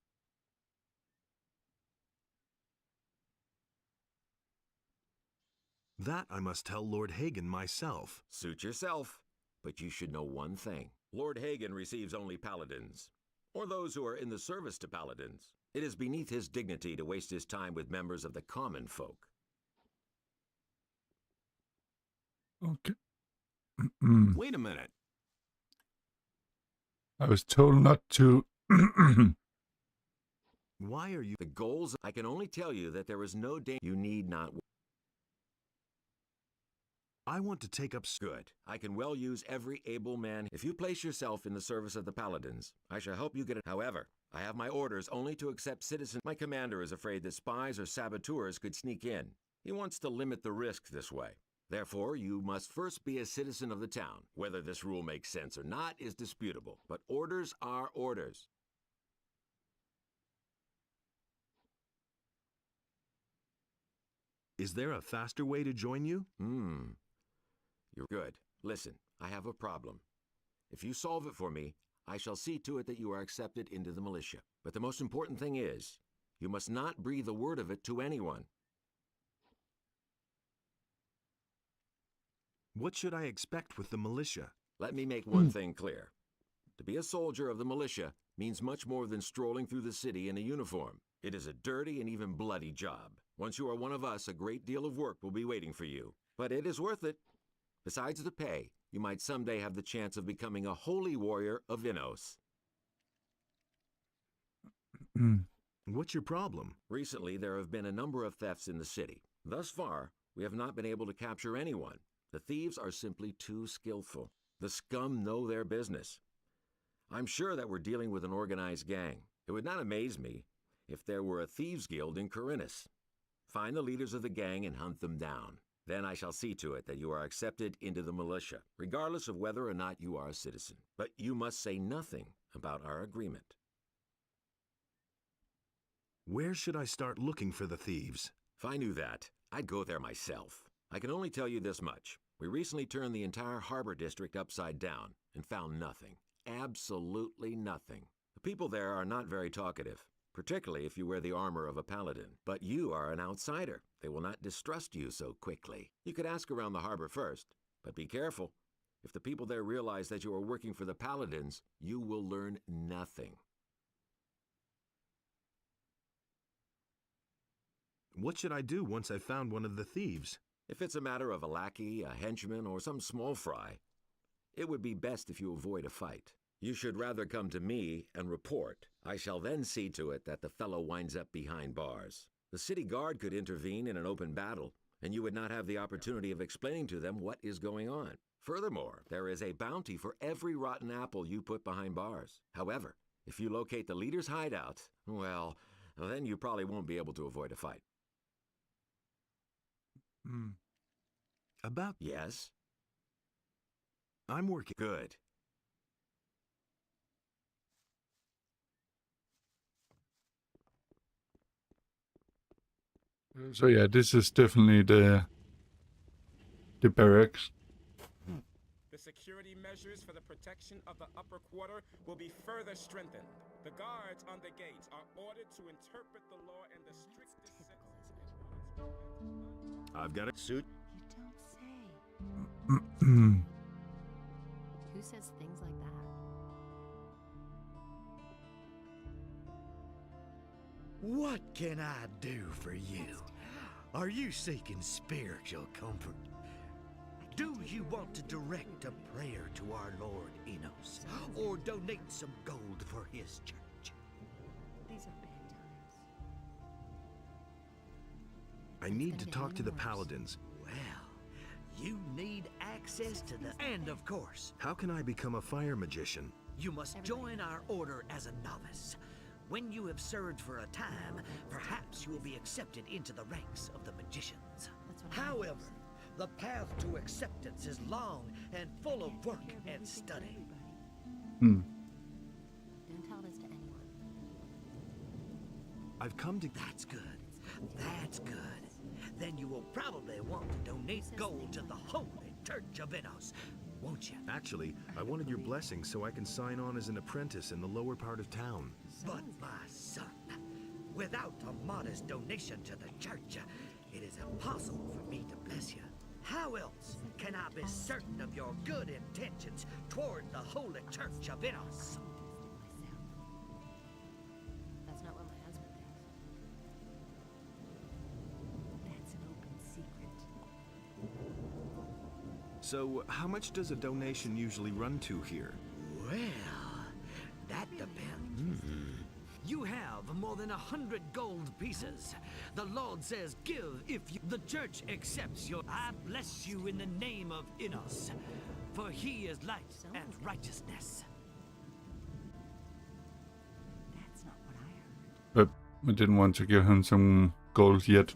That I must tell Lord Hagen myself. Suit yourself. But you should know one thing. Lord Hagen receives only paladins, or those who are in the service to paladins. It is beneath his dignity to waste his time with members of the common folk. Okay. Wait a minute. I was told not to. Why are you... The goals... I can only tell you that there is no danger. You need not... I want to take up... Good. I can well use every able man. If you place yourself in the service of the paladins, I shall help you get it. However, I have my orders only to accept citizens. My commander is afraid that spies or saboteurs could sneak in. He wants to limit the risk this way. Therefore, you must first be a citizen of the town. Whether this rule makes sense or not is disputable, but orders are orders. Is there a faster way to join you? You're good. Listen, I have a problem. If you solve it for me, I shall see to it that you are accepted into the militia. But the most important thing is, you must not breathe a word of it to anyone. What should I expect with the militia? Let me make one thing clear. To be a soldier of the militia means much more than strolling through the city in a uniform. It is a dirty and even bloody job. Once you are one of us, a great deal of work will be waiting for you. But it is worth it. Besides the pay, you might someday have the chance of becoming a holy warrior of Inos. What's your problem? Recently, there have been a number of thefts in the city. Thus far, we have not been able to capture anyone. The thieves are simply too skillful. The scum know their business. I'm sure that we're dealing with an organized gang. It would not amaze me if there were a thieves' guild in Corinus. Find the leaders of the gang and hunt them down. Then I shall see to it that you are accepted into the militia, regardless of whether or not you are a citizen. But you must say nothing about our agreement. Where should I start looking for the thieves? If I knew that, I'd go there myself. I can only tell you this much. We recently turned the entire harbor district upside down and found nothing. Absolutely nothing. The people there are not very talkative, particularly if you wear the armor of a paladin. But you are an outsider. They will not distrust you so quickly. You could ask around the harbor first, but be careful. If the people there realize that you are working for the paladins, you will learn nothing. What should I do once I've found one of the thieves? If it's a matter of a lackey, a henchman, or some small fry, it would be best if you avoid a fight. You should rather come to me and report. I shall then see to it that the fellow winds up behind bars. The city guard could intervene in an open battle, and you would not have the opportunity of explaining to them what is going on. Furthermore, there is a bounty for every rotten apple you put behind bars. However, if you locate the leader's hideout, well, then you probably won't be able to avoid a fight. About... Yes? I'm working... Good. So yeah, this is definitely the barracks. The security measures for the protection of the upper quarter will be further strengthened. The guards on the gates are ordered to interpret the law in the strictest sense. I've got a suit. You don't say. Who says things like that? What can I do for you? Are you seeking spiritual comfort? Do you want to direct a prayer to our Lord Enos? Or donate some gold for his church? These are bad times. I need to talk to the paladins. Well, you need access to the... And of course, How can I become a fire magician? you must join our order as a novice. When you have served for a time, perhaps you will be accepted into the ranks of the magicians. However, the path to acceptance is long and full of work and study. Don't tell this to anyone. I've come to... That's good. That's good. Then you will probably want to donate gold to the Holy Church of Enos, won't you? Actually, I wanted your blessing so I can sign on as an apprentice in the lower part of town. But my son, without a modest donation to the church, it is impossible for me to bless you. How else can I be certain of your good intentions toward the Holy Church of Enos? That's not what my husband thinks. That's an open secret. So, how much does a donation usually run to here? Well, that depends. You have more than 100 gold pieces. The Lord says give if you... The church accepts your... I bless you in the name of Enos, for he is light and righteousness. That's not what I heard. But I didn't want to give him some gold yet.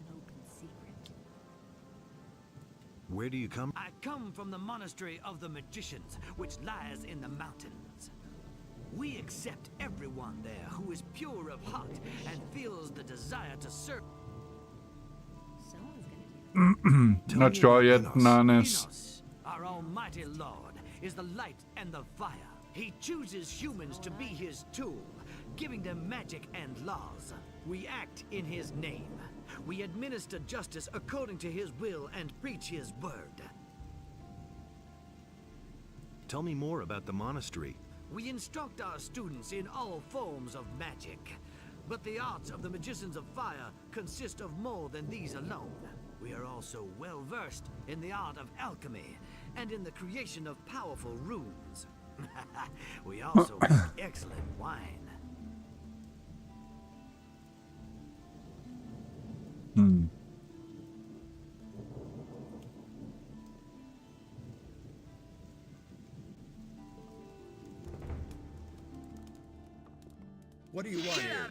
Where do you come? I come from the monastery of the magicians, which lies in the mountains. We accept everyone there who is pure of heart and feels the desire to serve. Someone's gonna do Not sure yet, Nanis. Enos, our almighty Lord, is the light and the fire. He chooses humans to be his tool, giving them magic and laws. We act in his name. We administer justice according to his will and preach his word. Tell me more about the monastery. We instruct our students in all forms of magic. But the arts of the magicians of fire consist of more than these alone. We are also well versed in the art of alchemy and in the creation of powerful runes. We also make excellent wine. What do you want here?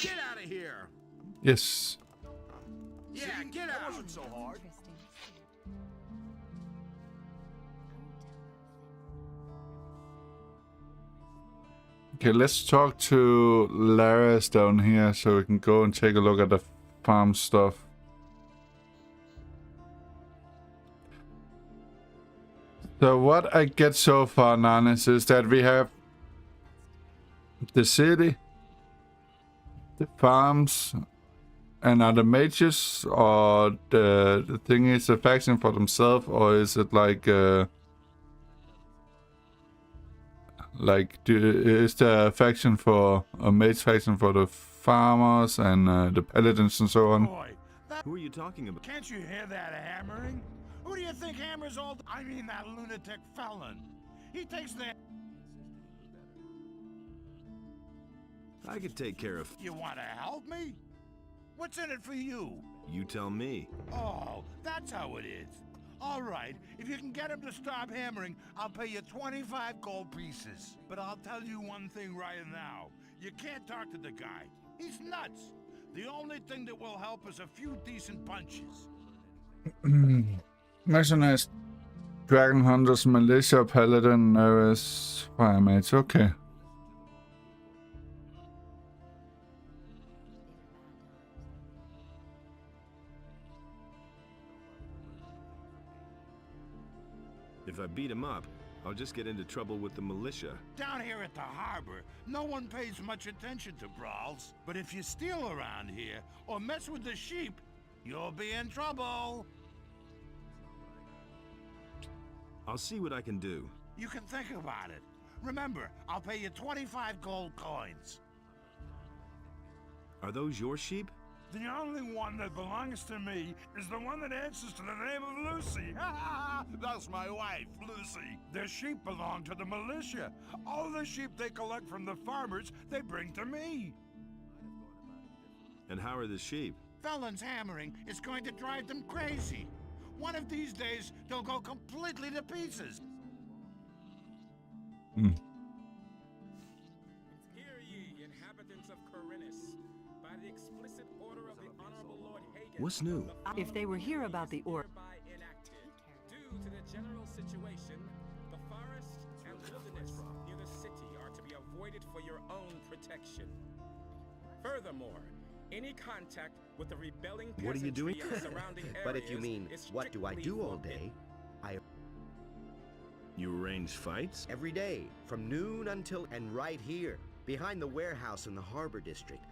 Get out of here! Yes. Yeah, get out! That wasn't so hard. Okay, let's talk to Laris down here so we can go and take a look at the farm stuff. So what I get so far, Nanis, is that we have the city, the farms, and are the mages, or the thing is a faction for themselves, or is it like Like, is there a faction for a mage faction for the farmers and the paladins and so on? Who are you talking about? Can't you hear that hammering? Who do you think hammers all? I mean that lunatic felon. He takes the. I could take care of. You want to help me? What's in it for you? You tell me. Oh, that's how it is. All right, if you can get him to stop hammering, I'll pay you 25 gold pieces. But I'll tell you one thing right now. You can't talk to the guy. He's nuts. The only thing that will help is a few decent punches. Mercenaries, Dragon Hunters, Militia, Paladin, Nervous, Fire Mage. Okay. If I beat him up, I'll just get into trouble with the militia. Down here at the harbor, no one pays much attention to brawls. But if you steal around here or mess with the sheep, you'll be in trouble. I'll see what I can do. You can think about it. Remember, I'll pay you 25 gold coins. Are those your sheep? The only one that belongs to me is the one that answers to the name of Lucy. That's my wife, Lucy. The sheep belong to the militia. All the sheep they collect from the farmers, they bring to me. And how are the sheep? Felon's hammering is going to drive them crazy. One of these days, they'll go completely to pieces. Hear ye, inhabitants of Corinus, by the explicit order of the Honorable Lord Hagen. What's new? If they were here about the orc. Due to the general situation, the forest and wilderness near the city are to be avoided for your own protection. Furthermore, any contact with the rebelling What are you doing? peasantry of the surrounding areas But if you mean, is what do I strictly do all forbidden. day? You arrange fights? Every day, from noon until, and right here, behind the warehouse in the harbor district.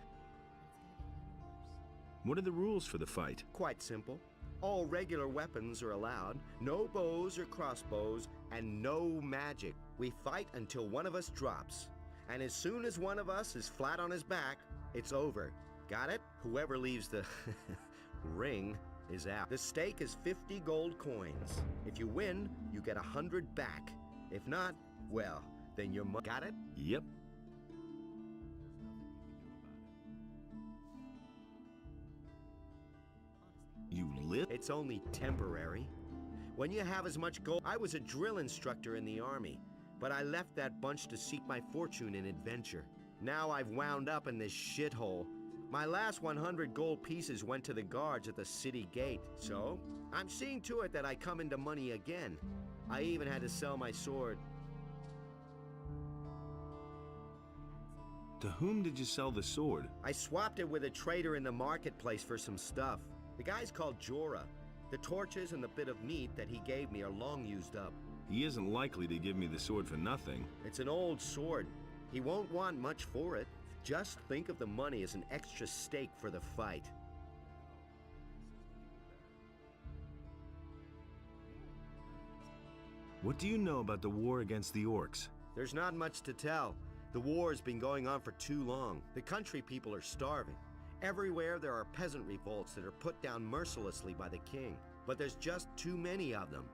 What are the rules for the fight? Quite simple. All regular weapons are allowed, no bows or crossbows, and no magic. We fight until one of us drops. And as soon as one of us is flat on his back, it's over. Got it? Whoever leaves the ring is out. The stake is 50 gold coins. If you win, you get 100 back. If not, well, then you're got it? Yep. You live? It's only temporary. When you have as much gold, I was a drill instructor in the army, but I left that bunch to seek my fortune in adventure. Now I've wound up in this shithole. My last 100 gold pieces went to the guards at the city gate, so I'm seeing to it that I come into money again. I even had to sell my sword. To whom did you sell the sword? I swapped it with a trader in the marketplace for some stuff. The guy's called Jorah. The torches and the bit of meat that he gave me are long used up. He isn't likely to give me the sword for nothing. It's an old sword. He won't want much for it. Just think of the money as an extra stake for the fight. What do you know about the war against the orcs? There's not much to tell. The war's been going on for too long. The country people are starving. Everywhere there are peasant revolts that are put down mercilessly by the king. But there's just too many of them.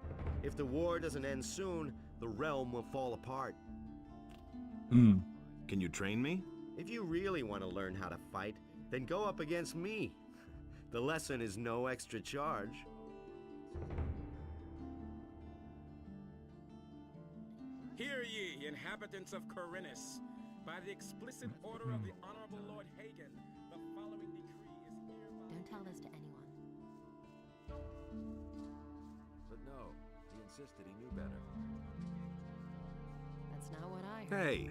If the war doesn't end soon, the realm will fall apart. Can you train me? If you really want to learn how to fight, then go up against me. The lesson is no extra charge. Hear ye, inhabitants of Corinus, by the explicit order of the Honorable Lord Hagen, the following decree is hereby... Don't tell this to anyone. But no, he insisted he knew better. That's not what I heard. Hey!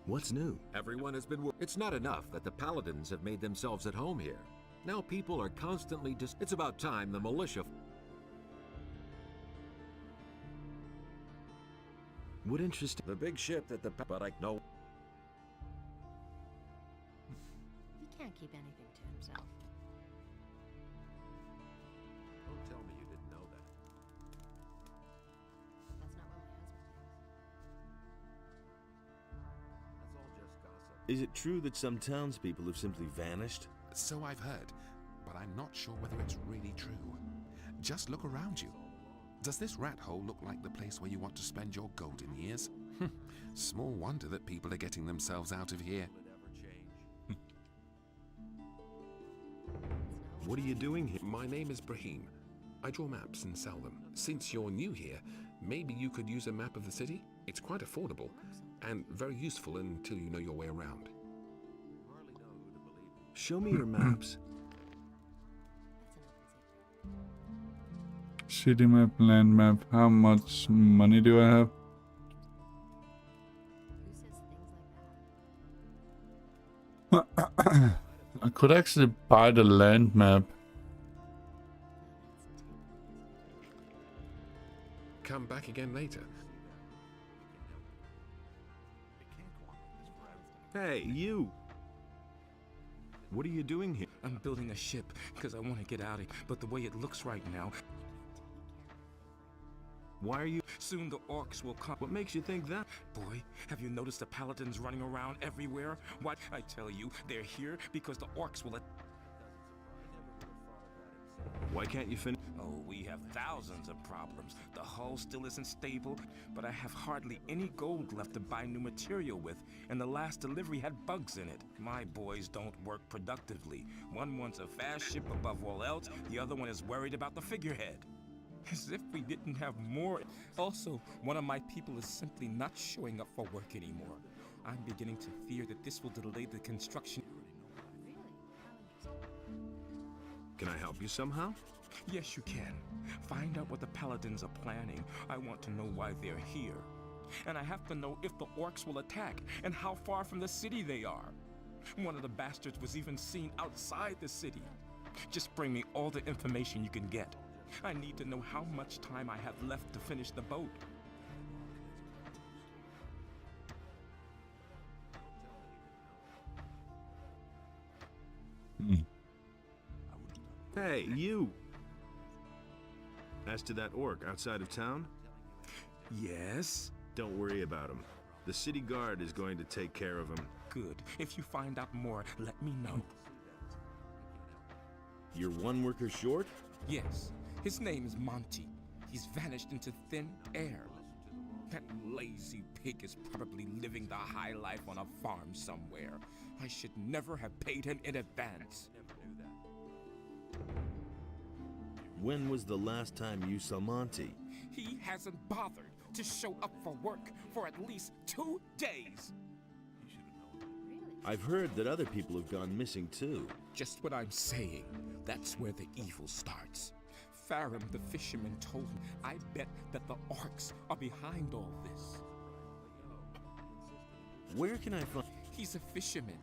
What's new? Everyone has been... It's not enough that the paladins have made themselves at home here. Now people are constantly It's about time the militia... What interesting... The big ship that the... But I know... He can't keep anything to himself. Don't tell me you didn't know that. Is it true that some townspeople have simply vanished? So I've heard, but I'm not sure whether it's really true. Just look around you. Does this rat hole look like the place where you want to spend your golden years? Small wonder that people are getting themselves out of here. What are you doing here? My name is Brahim. I draw maps and sell them. Since you're new here, maybe you could use a map of the city? It's quite affordable and very useful until you know your way around. Show me your maps. City map, land map. How much money do I have? I could actually buy the land map. Come back again later. Hey, you! What are you doing here? I'm building a ship because I want to get out of here, but the way it looks right now... Why are you... Soon the orcs will come. What makes you think that? Boy, have you noticed the paladins running around everywhere? What? I tell you, they're here because the orcs will... Why can't you finish? Oh, we have thousands of problems. The hull still isn't stable, but I have hardly any gold left to buy new material with, and the last delivery had bugs in it. My boys don't work productively. One wants a fast ship above all else, the other one is worried about the figurehead. As if we didn't have more. Also, one of my people is simply not showing up for work anymore. I'm beginning to fear that this will delay the construction. Can I help you somehow? Yes, you can. Find out what the paladins are planning. I want to know why they're here. And I have to know if the orcs will attack and how far from the city they are. One of the bastards was even seen outside the city. Just bring me all the information you can get. I need to know how much time I have left to finish the boat. Hey, you! As to that orc outside of town? Yes? Don't worry about him. The city guard is going to take care of him. Good. If you find out more, let me know. You're one worker short? Yes. His name is Monty. He's vanished into thin air. That lazy pig is probably living the high life on a farm somewhere. I should never have paid him in advance. When was the last time you saw Monty? He hasn't bothered to show up for work for at least 2 days. I've heard that other people have gone missing too. Just what I'm saying. That's where the evil starts. Farum the fisherman told me. I bet that the orcs are behind all this. Where can I find... He's a fisherman.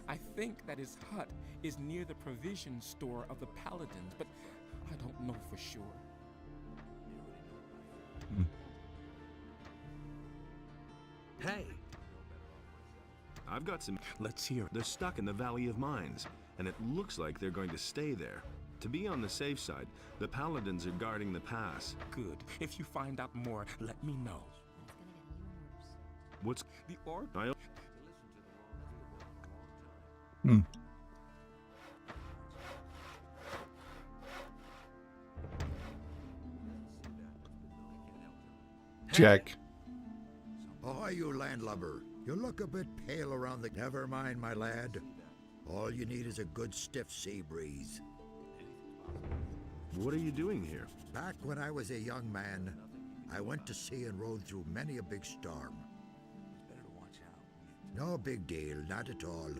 I think that his hut is near the provision store of the paladins, but I don't know for sure. Hey! I've got some... Let's hear. They're stuck in the Valley of Mines, and it looks like they're going to stay there. To be on the safe side, the paladins are guarding the pass. Good. If you find out more, let me know. What's... The orc? Jack. Oh, you landlubber. You look a bit pale around the... Never mind, my lad. All you need is a good stiff sea breeze. What are you doing here? Back when I was a young man, I went to sea and rode through many a big storm. No big deal, not at all.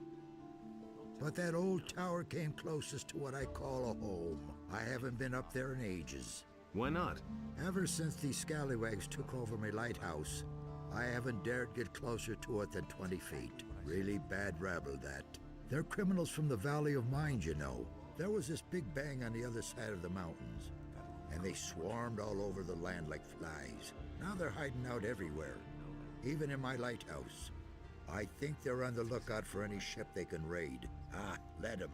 But that old tower came closest to what I call a home. I haven't been up there in ages. Why not? Ever since these scallywags took over my lighthouse, I haven't dared get closer to it than 20 feet. Really bad rabble, that. They're criminals from the Valley of Mines, you know. There was this big bang on the other side of the mountains, and they swarmed all over the land like flies. Now they're hiding out everywhere, even in my lighthouse. I think they're on the lookout for any ship they can raid. Ah, let them.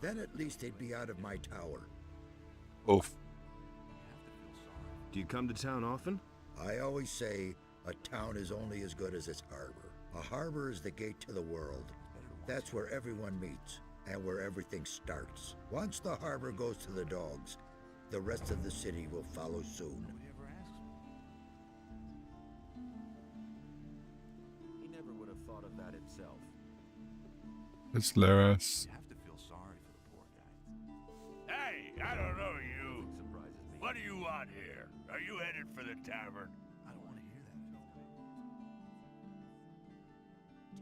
Then at least they'd be out of my tower. Oof. Do you come to town often? I always say a town is only as good as its harbor. A harbor is the gate to the world. That's where everyone meets and where everything starts. Once the harbor goes to the dogs, the rest of the city will follow soon. He never would have thought of that himself. It's hilarious. You have to feel sorry for the poor guy. Hey, I don't know you. What do you want here? Are you headed for the tavern? I don't want to hear that.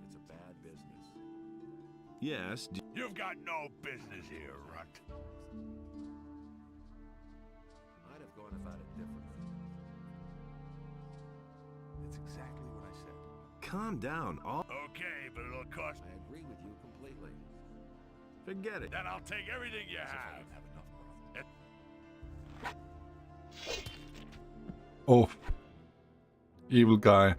It's a bad business. Yes. You've got no business here, Runt. I'd have gone about it differently. That's exactly what I said. Calm down. Okay, but it'll cost. I agree with you completely. Forget it. Then I'll take everything you have. Oh. Evil guy.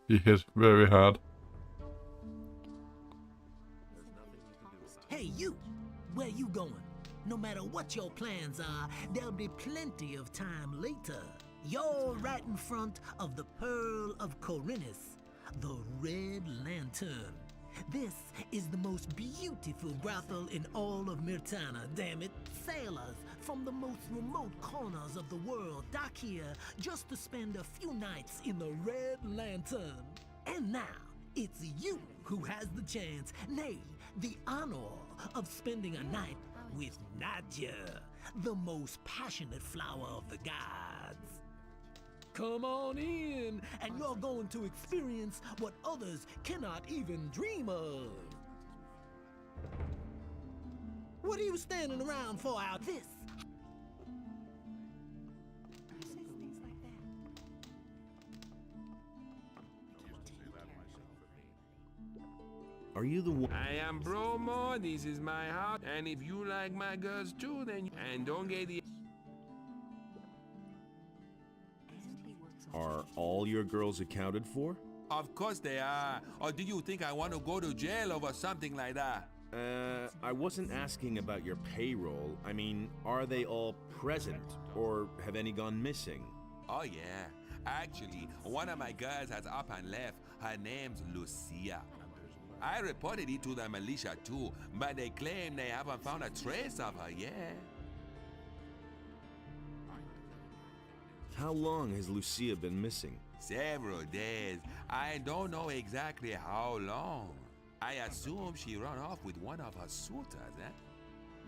He hit very hard. Hey, you! Where you going? No matter what your plans are, there'll be plenty of time later. You're right in front of the Pearl of Corinus, the Red Lantern. This is the most beautiful brothel in all of Myrtana, damn it. Sailors from the most remote corners of the world dock here just to spend a few nights in the Red Lantern. And now, it's you who has the chance, nay, the honor of spending a night with Nadia, the most passionate flower of the gods. Come on in, and you're going to experience what others cannot even dream of. What are you standing around for out this? Are you the one? I am Bromo, this is my house, and if you like my girls too, then and don't get the... Are all your girls accounted for? Of course they are. Or do you think I want to go to jail over something like that? I wasn't asking about your payroll. I mean, are they all present, or have any gone missing? Oh yeah. Actually, one of my girls has up and left. Her name's Lucia. I reported it to the militia too, but they claim they haven't found a trace of her yet. How long has Lucia been missing? Several days. I don't know exactly how long. I assume she ran off with one of her suitors, eh?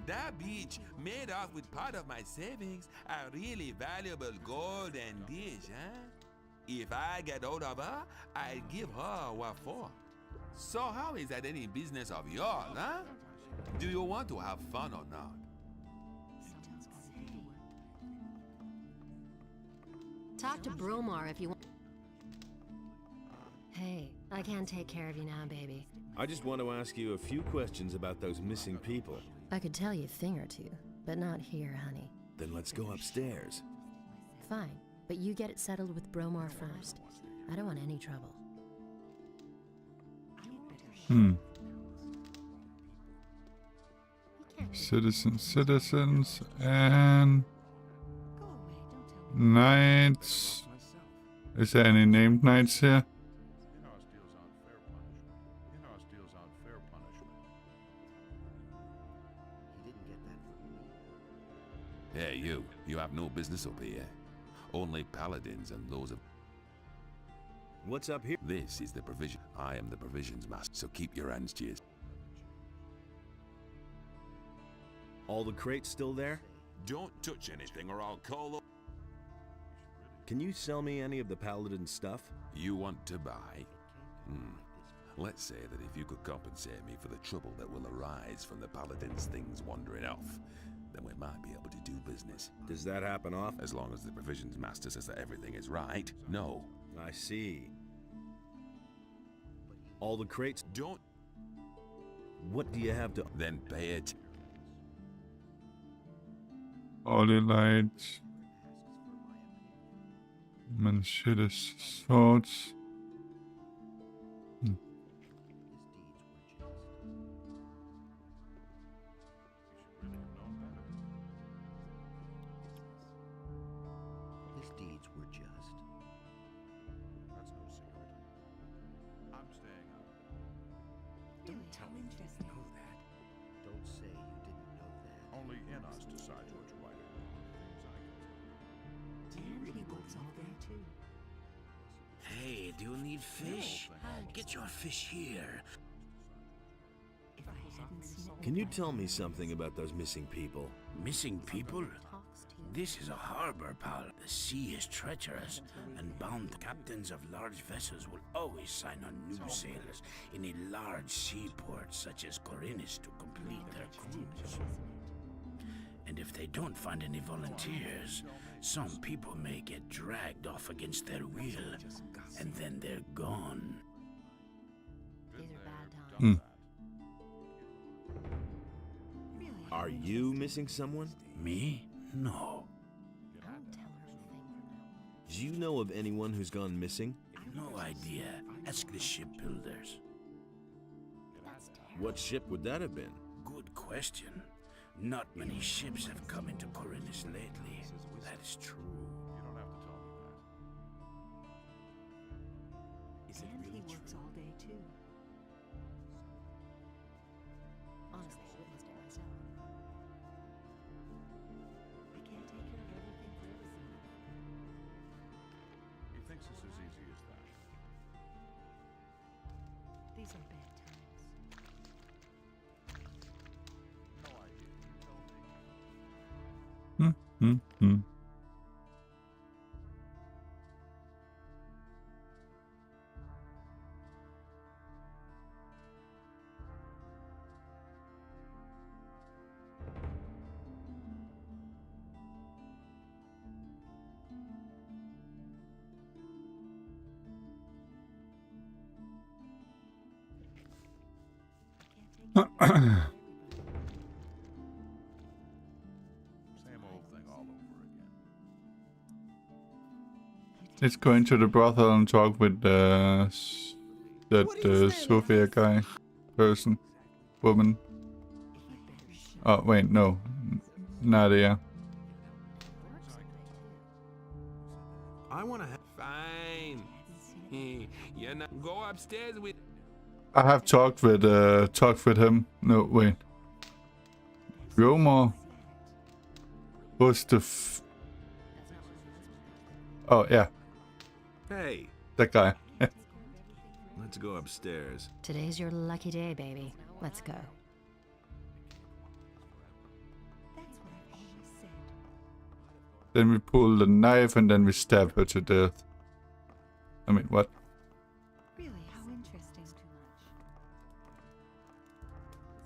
That bitch made off with part of my savings, a really valuable golden dish, huh? If I get hold of her, I'll give her what for. So how is that any business of yours, huh? Do you want to have fun or not? Talk to Bromar if you want. Hey, I can take care of you now, baby. I just want to ask you a few questions about those missing people. I could tell you a thing or two, but not here, honey. Then let's go upstairs. Fine, but you get it settled with Bromar first. I don't want any trouble. Citizens, and knights. Is there any named knights here? Hey, you have no business up here. Only paladins and those of... What's up here? This is the provision. I am the provisions master, so keep your hands to yourself. All the crates still there? Don't touch anything or I'll call the... Can you sell me any of the paladin stuff? You want to buy? Let's say that if you could compensate me for the trouble that will arise from the paladin's things wandering off, then we might be able to do business. Does that happen often? As long as the provisions master says that everything is right, no. I see. All the crates? Don't... What do you have to... Then pay it. All the lights. Manchetes swords. deeds were just. That's no secret. I'm staying out of it. Don't tell me you didn't know that. Don't say you didn't know that. Only in us decide what's right or wrong. Things I can tell. And he works all day too. Hey, do you need fish? Get your fish here. If I hadn't seen it, Can you tell me something about those missing people? Missing people? This is a harbor, pal. The sea is treacherous, and bound captains of large vessels will always sign on new sailors in a large seaport such as Corinus to complete their cruise. And if they don't find any volunteers, some people may get dragged off against their will, and then they're gone. These are bad times. Hmm. Are you missing someone? Me? No. Don't tell her a thing from now on. Do you know of anyone who's gone missing? No idea. Ask the shipbuilders. What ship would that have been? Good question. Not many ships have come into Corinus lately. That is true. You don't have to tell me that. Is it and really he works true? all day too. Honestly, I witnessed it myself. I can't take care of everything for everybody. He thinks it's as easy as that. These are bad times. No idea. You tell me. Same old thing all over again. Let's go into the brothel and talk with that Sophia guy, person, woman. Oh wait, no, Nadia. I want to have... Fine. You're not... Go upstairs with... I have talked with him. No, wait. Romer was the oh yeah, Hey, that guy. let's go upstairs. Today's your lucky day, baby. Let's go. That's what I've always said. Then we pull the knife and then we stab her to death. I mean, what? Really, how interesting.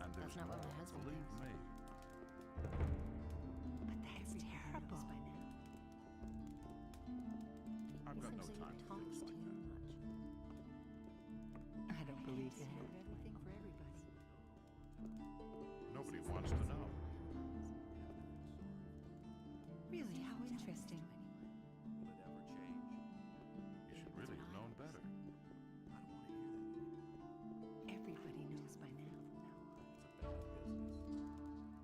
And there's not more, what my husband believe me. But that's terrible. I've got no time for things like that. I don't believe you have everything for everybody. Nobody wants to know. Really, how interesting. You should really have known better. Everybody knows by now.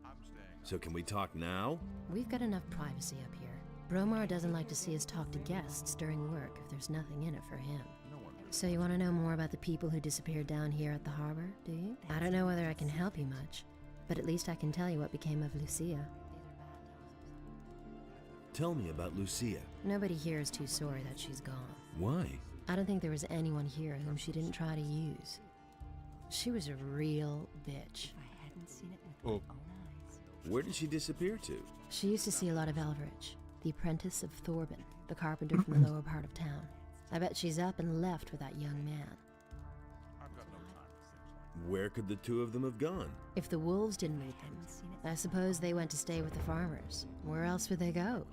I'm staying. So can we talk now? We've got enough privacy up here. Bromar doesn't like to see us talk to guests during work if there's nothing in it for him. No one really. So you want to know more about the people who disappeared down here at the harbor, do you? I don't know whether I can help you much, but at least I can tell you what became of Lucia. Tell me about Lucia. Nobody here is too sorry that she's gone. Why? I don't think there was anyone here whom she didn't try to use. She was a real bitch. If I hadn't seen it with Oh. my own eyes. Where did she disappear to? She used to see a lot of Elveridge, the apprentice of Thorben, the carpenter from the lower part of town. I bet she's up and left with that young man. I've got no time for things like Where could the two of them have gone? If the wolves didn't eat them, I suppose they went to stay with the farmers. Where else would they go?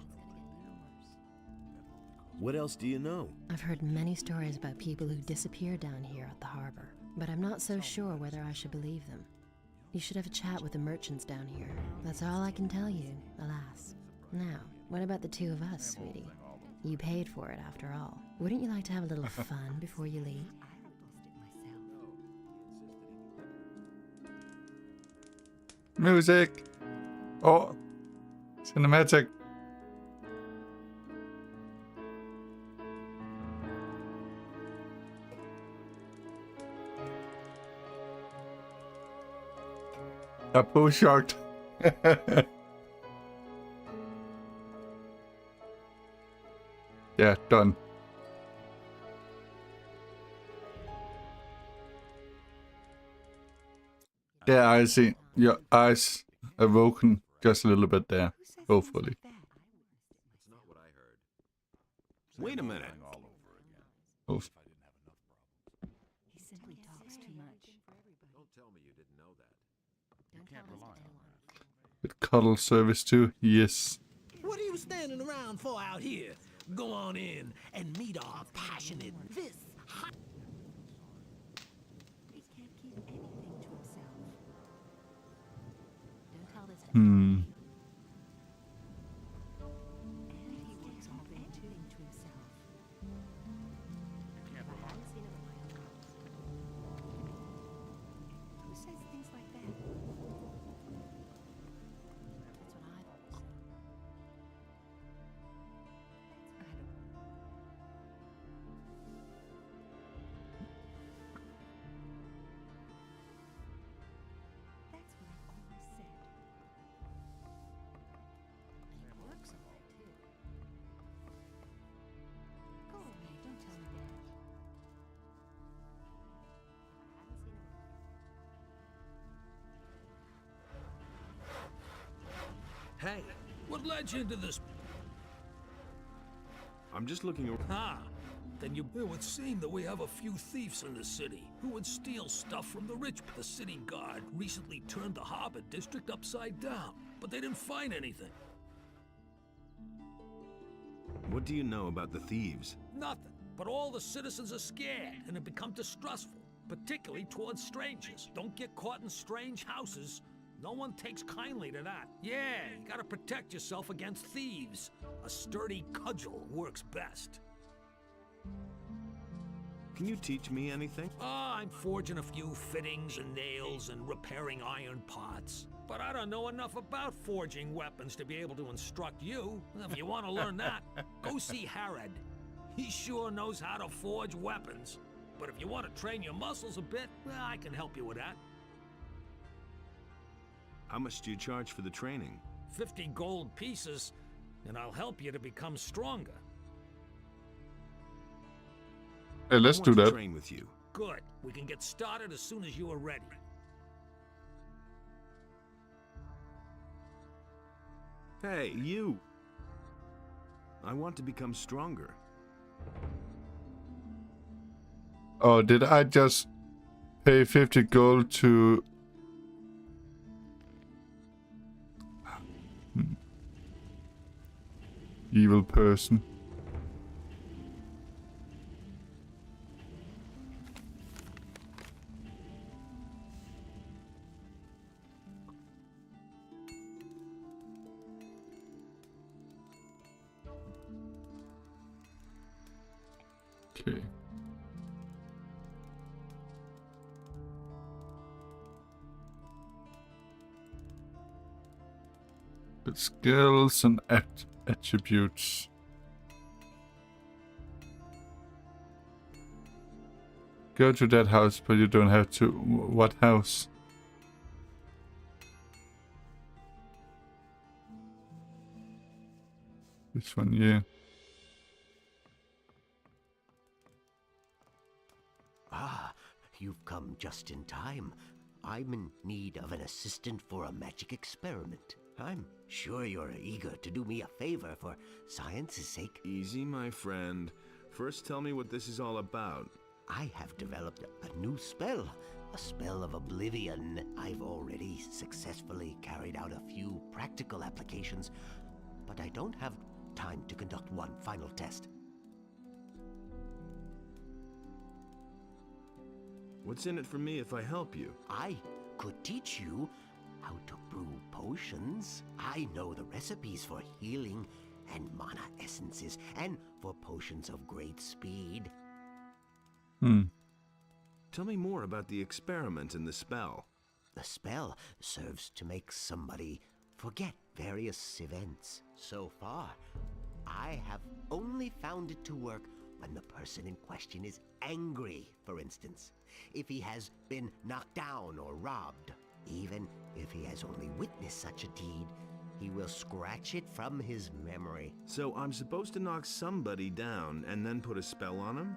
What else do you know? I've heard many stories about people who disappear down here at the harbor, but I'm not so sure whether I should believe them. You should have a chat with the merchants down here. That's all I can tell you, alas. Now, what about the two of us, sweetie? You paid for it after all. Wouldn't you like to have a little fun before you leave? I will post it myself. Music. Oh, cinematic. Apo shocked. Yeah, done. Yeah, I see. Your eyes awoken just a little bit there, hopefully. Wait a minute. Oh. He simply talks too much. Don't tell me you didn't know that. You can't rely on that. With cuddle service too, yes. What are you standing around for out here? Go on in and meet our passionate this. He can't keep anything to himself. Don't tell this to Hmm. And he wants all anything to himself. You can't rely on that. Who says things like that? That's what I've always said. I don't. That's what I've always said. And he works all right, too. Go away, don't tell me that. I haven't seen him. Hey, what led you into this? I'm just looking around. Ah, then you... It would seem that we have a few thieves in the city who would steal stuff from the rich. The city guard recently turned the harbor district upside down, but they didn't find anything. What do you know about the thieves? Nothing. But all the citizens are scared and have become distrustful, particularly towards strangers. Don't get caught in strange houses. No one takes kindly to that. Yeah, you gotta protect yourself against thieves. A sturdy cudgel works best. Can you teach me anything? I'm forging a few fittings and nails and repairing iron parts. But I don't know enough about forging weapons to be able to instruct you. If you want to learn that, go see Harad. He sure knows how to forge weapons. But if you want to train your muscles a bit, well, I can help you with that. How much do you charge for the training? 50 gold pieces, and I'll help you to become stronger. Hey, let's do that. Train with you. Good. We can get started as soon as you are ready. Hey, you! I want to become stronger. Oh, did I just pay 50 gold to... Evil person. Okay. The skills and attributes. Go to that house, but you don't have to. What house? This one, yeah. Ah, you've come just in time. I'm in need of an assistant for a magic experiment. I'm sure you're eager to do me a favor for science's sake. Easy, my friend. First tell me what this is all about. I have developed a new spell. A spell of oblivion. I've already successfully carried out a few practical applications, but I don't have time to conduct one final test. What's in it for me if I help you? I could teach you how to brew potions. I know the recipes for healing and mana essences, and for potions of great speed. Tell me more about the experiment and the spell. The spell serves to make somebody forget various events. So far, I have only found it to work when the person in question is angry, for instance. If he has been knocked down or robbed. Even If he has only witnessed such a deed, he will scratch it from his memory. So I'm supposed to knock somebody down and then put a spell on him?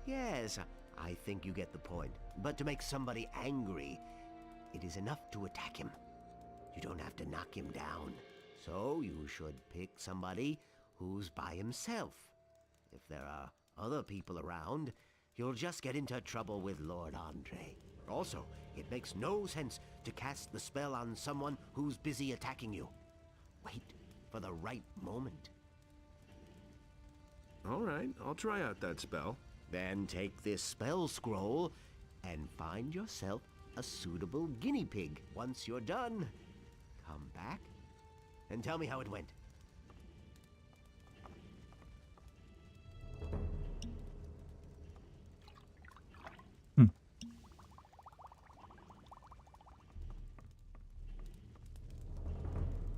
Yes, I think you get the point. But to make somebody angry, it is enough to attack him. You don't have to knock him down. So you should pick somebody who's by himself. If there are other people around, you'll just get into trouble with Lord Andre. Also, it makes no sense to cast the spell on someone who's busy attacking you. Wait for the right moment. All right, I'll try out that spell. Then take this spell scroll and find yourself a suitable guinea pig. Once you're done, come back and tell me how it went.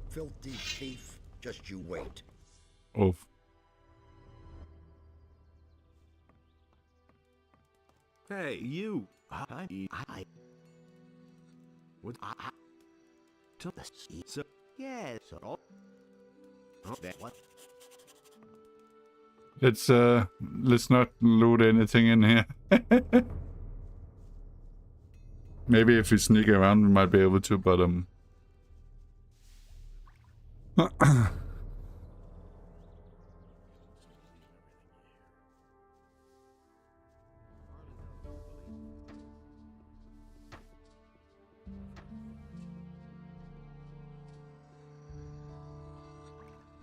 Filthy thief, just you wait. Oh. Hey, you! What? So, yes. So, what? Let's not loot anything in here. Maybe if we sneak around, we might be able to, but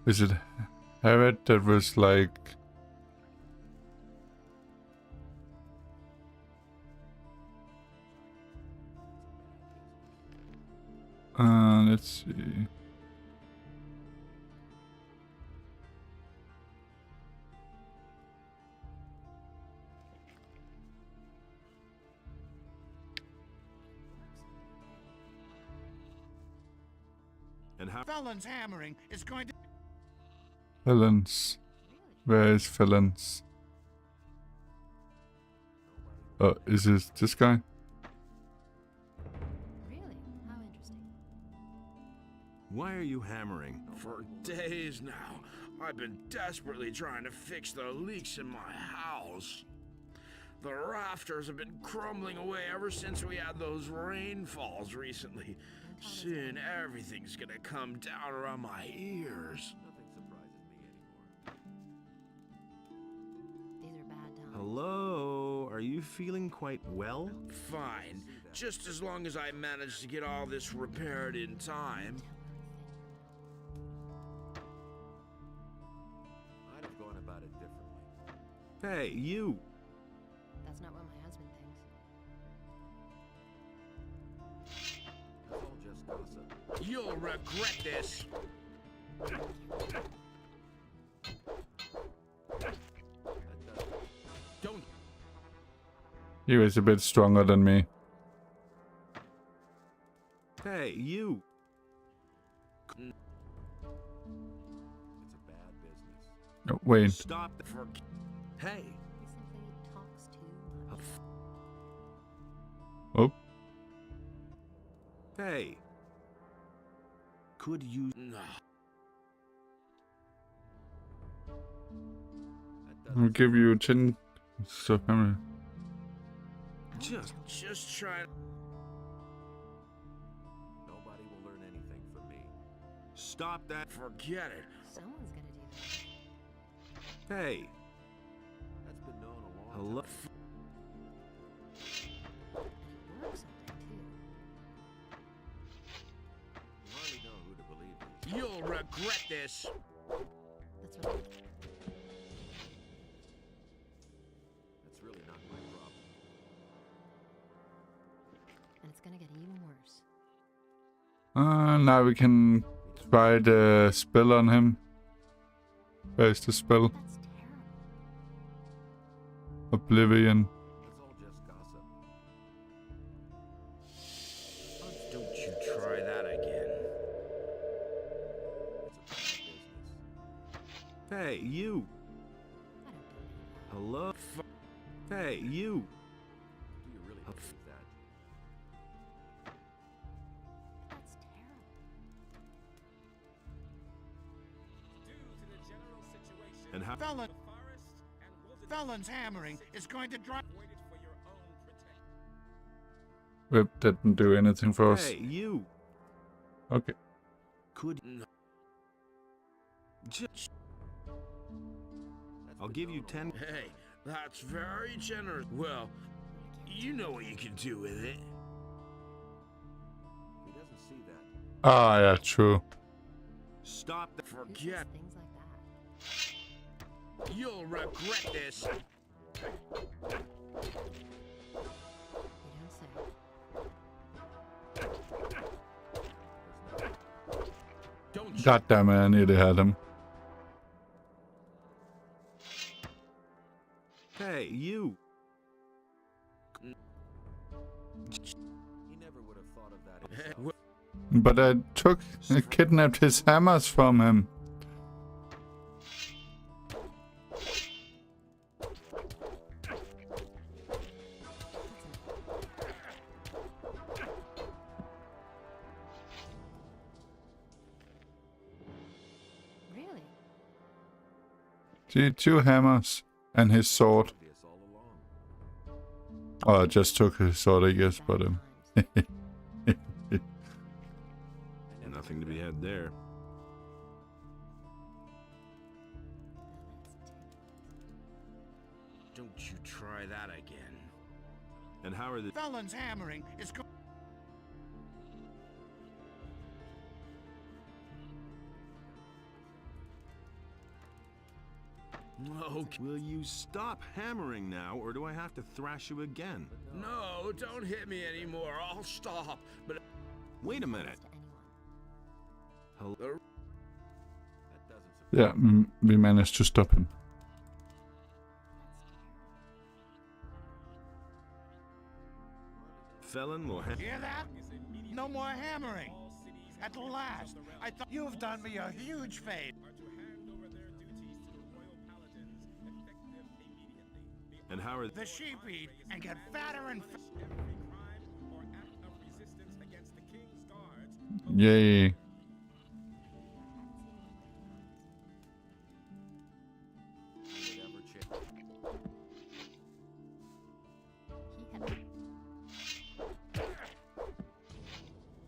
is it Harriet that was like... let's see... And how Felon's hammering is going to... Felons. Where is Felons? Oh, is this guy? Really? How interesting. Why are you hammering? For days now, I've been desperately trying to fix the leaks in my house. The rafters have been crumbling away ever since we had those rainfalls recently. Soon everything's gonna come down around my ears. These are bad times. Hello? Are you feeling quite well? Fine, just as long as I manage to get all this repaired in time. I'd have gone about it differently. Hey, you! That's not what my husband thinks. That's all just gossip. You'll regret this! Don't... He was a bit stronger than me. Hey, you! It's a bad business. Oh, wait. Stop for... Hey! He simply talks too much. Oh. Hey! Could you... No. I'll give you 10 stuff hammer. Just try... Nobody will learn anything from me. Stop that! Forget it. Someone's gonna do that. Hey! That's been known a long Hello? time. He works all day too. You hardly know who to believe. You'll regret this. That's what That's really not my problem. and it's gonna get even worse. Now we can try the spell on him. Where's the spell? That's terrible. Oblivion. That's all just gossip. Don't you try that again. It's a bad business. Hey, you! Hello? Hey, you! Do you really believe that? That's terrible. And how? Felon's hammering is going to drive. Whip didn't do anything for us. Hey, you! Okay. Could... I'll give you 10... Hey, that's very generous. Well, you know what you can do with it. He doesn't see that. Ah, yeah, true. Stop the... Forget. Things like that. You'll regret this. You don't say. Don't God damn it, I nearly had him. Hey, you! He never would have thought of that himself. But I kidnapped his hammers from him. Really? See, 2 hammers and his sword. Oh, I just took his sword, I guess, but Nothing to be had there. Don't you try that again. And how are the... Felon's hammering is going. Okay. Will you stop hammering now, or do I have to thrash you again? No, don't hit me anymore. I'll stop. But wait a minute. Hello? yeah, we managed to stop him. Felon will Hear that? No more hammering. At last, I thought you've done me a huge favor. And how are the sheep eat and get fatter and Yay.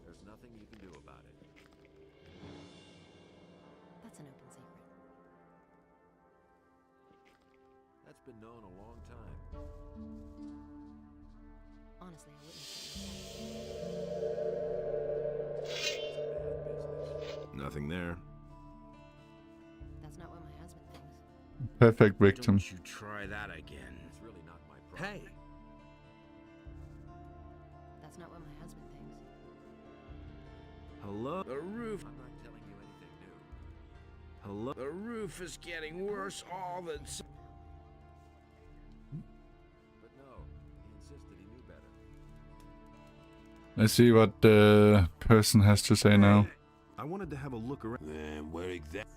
There's nothing you can do about it. That's an open secret. That's been known a long time. Honestly, I wouldn't say nothing there. that's not what my husband thinks. Perfect victim. Don't you try that again. It's really not my problem. Hey. That's not what my husband thinks. Hello? The roof. I'm not telling you anything new. Hello? The roof is getting worse all the time. But no, he insisted he knew better. Let's see what the person has to say now. I wanted to have a look around. And where exactly?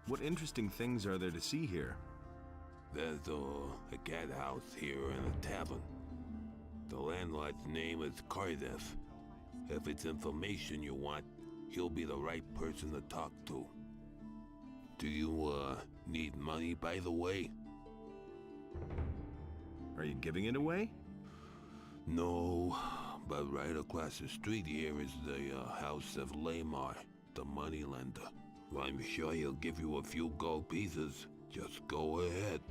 What interesting things are there to see here? There's a cat house here and a tavern. The landlord's name is Cardiff. If it's information you want, he'll be the right person to talk to. Do you, need money, by the way? Are you giving it away? No, but right across the street here is the house of Lamar, the moneylender. I'm sure he'll give you a few gold pieces. Just go ahead.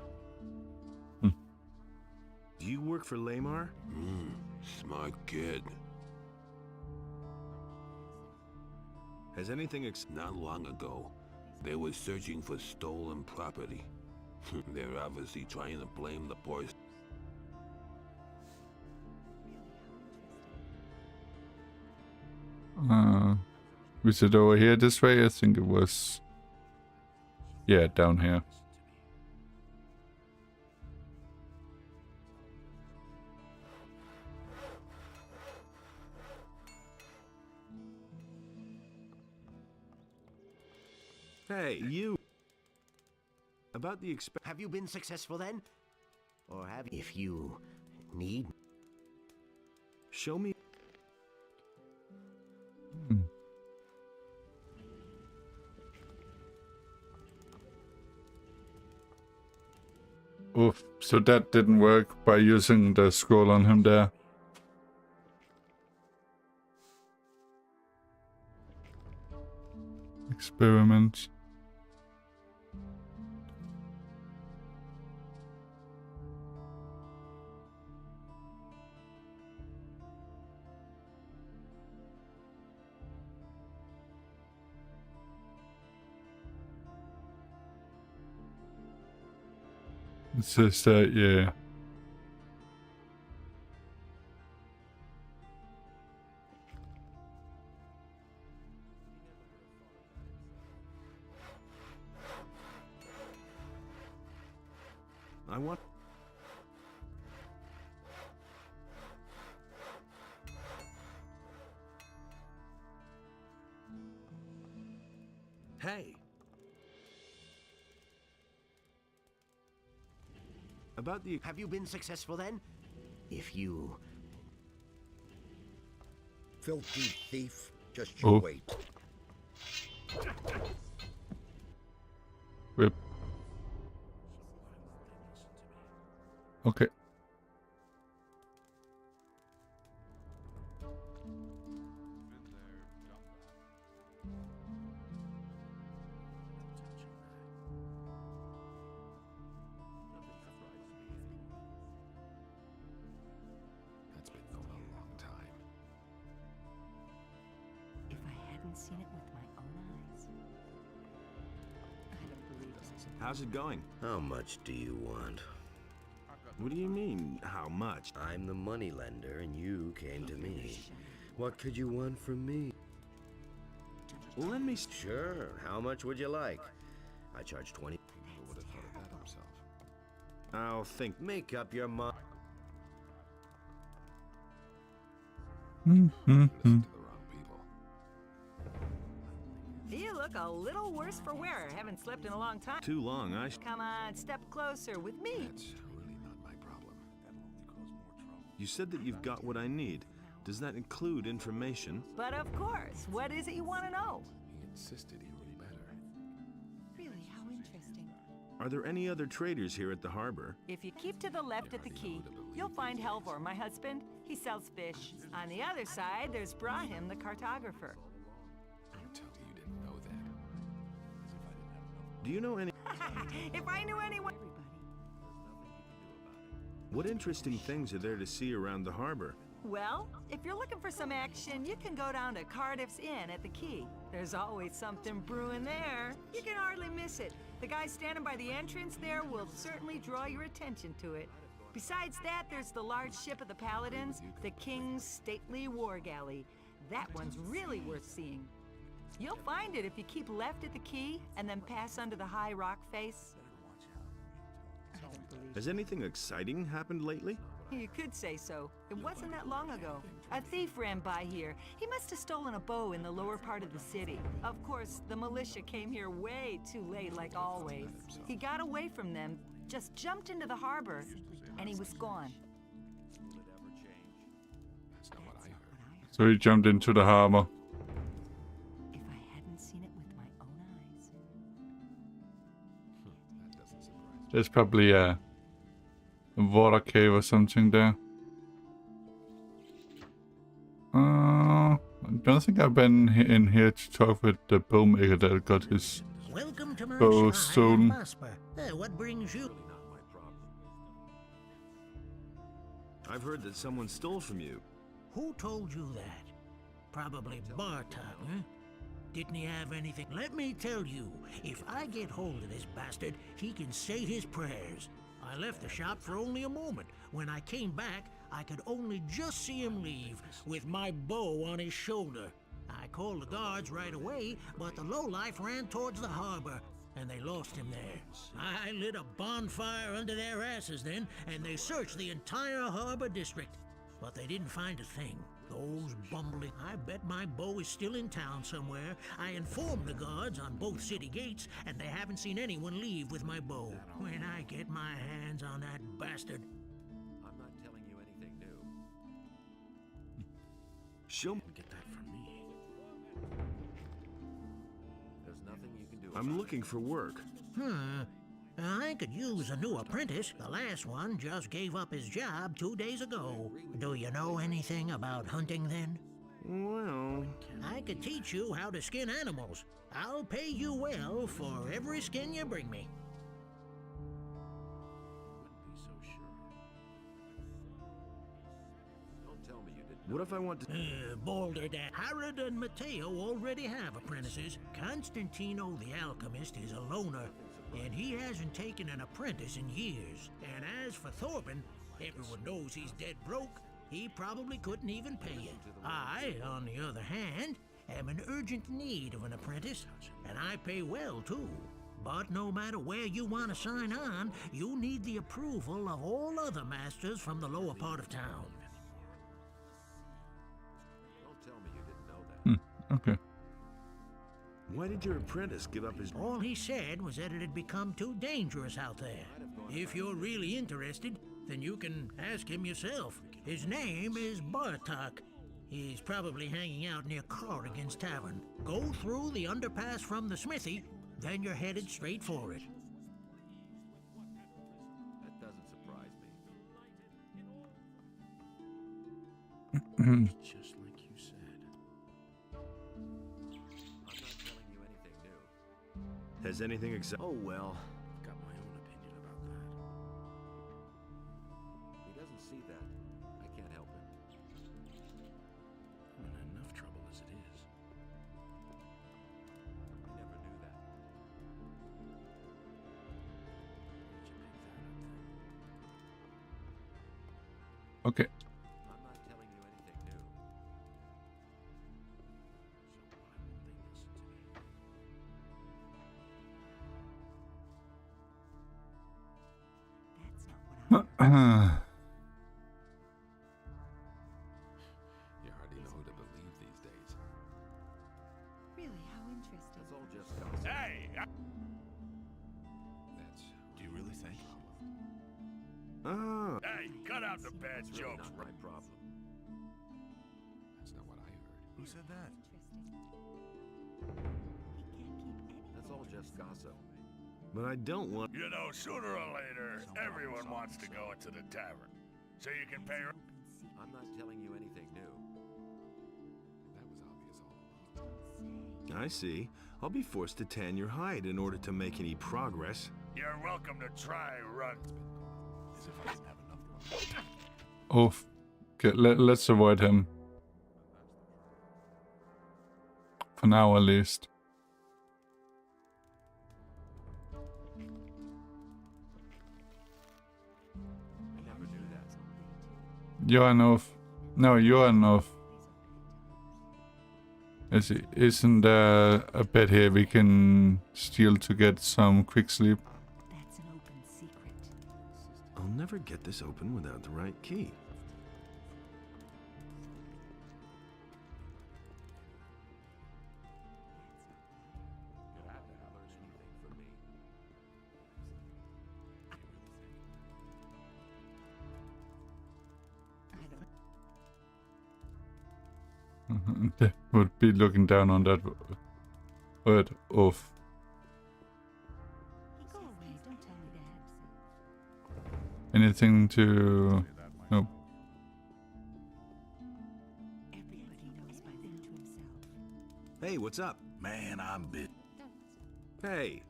Do you work for Lamar? Smart kid. Has anything Not long ago, they were searching for stolen property. They're obviously trying to blame the poor. Was it over here this way? I think it was. Yeah, down here. Hey, you. About the Have you been successful then? Or have you? If you need. Show me. Oof, so that didn't work by using the scroll on him there. Experiment. It says that, yeah. I want. Hey. About the. Have you been successful then? If you. Filthy thief, just you wait. Whip. Okay. That's been going on a long time. If I hadn't seen it with my own eyes, I don't believe it. How's it going? How much do you want? What do you mean, how much? I'm the moneylender, and you came to me. What could you want from me? Let me. Sure. How much would you like? I charge 20. Who would have thought of that himself? I'll think. Make up your mind. You look a little worse for wear. Haven't slept in a long time. Too long, Come on, step closer with me. That's really not my problem. You said that you've got what I need. Does that include information? But of course, what is it you want to know? He insisted he knew better. Really, how interesting. Are there any other traders here at the harbor? If you keep to the left at the quay, you'll find Helvor, my husband. He sells fish. On the other side, there's Brahim, the cartographer. Don't tell me you didn't know that. Do you know any? If I knew anyone... What interesting things are there to see around the harbor? Well, if you're looking for some action, you can go down to Cardiff's Inn at the quay. There's always something brewing there. You can hardly miss it. The guy standing by the entrance there will certainly draw your attention to it. Besides that, there's the large ship of the Paladins, the King's stately war galley. That one's really worth seeing. You'll find it if you keep left at the quay and then pass under the high rock face. Has anything exciting happened lately? You could say so. It wasn't that long ago. A thief ran by here. He must have stolen a bow in the lower part of the city. Of course, the militia came here way too late, like always. He got away from them, just jumped into the harbor, and he was gone. That's not what I heard. So he jumped into the harbor. If I hadn't seen it with my own eyes. That doesn't surprise me. There's probably a water cave or something there. I don't think I've been in here to talk with the bowmaker that got his Welcome to bow stolen. What brings you? I've heard that someone stole from you. Who told you that? Probably Bartok, huh? Didn't he have anything? Let me tell you, if I get hold of this bastard, he can say his prayers. I left the shop for only a moment. When I came back, I could only just see him leave, with my bow on his shoulder. I called the guards right away, but the lowlife ran towards the harbor, and they lost him there. I lit a bonfire under their asses then, and they searched the entire harbor district, but they didn't find a thing. Those bumbling... I bet my bow is still in town somewhere. I informed the guards on both city gates, and they haven't seen anyone leave with my bow. When I get my hands on that bastard... I'm not telling you anything new. Show me. Get that from me. There's nothing you can do. I'm looking for work. I could use a new apprentice. The last one just gave up his job 2 days ago. Do you know anything about hunting then? Well... I could teach you how to skin animals. I'll pay you well for every skin you bring me. Wouldn't be so sure. Don't tell me you didn't. What if I want to... Boulder that Herod and Matteo already have apprentices. Constantino the alchemist is a loner, and he hasn't taken an apprentice in years. And as for Thorben, everyone knows he's dead broke. He probably couldn't even pay it. I, on the other hand, am in urgent need of an apprentice, and I pay well too. But no matter where you want to sign on, you need the approval of all other masters from the lower part of town. Don't tell me you didn't know that. Okay. Why did your apprentice give up his... All he said was that it had become too dangerous out there. If you're really interested, then you can ask him yourself. His name is Bartok. He's probably hanging out near Corrigan's Tavern. Go through the underpass from the smithy, then you're headed straight for it. That doesn't surprise me. Just like you said. I'm not telling you anything new. Has anything exciting... Oh well. I've got my own opinion about that. He doesn't see that. I can't help him. I'm in enough trouble as it is. I never knew that. Okay. I'm not telling you anything new. So why won't they listen to me? That's not what I... You hardly know who to believe these days. Really, how interesting. That's all just gossip. Hey! That's... Do you really think? Ah, Hey, cut out the bad It's really jokes. not my problem. That's not what I heard. Who said that? That's all just gossip. but I don't want... You know, sooner or later, everyone wants to go into the tavern. So you can pay her. I'm not telling you anything new. That was obvious all along. I see. I'll be forced to tan your hide in order to make any progress. You're welcome to try run. As if I didn't have enough. Oh, okay, let's avoid him. For now, at least. I never knew that. Johanov. No, Johanov. Isn't there a bed here we can steal to get some quick sleep? That's an open secret. I'll never get this open without the right key. You have to have anything for me. They would be looking down on that word of. Go away, don't tell me that. Anything to... Nope. Everybody knows by then to himself. Hey, what's up? Man, I'm busy. Hey,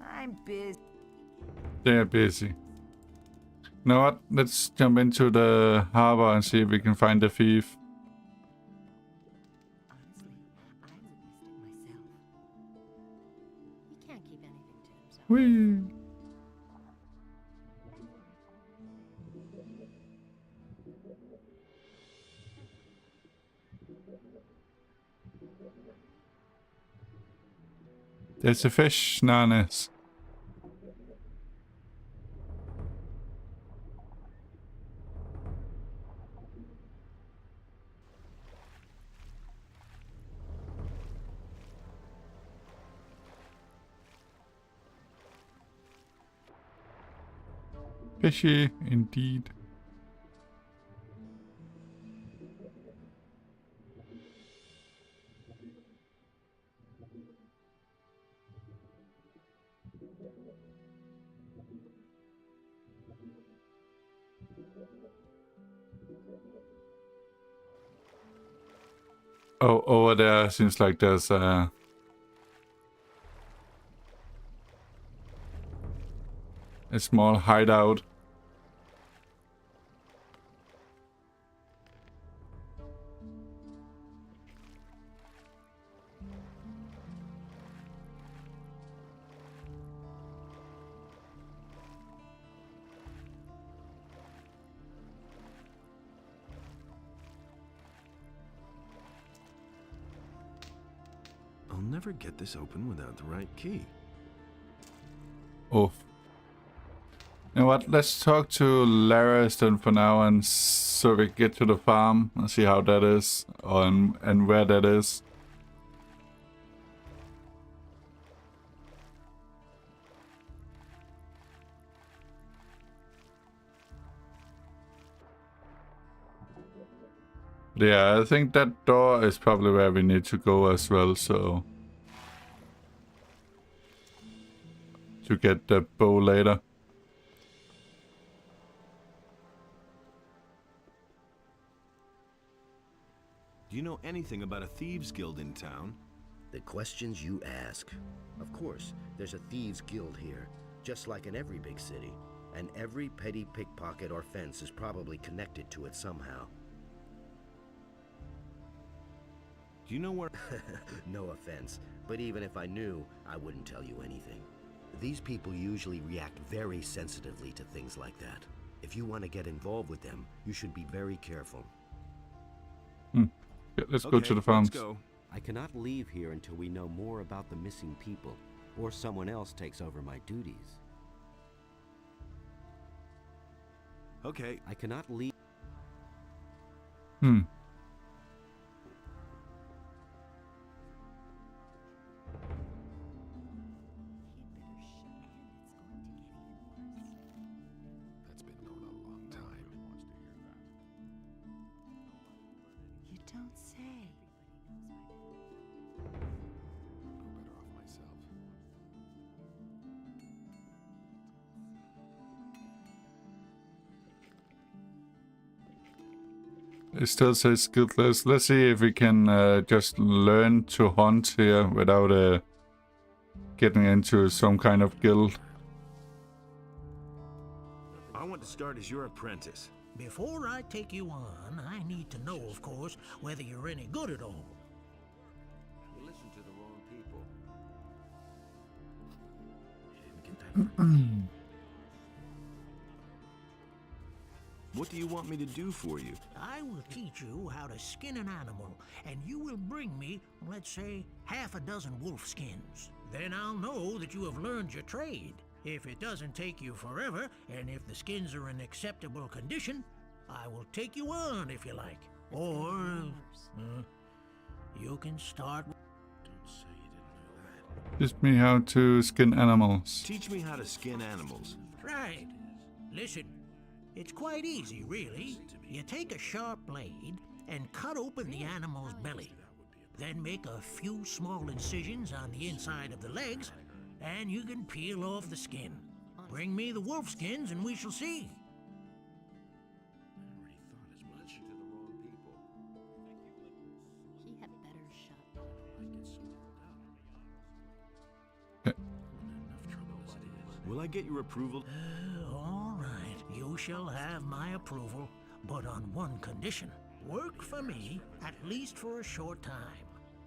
I'm busy. They're busy. You know what? Let's jump into the harbor and see if we can find the thief. Honestly, I witnessed it myself. He can't keep anything to himself. Whee! There's a fish, Nanis. Fishy indeed. Oh, over there seems like there's a small hideout. I'll never get this open without the right key. Oh. You know what? Let's talk to Laris then for now, and so we get to the farm and see how that is and where that is. Yeah, I think that door is probably where we need to go as well, so to get the bow later. Do you know anything about a thieves' guild in town? The questions you ask. Of course, there's a thieves' guild here, just like in every big city. And every petty pickpocket or fence is probably connected to it somehow. Do you know where... No offense, but even if I knew, I wouldn't tell you anything. These people usually react very sensitively to things like that. If you want to get involved with them, you should be very careful. Yeah, let's go to the farms. Let's go. I cannot leave here until we know more about the missing people, or someone else takes over my duties. Okay. I cannot leave. That's been going on a long time. You don't say. No better off myself. It still says skilless. Let's see if we can just learn to hunt here without getting into some kind of guild. I want to start as your apprentice. Before I take you on, I need to know, of course, whether you're any good at all. You listen to the wrong people. What do you want me to do for you? I will teach you how to skin an animal, and you will bring me, let's say, half a dozen wolf skins. Then I'll know that you have learned your trade. If it doesn't take you forever, and if the skins are in acceptable condition, I will take you on if you like. Or, you can start... Don't say you didn't know that. Teach me how to skin animals. Teach me how to skin animals. Right. Listen, it's quite easy, really. You take a sharp blade and cut open the animal's belly. Then make a few small incisions on the inside of the legs, and you can peel off the skin. Bring me the wolf skins and we shall see. He had better shut. Will I get your approval? All right, you shall have my approval, but on one condition. Work for me, at least for a short time.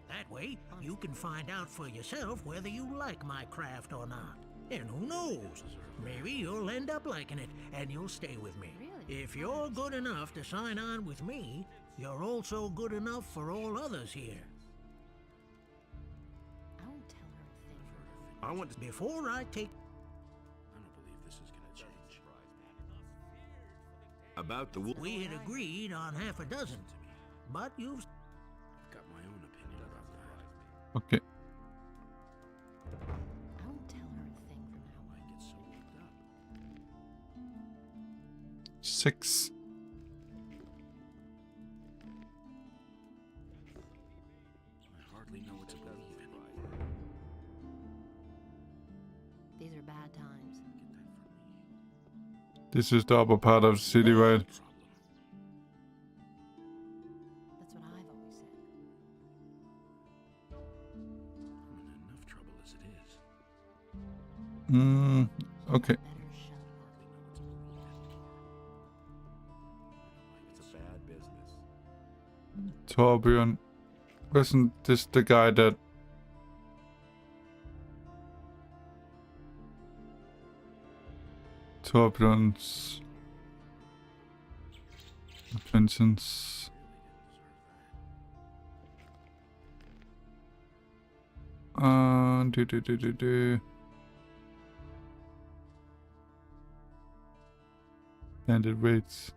That way, you can find out for yourself whether you like my craft or not. And who knows, maybe you'll end up liking it and you'll stay with me. Really? If you're good enough to sign on with me, you're also good enough for all others here. I won't tell her a thing. I want to... Before I take... I don't believe this is gonna change. About the wolf... We had agreed on half a dozen, but you've... Got my own opinion about that. Okay. I won't tell her a thing from now I get so worked up. 6. I hardly know what to believe anymore. These are bad times. This is the upper part of the city, right? That's what I've always said. I'm in enough trouble as it is. Okay. It's a bad business. Torbjörn. Wasn't this the guy that... Torbjörn's... Vincent's... Bandit raids.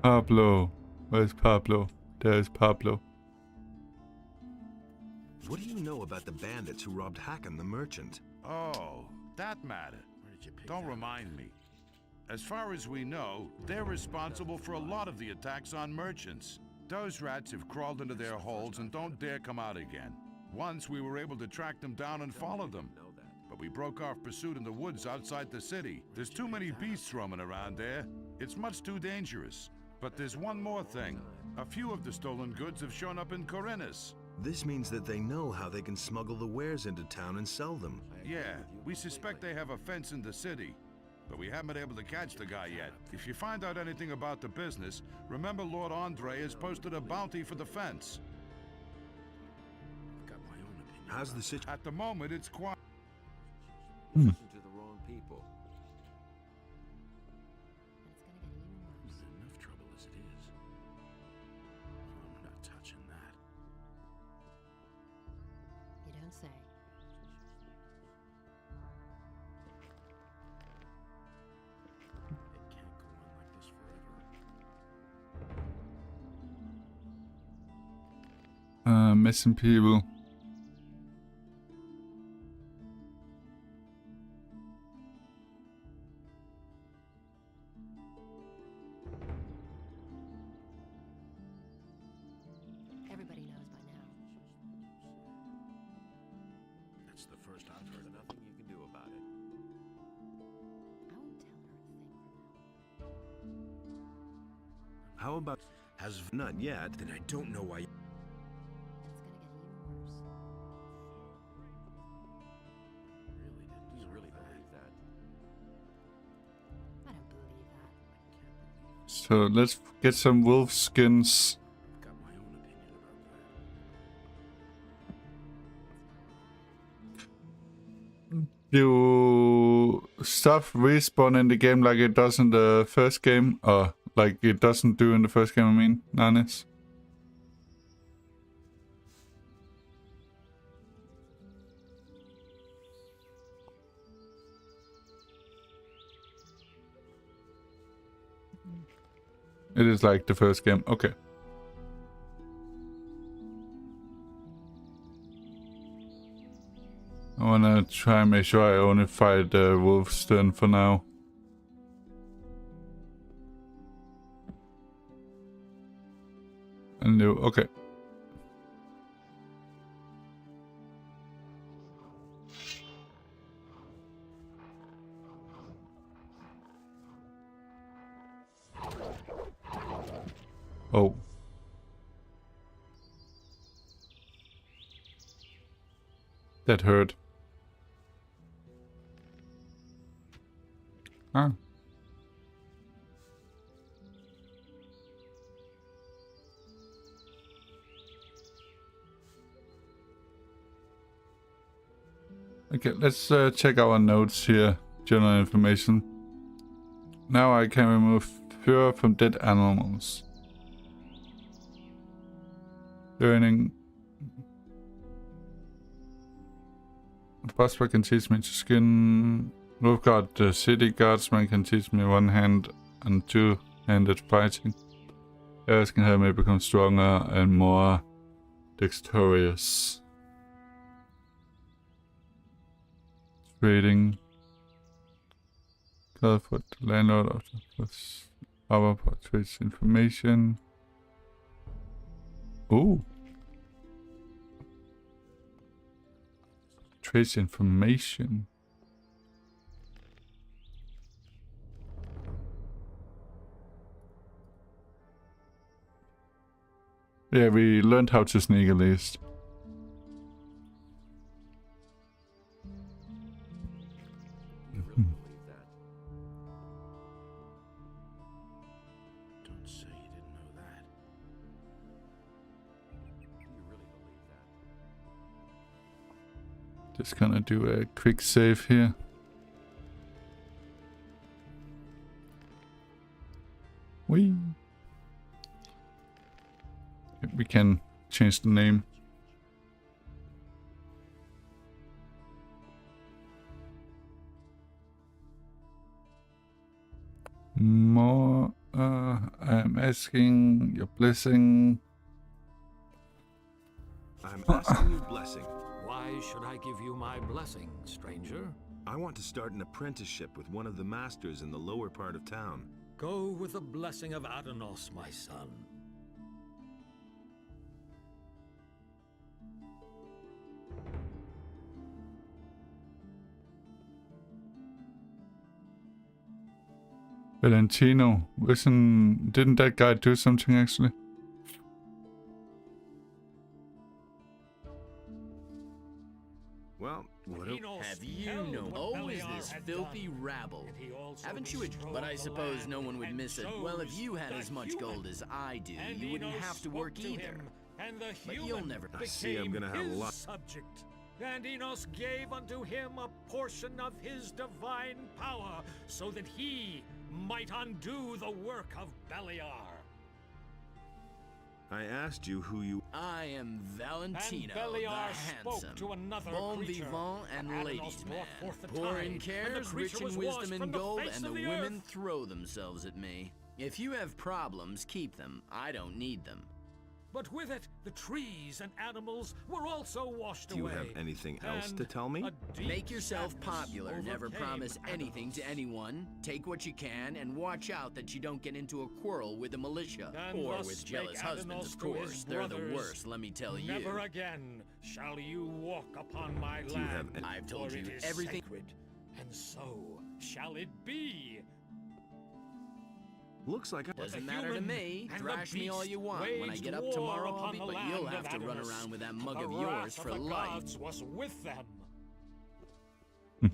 Pablo. Where's Pablo? There's Pablo. What do you know about the bandits who robbed Hakon the merchant? Oh, that matter. Don't remind me. As far as we know, they're responsible for a lot of the attacks on merchants. Those rats have crawled into their holes and don't dare come out again. Once we were able to track them down and follow them, but we broke off pursuit in the woods outside the city. There's too many beasts roaming around there. It's much too dangerous. But there's one more thing. A few of the stolen goods have shown up in Corinus. This means that they know how they can smuggle the wares into town and sell them. Yeah, we suspect they have a fence in the city, but we haven't been able to catch the guy yet. If you find out anything about the business, remember Lord Andre has posted a bounty for the fence. I've got my own opinion. How's the situation? At the moment, it's quiet. Listen to the wrong people. I'm in enough trouble as it is. I'm not touching that. You don't say. It can't go on like this forever. Missing people. Everybody knows by now. That's the first I've heard of it. Nothing you can do about it. I won't tell her a thing from now. How about... Has not yet. Then I don't know why. It's gonna get even worse. Really didn't. Do you deserve really that. believe that? I don't believe that. So let's get some wolf skins. I've got my own opinion about that. Do stuff respawn in the game like it does in the first game? Or like it doesn't do in the first game, I mean, Nanis? It is like the first game, okay. I wanna try and make sure I only fight the wolves then for now. And new, okay. Oh. That hurt. Ah. Okay, let's check our notes here. General information. Now I can remove fur from dead animals. Learning. The prospect can teach me to skin. Wolfguard, the city guardsman can teach me one hand and two-handed fighting. Others can help me become stronger and more dexterous. Trading. Call for the landlord of the plus power trades information. Oh. Trades information. Yeah, we learned how to sneak at least. Don't say you didn't know that. Just gonna do a quick save here. We can change the name. More. I'm asking your blessing. I'm asking your blessing. Why should I give you my blessing, stranger? I want to start an apprenticeship with one of the masters in the lower part of town. Go with the blessing of Adanos, my son. Valentino, didn't that guy do something actually? Well, what have you known? Oh, is this filthy rabble? Haven't you? But I suppose no one would miss it. Well, if you had as much gold as I do, you wouldn't have to work either. But you'll never. I see I'm gonna have a lot. Subject. And Enos gave unto him a portion of his divine power, so that he might undo the work of Beliar. I asked you who you... I am Valentino, and Beliar the spoke handsome, to another bon creature, vivant and Adanos ladies' brought man, forth the poor in tide, cares, and the rich creature in was wisdom washed and from the gold, face and the of the women earth. throw themselves at me. If you have problems, keep them. I don't need them. But with it, the trees and animals were also washed Do you away. have anything else to and tell me? Make yourself popular, never overcame promise anything to anyone, take what you can, and watch out that you don't get into a quarrel with the militia. And or thus with spake jealous husbands, Adanos of to his course. They're the brothers, worst, let me tell you. Never again shall you walk upon my Do you have land. I've told for you it is everything. sacred, and so shall it be. Looks like I... Doesn't matter to me. and Thrash the me all beast you want. When I waged get up war tomorrow, I'll upon be... the But land you'll of have to run Adanos, around with that and mug the of wrath yours of for the life. gods was with them. And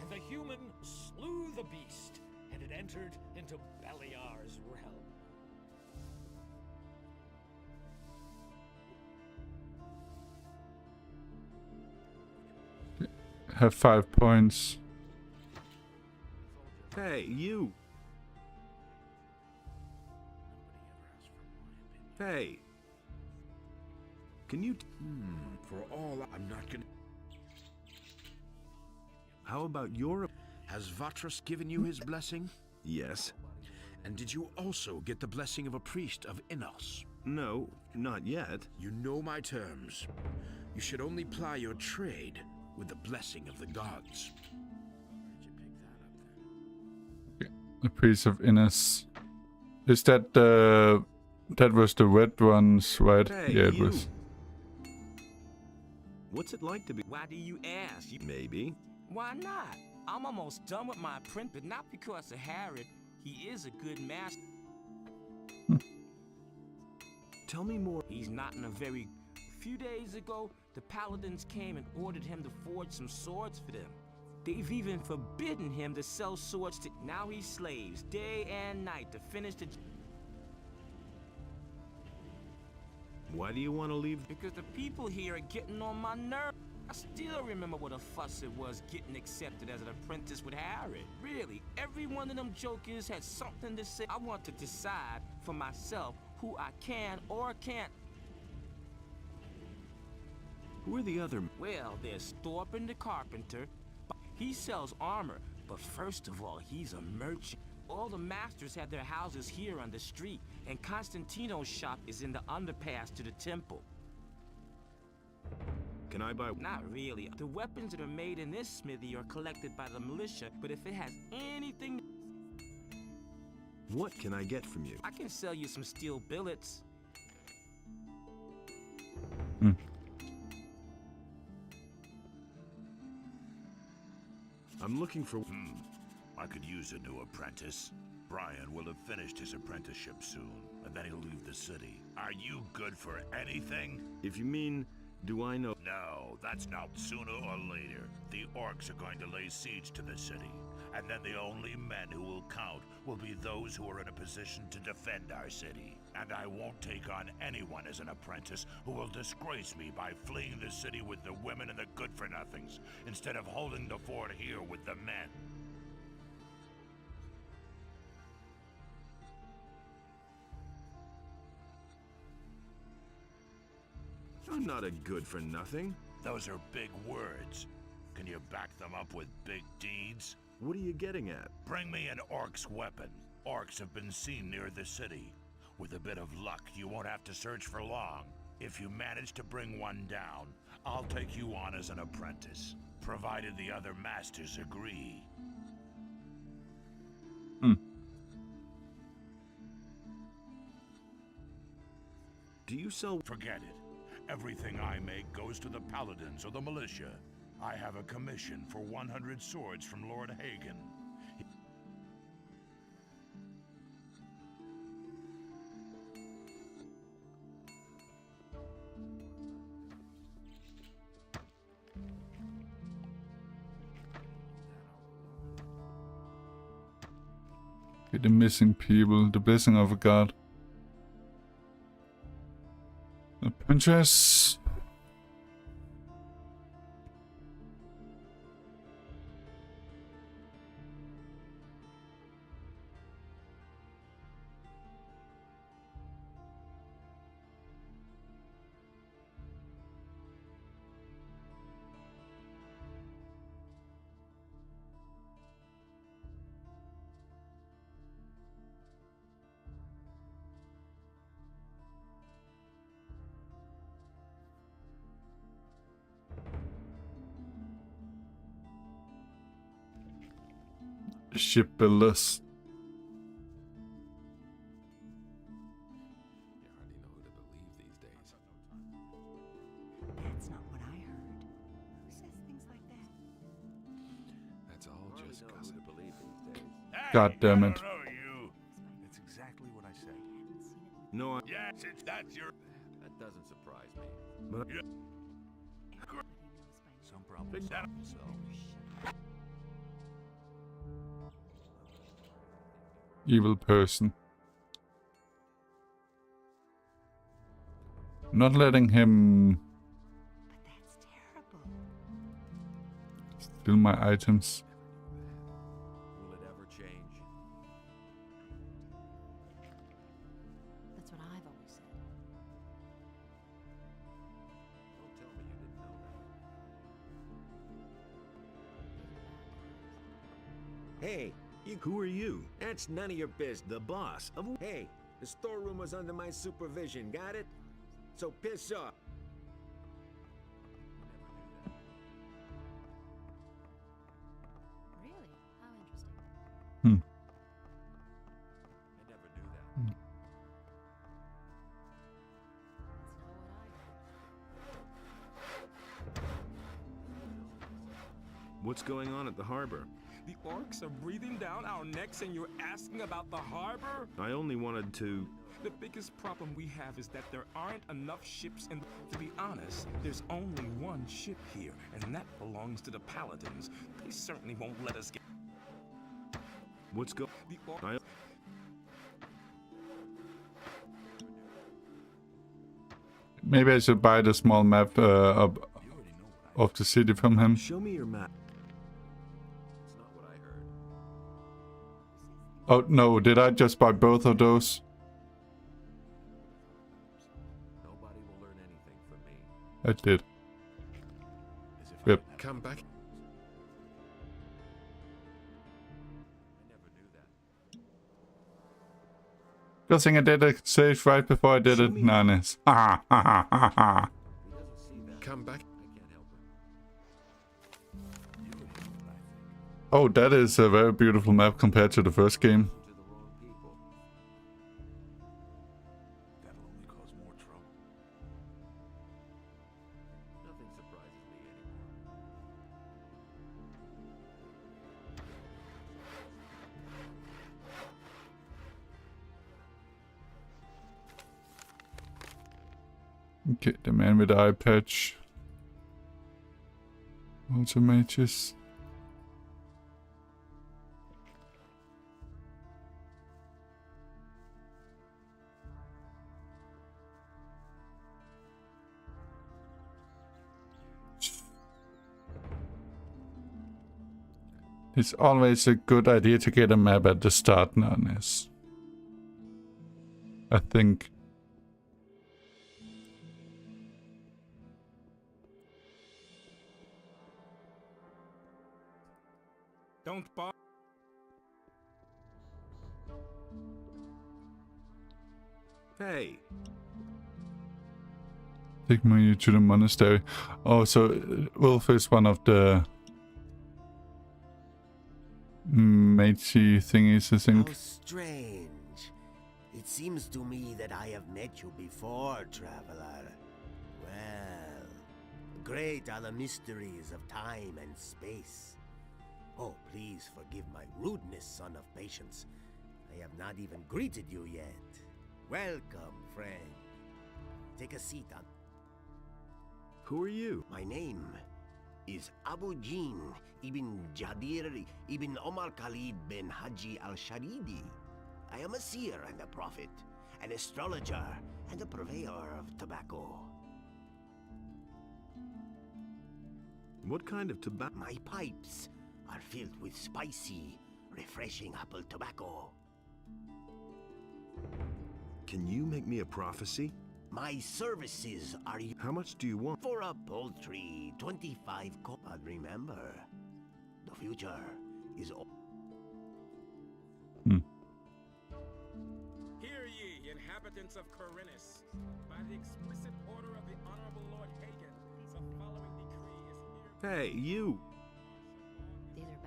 the human slew the beast, and it entered into Beliar's realm. Have 5 points. Hey, you! Hey! Can you... For all I'm not gonna... How about your... Has Vatras given you his blessing? Yes. And did you also get the blessing of a priest of Innos? No, not yet. You know my terms. You should only ply your trade with the blessing of the gods. The priest of Innis. Is that the... That was the red ones, right? Hey, yeah, it you. was. What's it like to be... Why do you ask? Maybe. Why not? I'm almost done with my print, but not because of Harrod. He is a good master. Tell me more. He's not in a very... few days ago, the Paladins came and ordered him to forge some swords for them. They've even forbidden him to sell swords to... Now he slaves day and night to finish the... Why do you want to leave? Because the people here are getting on my nerves. I still remember what a fuss it was getting accepted as an apprentice with Harrod. Really, every one of them jokers had something to say. I want to decide for myself who I can or can't. Who are the other... Well, there's Thorpen the carpenter. He sells armor, but first of all, he's a merchant. All the masters have their houses here on the street, and Constantino's shop is in the underpass to the temple. Can I buy... Not really. The weapons that are made in this smithy are collected by the militia, but if it has anything... What can I get from you? I can sell you some steel billets. I'm looking for... I could use a new apprentice. Brian will have finished his apprenticeship soon, and then he'll leave the city. Are you good for anything? If you mean, do I know... No, that's not. Sooner or later, the orcs are going to lay siege to the city, and then the only men who will count will be those who are in a position to defend our city. And I won't take on anyone as an apprentice who will disgrace me by fleeing the city with the women and the good-for-nothings, instead of holding the fort here with the men. I'm not a good-for-nothing. Those are big words. Can you back them up with big deeds? What are you getting at? Bring me an orc's weapon. Orcs have been seen near the city. With a bit of luck, you won't have to search for long. If you manage to bring one down, I'll take you on as an apprentice, provided the other masters agree. Do you sell... Forget it. Everything I make goes to the paladins or the militia. I have a commission for 100 swords from Lord Hagen. The missing people, the blessing of a god. The princess. Shipbuilders. That's not what I heard. Who says things like that? That's all just gossip. God damn it. It's exactly what I said. No, Yes, that's your... That doesn't surprise me. But... Some problems solve themselves. Evil person. Not letting him steal my items. Will it ever change? That's what I've always said. Don't tell me you didn't know that. Hey, who are you? That's none of your business. The boss of... Hey, the storeroom was under my supervision, got it? So piss off. Really? How interesting. I never knew that. What's going on at the harbor? The orcs are breathing down our necks and you're asking about the harbor? I only wanted to... The biggest problem we have is that there aren't enough ships, and to be honest, there's only one ship here, and that belongs to the paladins. They certainly won't let us get... What's going... The orcs... Maybe I should buy the small map of the city from him. Show me your map. It's not what I heard. Oh no, did I just buy both of those? Nobody will learn anything from me. I did. Yep. Come back. Good thing I did a save right before I did it. Nice. Ha ha ha ha ha. Come back. Oh, that is a very beautiful map compared to the first game. That'll only cause more trouble. Nothing surprises me anymore. Okay, the man with the eye patch. Also mages. It's always a good idea to get a map at the start, Narnes. I think. Don't bother. Hey. Take me to the monastery. Oh, so Wolf is one of the matey thingies, I think. How strange. It seems to me that I have met you before, traveler. Well, great are the mysteries of time and space. Oh, please forgive my rudeness, son of patience. I have not even greeted you yet. Welcome, friend. Take a seat on... Who are you? My name is Abu Jin ibn Jadir ibn Omar Khalid bin Haji al-Sharidi. I am a seer and a prophet, an astrologer and a purveyor of tobacco. What kind of tobacco? My pipes are filled with spicy, refreshing apple tobacco. Can you make me a prophecy? My services are... How much do you want? For a paltry 25 co... But remember, the future is... Hear ye, inhabitants of Corinus. By the explicit order of the Honorable Lord Hagen, the following decree is here... Hey, you!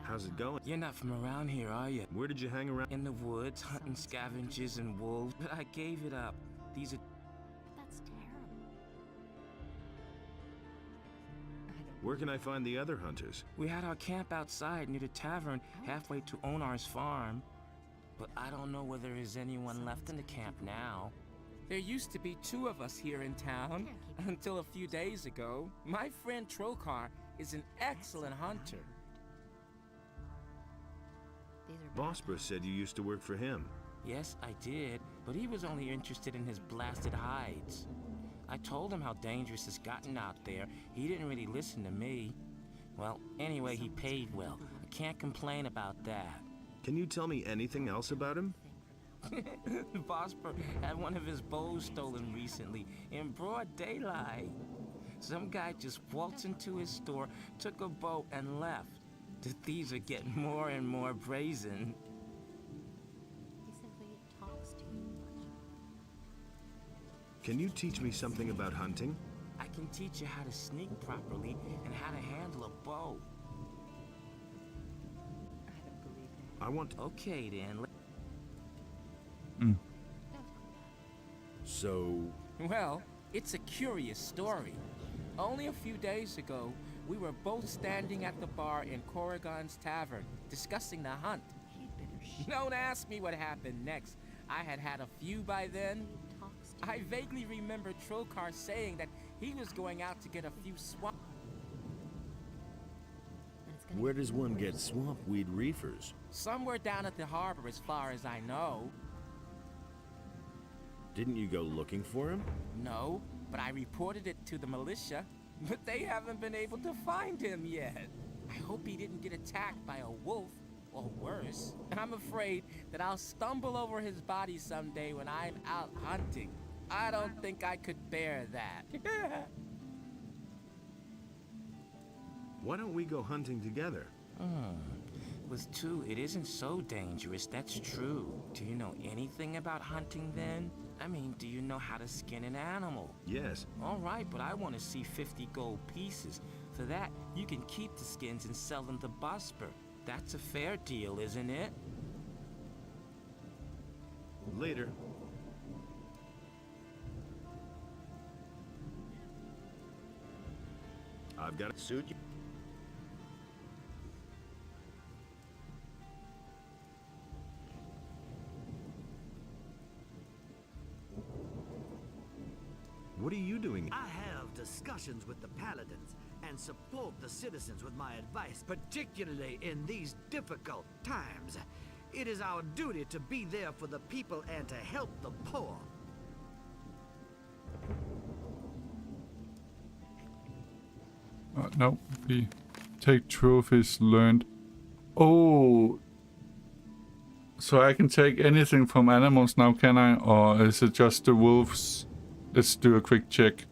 How's it going? You're not from around here, are you? Where did you hang around? In the woods, hunting scavengers and wolves. But I gave it up. These are... That's terrible. Where can I find the other hunters? We had our camp outside near the tavern, halfway to Onar's farm. But I don't know whether there's anyone left in the camp now. There used to be 2 of us here in town, until a few days ago. My friend Trokar is an excellent hunter. Vosper said you used to work for him. Yes, I did, but he was only interested in his blasted hides. I told him how dangerous it's gotten out there. He didn't really listen to me. Well, anyway, he paid well. I can't complain about that. Can you tell me anything else about him? Vosper had one of his bows stolen recently, in broad daylight. Some guy just waltzed into his store, took a bow, and left. The thieves are getting more and more brazen. He simply talks to you. Can you teach me something about hunting? I can teach you how to sneak properly and how to handle a bow. I want... Okay, then. So... Well, it's a curious story. Only a few days ago, we were both standing at the bar in Corrigan's Tavern, discussing the hunt. Don't ask me what happened next. I had had a few by then. I vaguely remember Trokar saying that he was going out to get a few swamp... Where does one get swampweed reefers? Somewhere down at the harbor, as far as I know. Didn't you go looking for him? No, but I reported it to the militia. But they haven't been able to find him yet. I hope he didn't get attacked by a wolf, or worse. I'm afraid that I'll stumble over his body someday when I'm out hunting. I don't think I could bear that. Why don't we go hunting together? With 2, it isn't so dangerous, that's true. Do you know anything about hunting then? I mean, do you know how to skin an animal? Yes. All right, but I want to see 50 gold pieces. For that, you can keep the skins and sell them to Bosper. That's a fair deal, isn't it? Later. I've got a suit. What are you doing? I have discussions with the paladins and support the citizens with my advice, particularly in these difficult times. It is our duty to be there for the people and to help the poor. No, we take trophies learned. Oh, so I can take anything from animals now, can I? Or is it just the wolves? Let's do a quick check.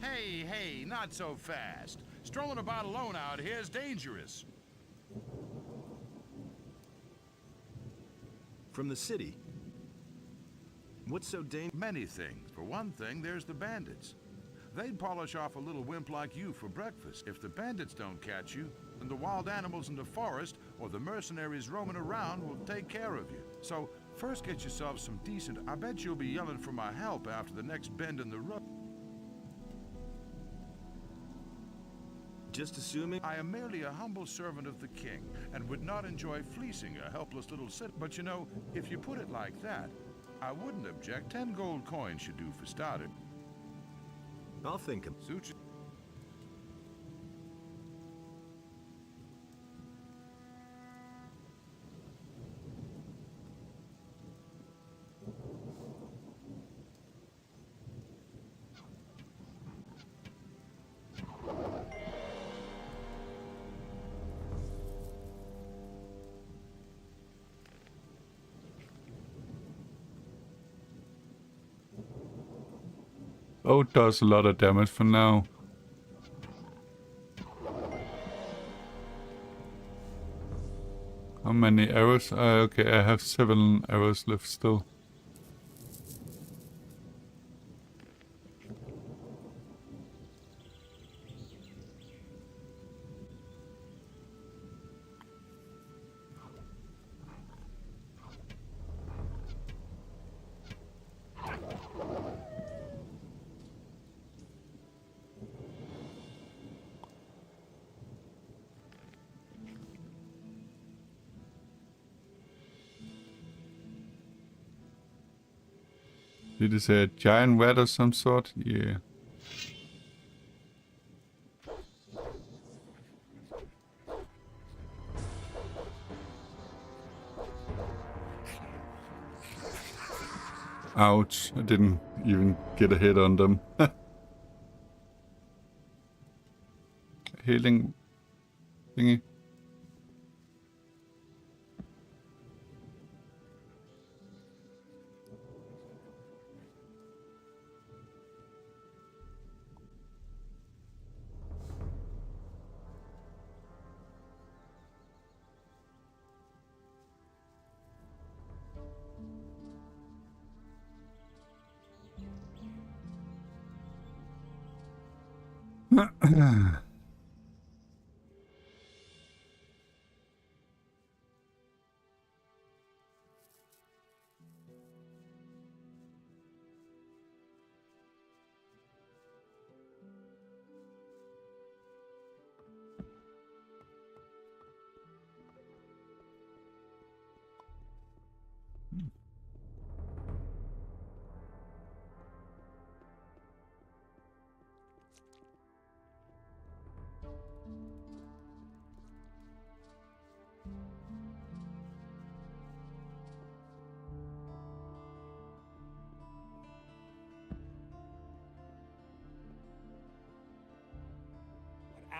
Hey, not so fast. Strolling about alone out here is dangerous. From the city? What's so dangerous? Many things. For one thing, there's the bandits. They'd polish off a little wimp like you for breakfast. If the bandits don't catch you, then the wild animals in the forest or the mercenaries roaming around will take care of you. So, first get yourself some decent... I bet you'll be yelling for my help after the next bend in the road. Just assuming? I am merely a humble servant of the king, and would not enjoy fleecing a helpless little citizen. But you know, if you put it like that, I wouldn't object. 10 gold coins should do for starter. I'll think of... Suit you. Oh, it does a lot of damage for now. How many arrows? Okay, I have 7 arrows left still. Did it say a giant rat of some sort? Yeah. Ouch, I didn't even get a hit on them. Healing thingy.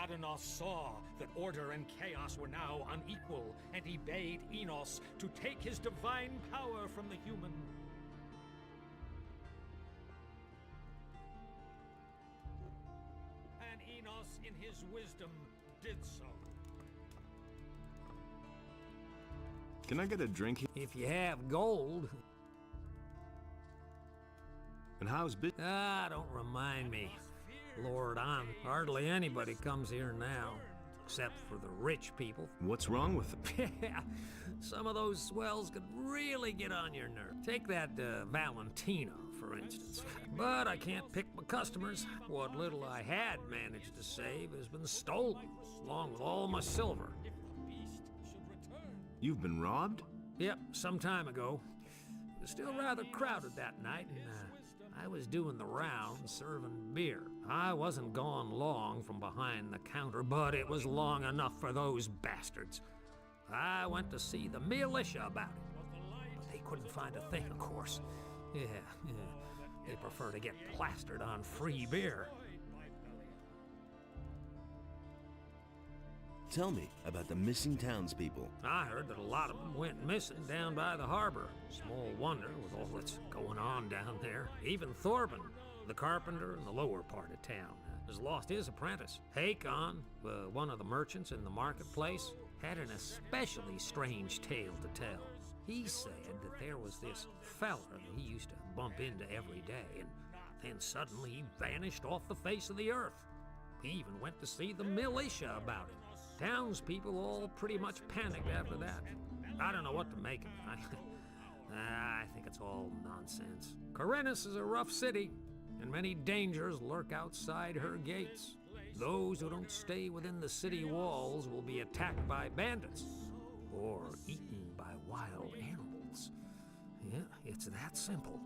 Adonos saw that order and chaos were now unequal, and he bade Enos to take his divine power from the human. And Enos, in his wisdom, did so. Can I get a drink? If you have gold. And how's business? Ah, don't remind me. Lord, hardly anybody comes here now, except for the rich people. What's wrong with them? Yeah, some of those swells could really get on your nerve. Take that Valentino, for instance. But I can't pick my customers. What little I had managed to save has been stolen, along with all my silver. You've been robbed? Yep, some time ago. It was still rather crowded that night, and I was doing the rounds serving beer. I wasn't gone long from behind the counter, but it was long enough for those bastards. I went to see the militia about it, but they couldn't find a thing, of course. Yeah, they prefer to get plastered on free beer. Tell me about the missing townspeople. I heard that a lot of them went missing down by the harbor. Small wonder with all that's going on down there. Even Thorben, the carpenter in the lower part of town, has lost his apprentice. Hakon, one of the merchants in the marketplace, had an especially strange tale to tell. He said that there was this fella that he used to bump into every day, and then suddenly he vanished off the face of the earth. He even went to see the militia about it. Townspeople all pretty much panicked after that. I don't know what to make of it. I think it's all nonsense. Corinthus is a rough city, and many dangers lurk outside her gates. Those who don't stay within the city walls will be attacked by bandits, or eaten by wild animals. Yeah, it's that simple.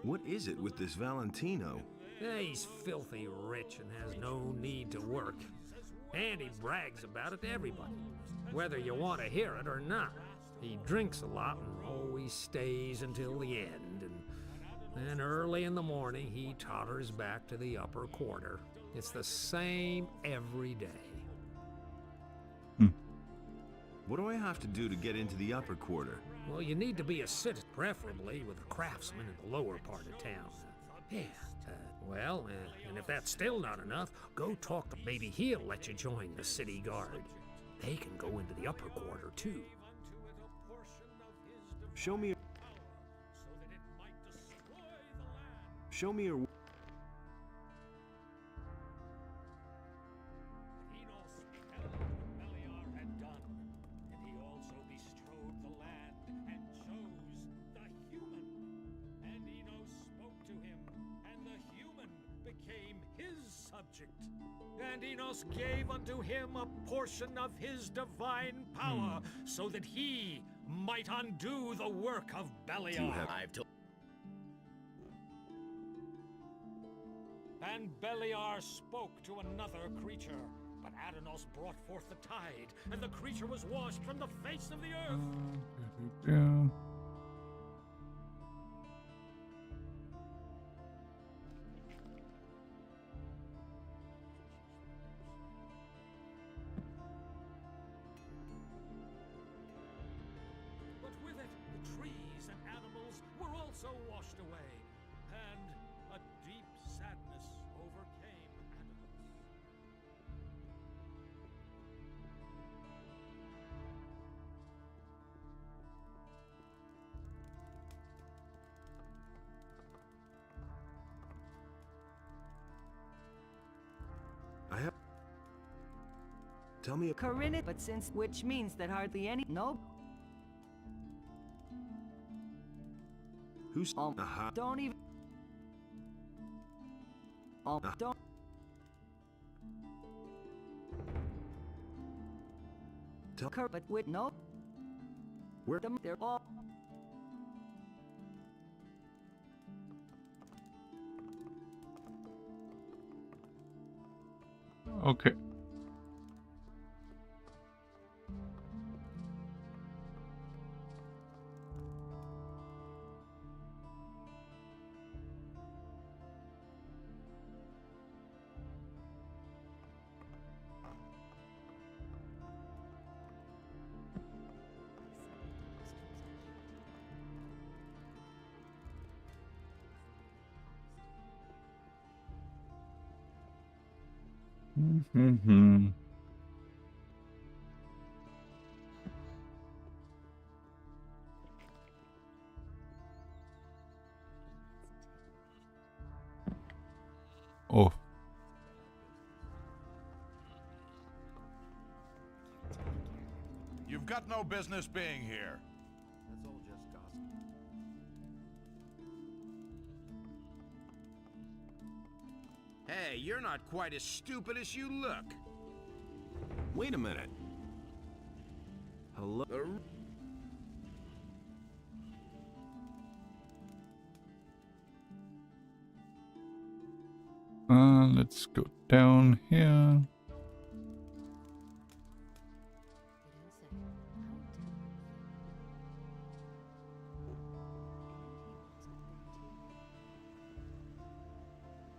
What is it with this Valentino? He's filthy rich and has no need to work. And he brags about it to everybody, whether you want to hear it or not. He drinks a lot and always stays until the end, and then early in the morning he totters back to the upper quarter. It's the same every day. What do I have to do to get into the upper quarter? Well, you need to be a citizen, preferably with a craftsman in the lower part of town. Yeah. And if that's still not enough, go talk to maybe he'll let you join the city guard. They can go into the upper quarter, too. Show me your... And Enos gave unto him a portion of his divine power, so that he might undo the work of Beliar. And Beliar spoke to another creature, but Adanos brought forth the tide, and the creature was washed from the face of the earth. Washed away, and a deep sadness overcame Adanos. Tell me a... Corinthus, but since which means that hardly any... No. Who's... Don't even... Don't... Tell... But with no... Where... They're all... Okay. Mm-hmm. Oh. You've got no business being here. That's all just gossip. Hey, you're not quite as stupid as you look. Wait a minute. Hello? Let's go down here.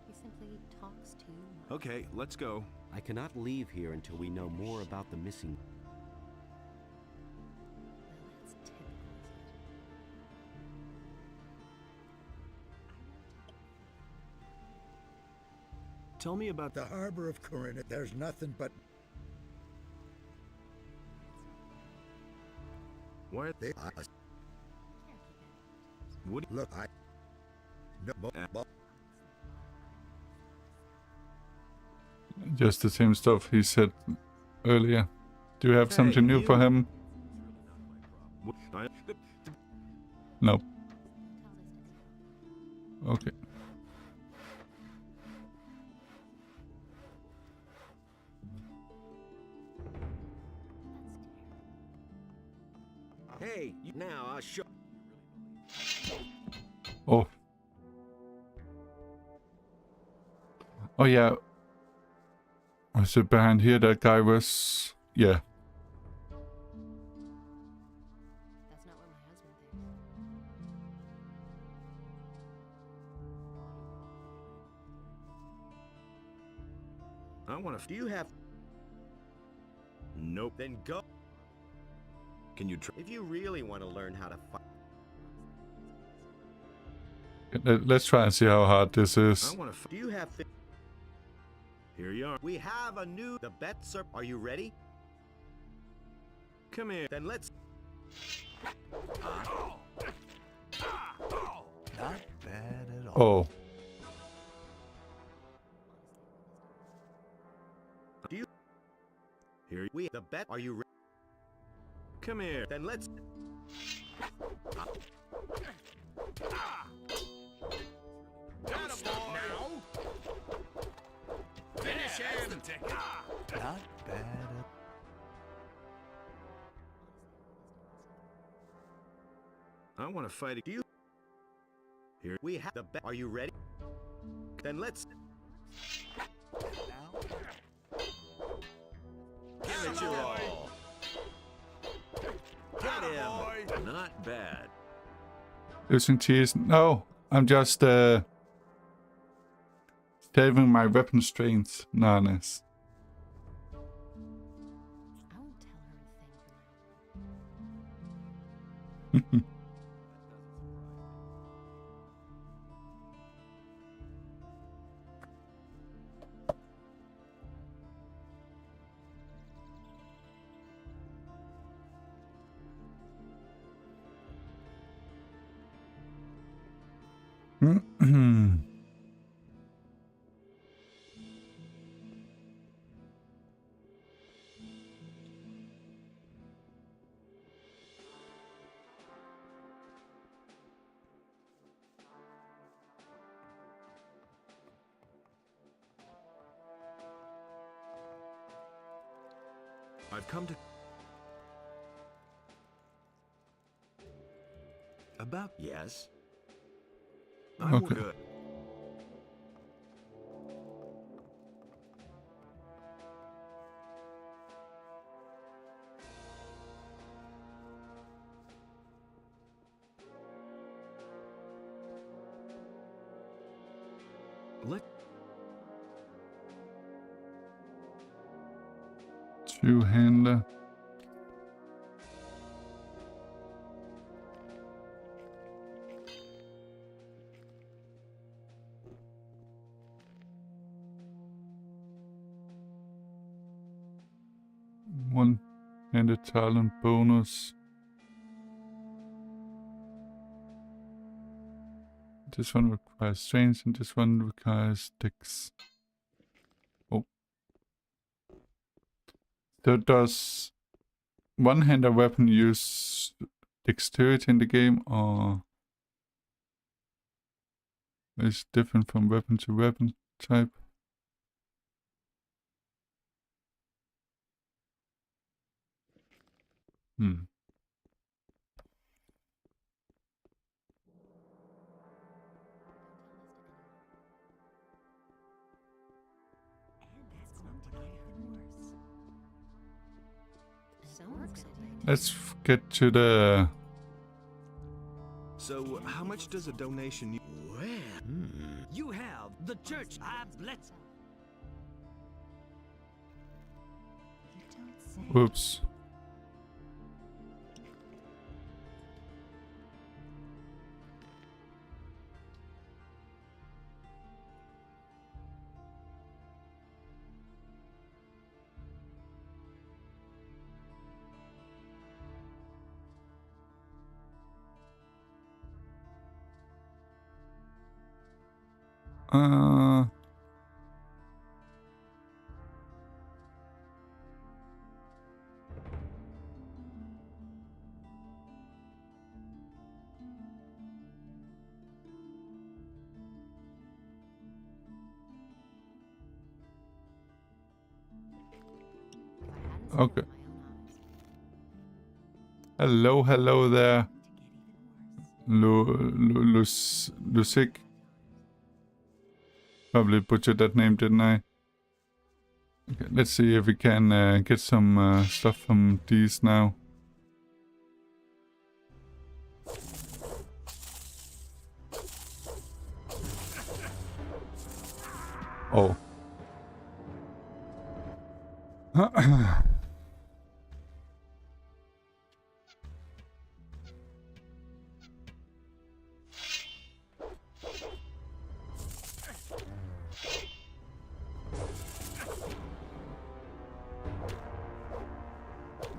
He simply talks too much. Okay, let's go. I cannot leave here until we know more about the missing. That's typical, Tell me about the harbor of Corinth. There's nothing but... Why they... Would look, I... No, Just the same stuff he said earlier. Do you have Hey, something new for him? No. Okay. Hey, now I'll show. Oh. Oh yeah. Was it behind here that guy was... Yeah. That's not what my husband thinks. I want to... Do you have... Nope. Then go. Can you try? If you really want to learn how to fight... Let's try and see how hard this is. I want to... Do you have... Here you are. We have a new... The bets are... Are you ready? Come here. Then let's... Not bad at all. Oh. Do you... Here we... The bet... Are you ready? Come here. Then let's... Finish him! Not bad at I want to fight. Do you... Here we have the bet. Are you ready? Then let's... now. Give it your all. Get him. Not bad. Losing cheese. No, I'm just saving my weapon strength. Nice. I won't tell her a thing for now. I've come to... About... Yes. I'm Okay. good. Let... Two-hander. one-handed talent bonus. This one requires strength and this one requires dex. Oh. So does one-handed weapon use dexterity in the game, or is it different from weapon to weapon type? Hmm. Let's get to the... So, how much does a donation... You have the church. I bless. Whoops. Okay. Hello there. Lucic. Probably butchered that name, didn't I? Okay, let's see if we can get some stuff from these now. Oh.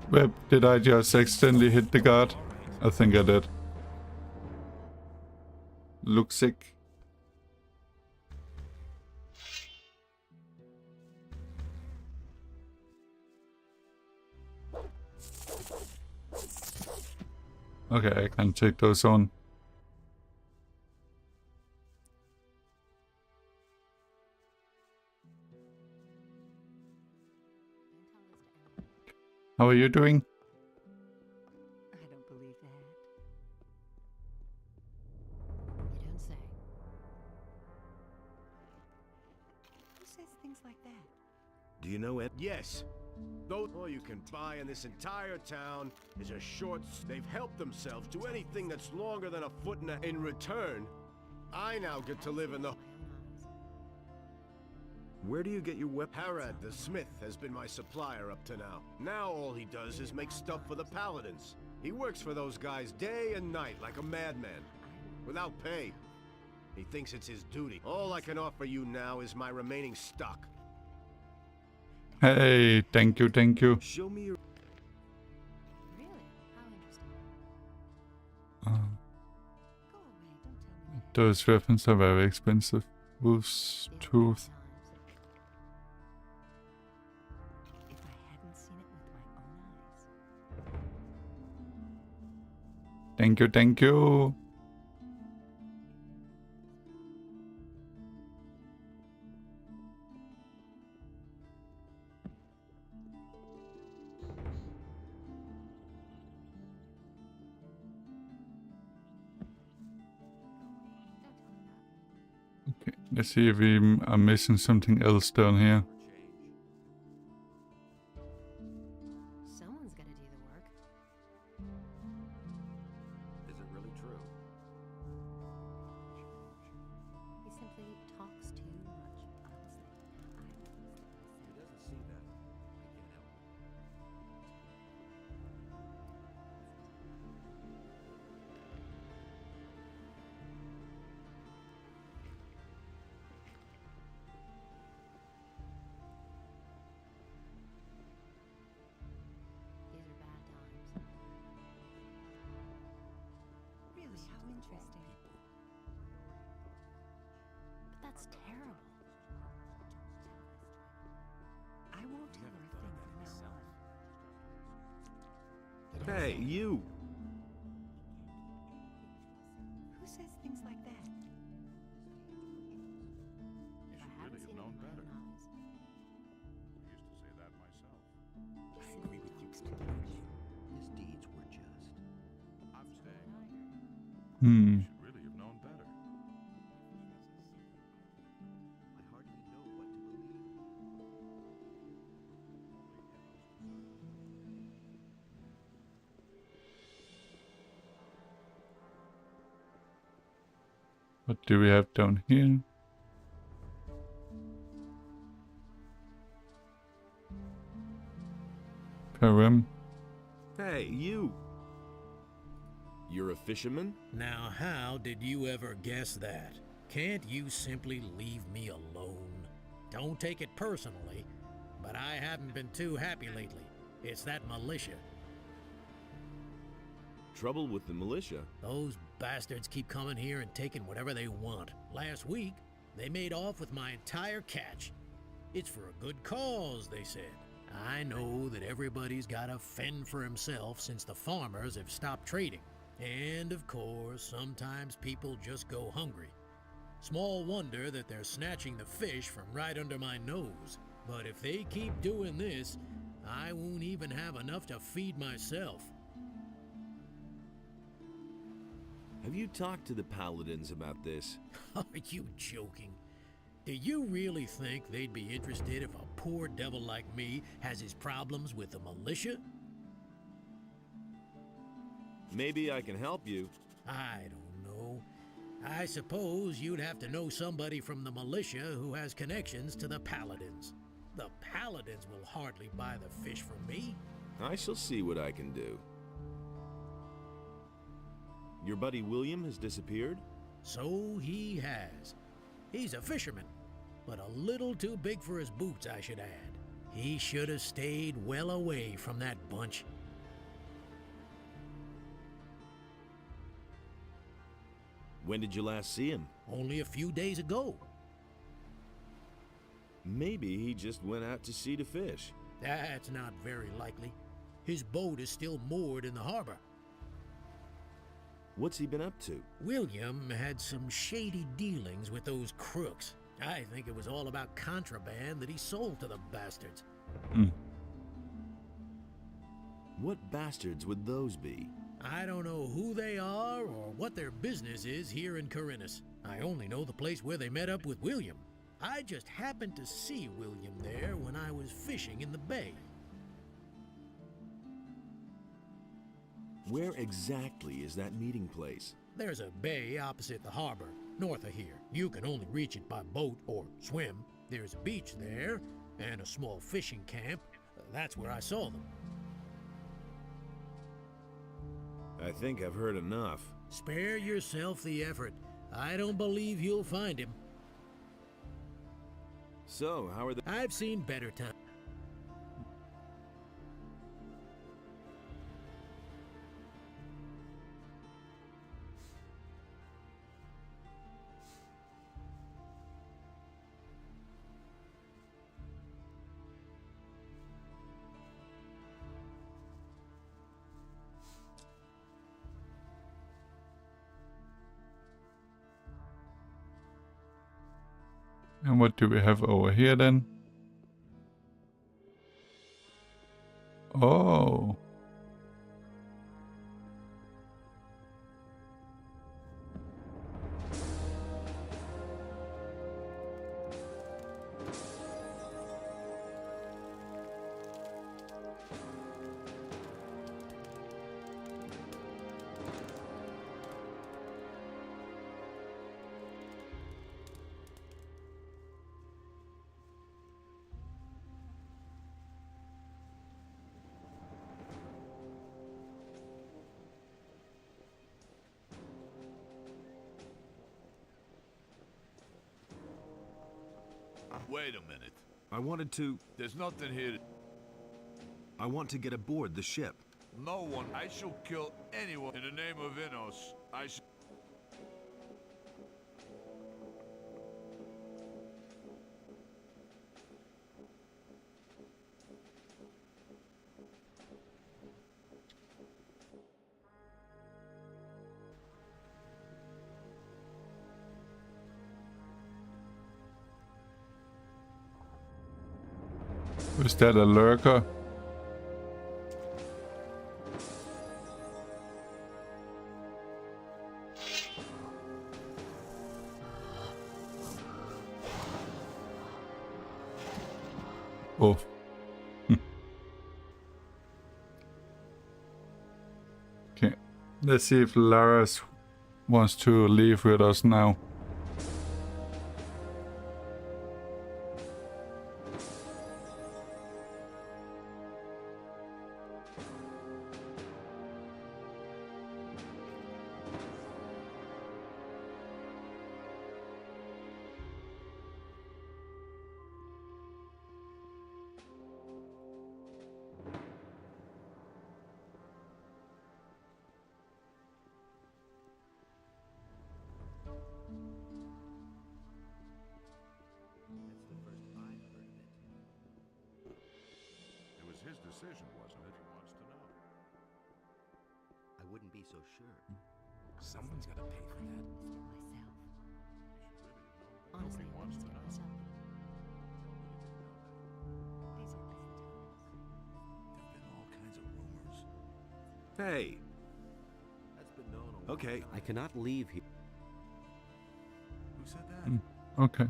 Web, did I just accidentally hit the guard? I think I did. Looks sick. Okay, I can take those on. How are you doing? I don't believe that. You don't say. Who says things like that? Do you know it? Yes. Though all you can buy in this entire town is a short... They've helped themselves to anything that's longer than a foot and a... In return, I now get to live in the... Where do you get your weapon? Harad the Smith has been my supplier up to now. Now all he does is make stuff for the Paladins. He works for those guys day and night like a madman, without pay. He thinks it's his duty. All I can offer you now is my remaining stock. Hey, thank you, thank you. Show me your... Really? How interesting. Those weapons are very expensive. Wolf's Tooth. If I hadn't seen it with my own eyes. Thank you, thank you. Okay, let's see if we are missing something else down here. Someone's gotta do the work. Is it really true? He simply talks too much, honestly. He doesn't see that. I can't help it. Hey, you! Who says things like that? You should really have known better. I used to say that myself. I agree with you. His deeds were just. I'm saying Hmm. you should really have known better. I hardly know what to believe. What do we have down here? Param. Hey, you! You're a fisherman? Now, how did you ever guess that? Can't you simply leave me alone? Don't take it personally, but I haven't been too happy lately. It's that militia. Trouble with the militia? Those bastards keep coming here and taking whatever they want. Last week, they made off with my entire catch. It's for a good cause, they said. I know that everybody's got to fend for himself since the farmers have stopped trading. And of course, sometimes people just go hungry. Small wonder that they're snatching the fish from right under my nose. But if they keep doing this, I won't even have enough to feed myself. Have you talked to the paladins about this? Are you joking? Do you really think they'd be interested if a poor devil like me has his problems with the militia? Maybe I can help you. I don't know. I suppose you'd have to know somebody from the militia who has connections to the paladins. The paladins will hardly buy the fish from me. I shall see what I can do. Your buddy William has disappeared? So he has. He's a fisherman, but a little too big for his boots, I should add. He should have stayed well away from that bunch. When did you last see him? Only a few days ago. Maybe he just went out to sea to fish. That's not very likely. His boat is still moored in the harbor. What's he been up to? William had some shady dealings with those crooks. I think it was all about contraband that he sold to the bastards. What bastards would those be? I don't know who they are or what their business is here in Corinus. I only know the place where they met up with William. I just happened to see William there when I was fishing in the bay. Where exactly is that meeting place? There's a bay opposite the harbor, north of here. You can only reach it by boat or swim. There's a beach there, and a small fishing camp. That's where I saw them. I think I've heard enough. Spare yourself the effort. I don't believe you'll find him. So, how are the... I've seen better times. And what do we have over here then? Oh. Wait a minute. I wanted to... There's nothing here. I want to get aboard the ship. No one. I shall kill anyone in the name of Innos. I shall... Is that a lurker? Oh. Okay. Let's see if Laras wants to leave with us now. It was his decision, wasn't it? He wants to know. I wouldn't be so sure. Someone's got to pay for that. Honestly, he wants to know. There've been all kinds of rumors. Hey. That's been known a Okay. I cannot leave here. Who said that? Okay.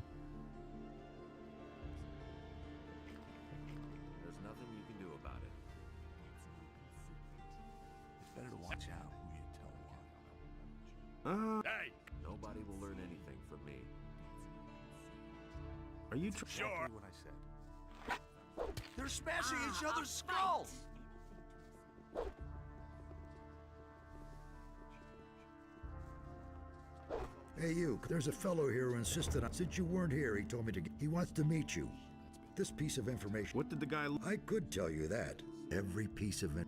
There's nothing you can do about it. It's better to watch out who you tell what. Hey! Nobody will learn anything from me. Are you Sure. What I said. They're smashing each other's skulls! Hey, you, there's a fellow here who insisted on. Since you weren't here, he told me to. He wants to meet you. This piece of information. What did the guy... I could tell you that. Every piece of it.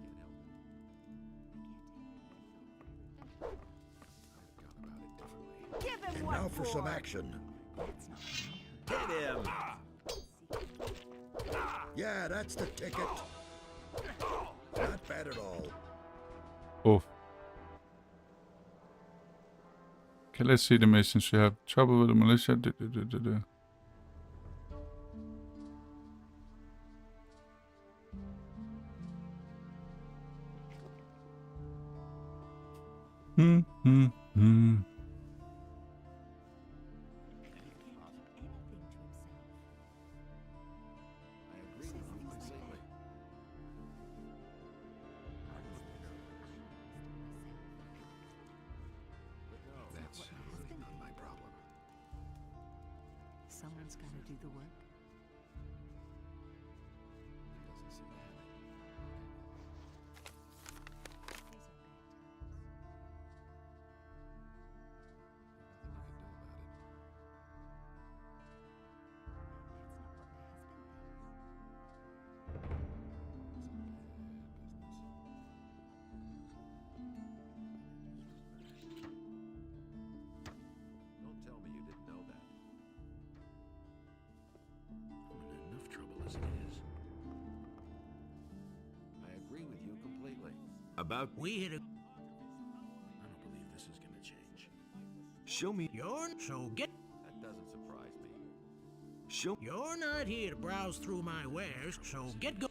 Give him And what now for some action. Hit him! Yeah, that's the ticket. Not bad at all. Oh. Okay, let's see the missions. You have trouble with the militia. That's really not my problem. Someone's got to do the work. Doesn't seem to have it. Don't tell me you didn't know that. I'm in enough trouble as it is. I agree with you completely. About... We hit a... I don't believe this is gonna change. Show me... So get... That doesn't surprise me. Show... You're not here to browse through my wares, so get go...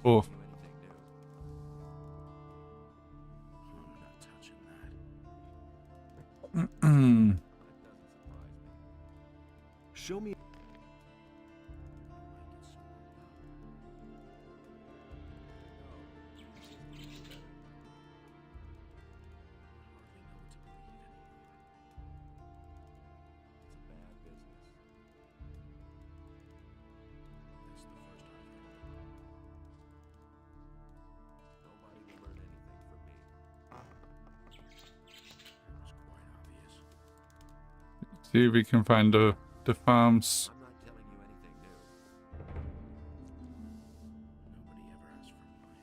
Oh. I'm not touching that. Show me... See if we can find the farms. I'm not telling you anything new. Nobody ever asked for my opinion.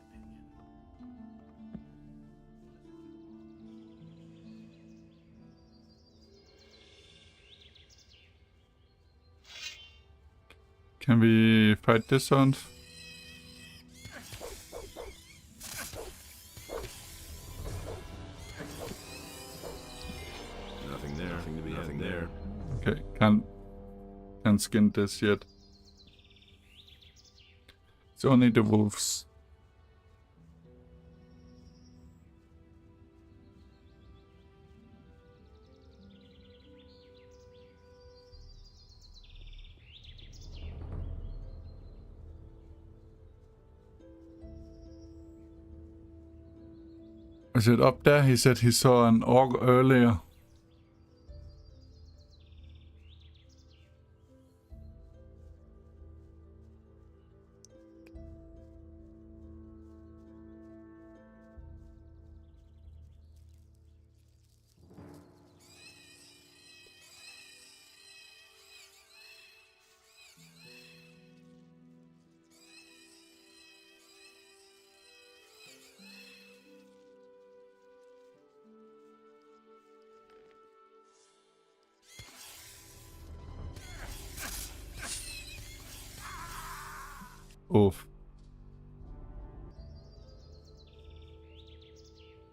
Can we fight this one? Nothing there. Nothing to be nothing there. Okay, can't skin this yet. It's only the wolves. Is it up there? He said he saw an orc earlier. Oof.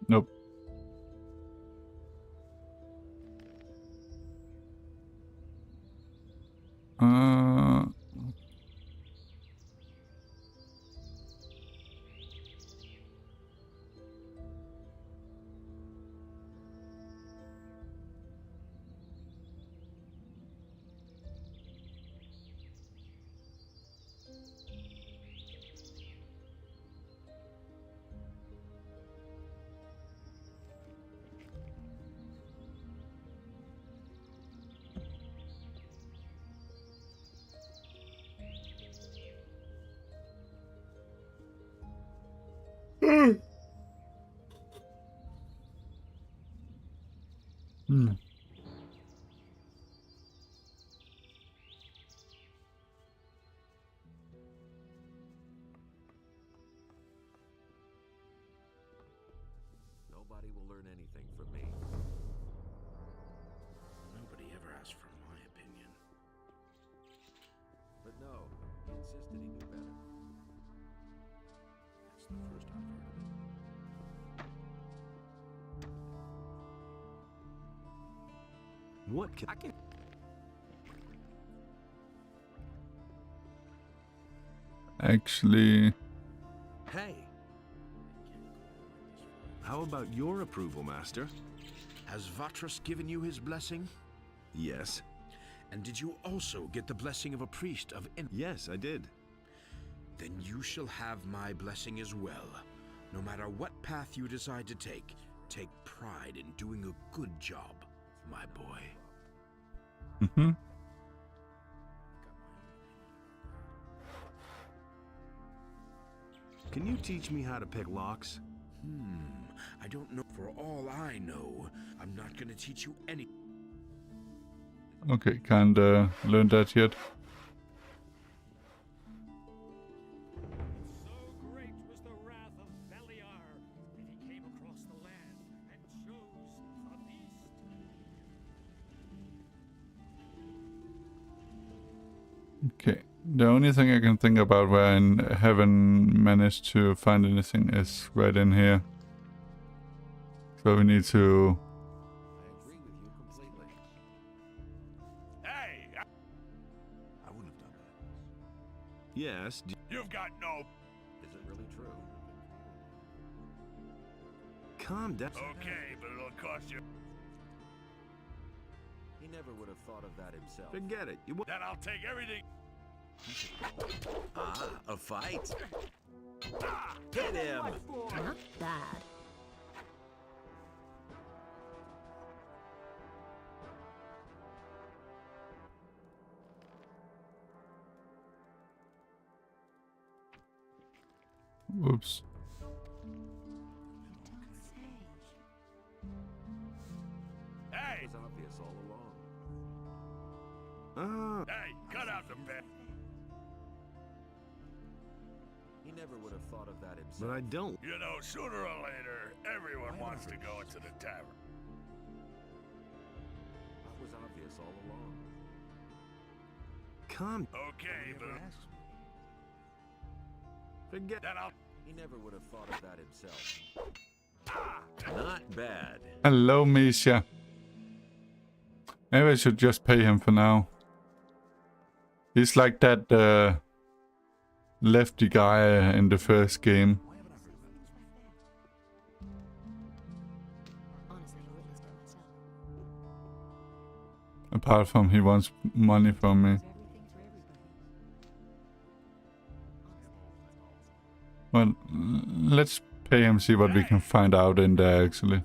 Nope. Hmm. Nobody will learn anything from me. Nobody ever asked for my opinion. But no, he insisted he knew better. It's the first I've heard of it. What can... Actually... Hey! How about your approval, Master? Has Vatras given you his blessing? Yes. And did you also get the blessing of a priest of... Yes, I did. Then you shall have my blessing as well. No matter what path you decide to take pride in doing a good job, my boy. Mm-hmm. Can you teach me how to pick locks? I don't know. For all I know, I'm not gonna teach you any... Okay, can't learn that yet. So great was the wrath of Beliar that he came across the land and chose the beast. Okay, the only thing I can think about where I haven't managed to find anything is right in here. So we need to... I agree with you completely. Hey! I wouldn't have done that. Yes. You've got no... Is it really true? Calm down. Okay, but it'll cost you... He never would have thought of that himself. Forget it. You... Then I'll take everything... Ah, a fight. Hit him! Not bad. Whoops. Hey! It was obvious all along. Hey, cut out the bed. He never would have thought of that himself. But I don't. You know, sooner or later, everyone wants to go into the tavern. It was obvious all along. Calm. Okay, but... Forget... Then I'll... He never would have thought of that himself. Not bad. Hello, Misha. Maybe I should just pay him for now. He's like that lefty guy in the first game. Apart from he wants money from me. Well, let's pay him, see what we can find out in there actually.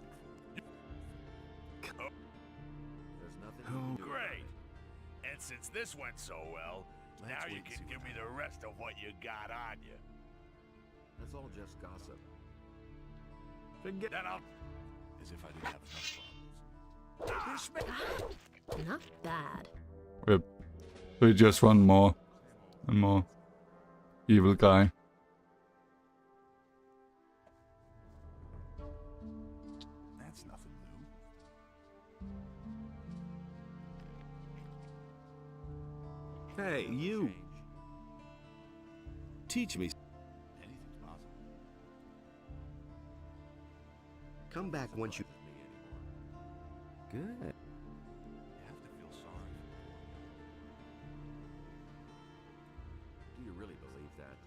Great. And since this went so well, now you can give me the rest of what you got on you. That's all just gossip. Forget that out. As if I didn't have enough problems. Not bad. Yep. We just want more and more evil guy. That's nothing new. Hey, you. Teach me. Anything's possible. Come back once you... Good. You have to feel sorry for the poor. Do you really believe that?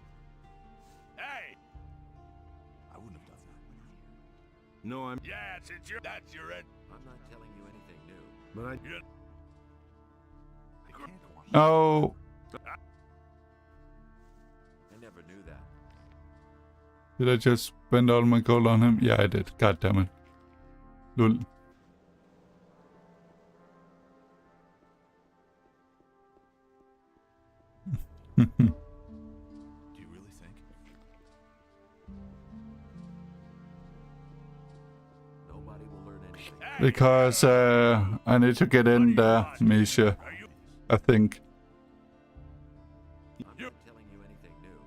Hey! I wouldn't have done that. No, I'm... Yeah, since that's your end. I'm not telling you anything new. But I... I can't go on. Oh, I never knew that. did I just spend all my gold on him? Yeah, I did. God damn it. Lul. Do you really think? Nobody will learn anything. Because I need to get in there, Misha. I think. I'm not telling you anything new.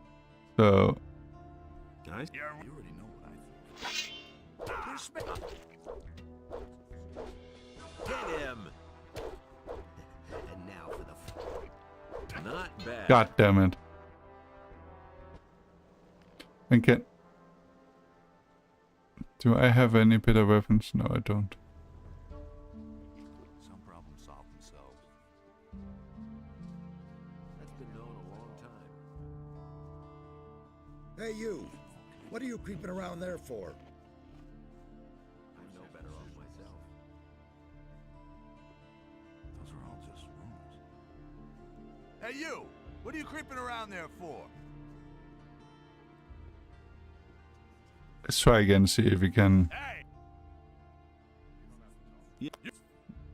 So, Guys? You already know what I think. Get him! And now for the... Not bad. God damn it. Okay. Do I have any better weapons? No, I don't. Some problems solve themselves. That's been known a long time. Hey, you! What are you creeping around there for? I'm no better off myself. Those are all just rumors. Hey, you! What are you creeping around there for? Let's try again, see if we can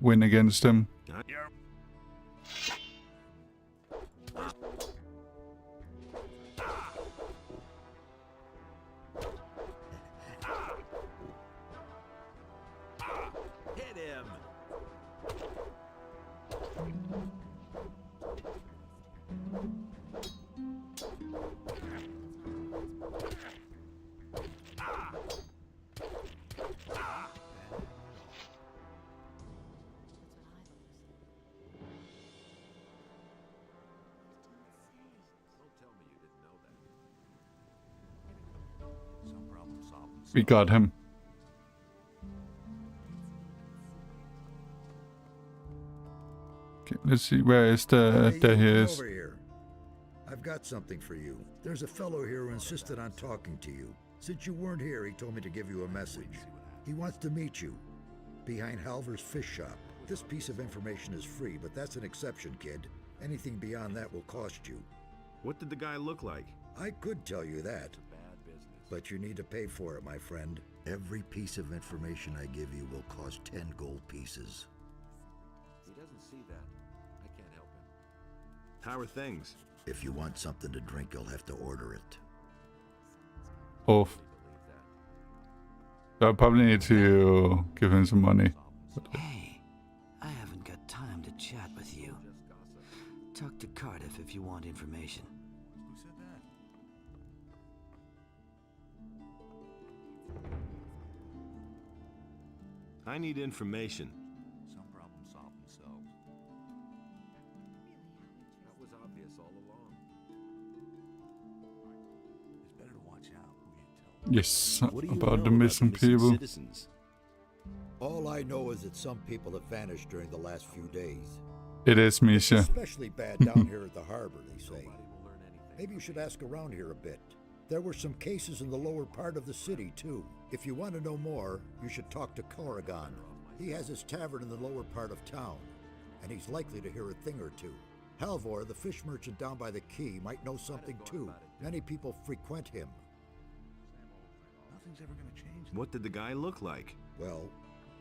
win against him. Hit him! Don't tell me you didn't know that. Some problems solve themselves. We got him. Okay, let's see, where is the... There he is. Over here. I've got something for you. There's a fellow here who insisted on talking to you. Since you weren't here, he told me to give you a message. He wants to meet you behind Halver's fish shop. This piece of information is free, but that's an exception, kid. Anything beyond that will cost you. What did the guy look like? I could tell you that, Bad business. but you need to pay for it, my friend. Every piece of information I give you will cost 10 gold pieces. He doesn't see that. I can't help him. How are things? If you want something to drink, you'll have to order it. Off. So I probably need to give him some money. Hey, I haven't got time to chat with you. Talk to Cardiff if you want information. Who said that? I need information. Some problems solve themselves. That was obvious all along. It's better to watch out who you tell. Yes, What do you about know the missing people. citizens? All I know is that some people have vanished during the last few days. It is Misha. Especially bad down here at the harbor, they say. Nobody will learn anything. Maybe you should ask around here a bit. There were some cases in the lower part of the city, too. If you want to know more, you should talk to Corrigan. He has his tavern in the lower part of town, and he's likely to hear a thing or two. Halvor, the fish merchant down by the quay, might know something too. Many people frequent him. Nothing's ever gonna change. What did the guy look like? Well,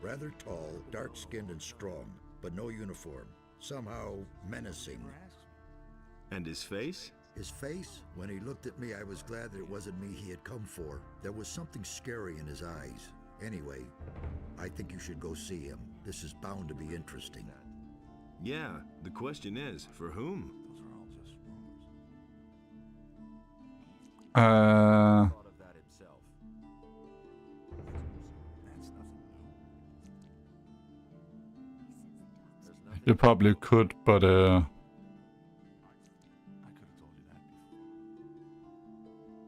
rather tall, dark-skinned and strong, but no uniform. Somehow menacing. And his face? His face? When he looked at me, I was glad that it wasn't me he had come for. There was something scary in his eyes. Anyway, I think you should go see him. This is bound to be interesting. Yeah, the question is, for whom? Those are all just rumors. Thought of that himself. That's nothing new. There's nothing You probably could, but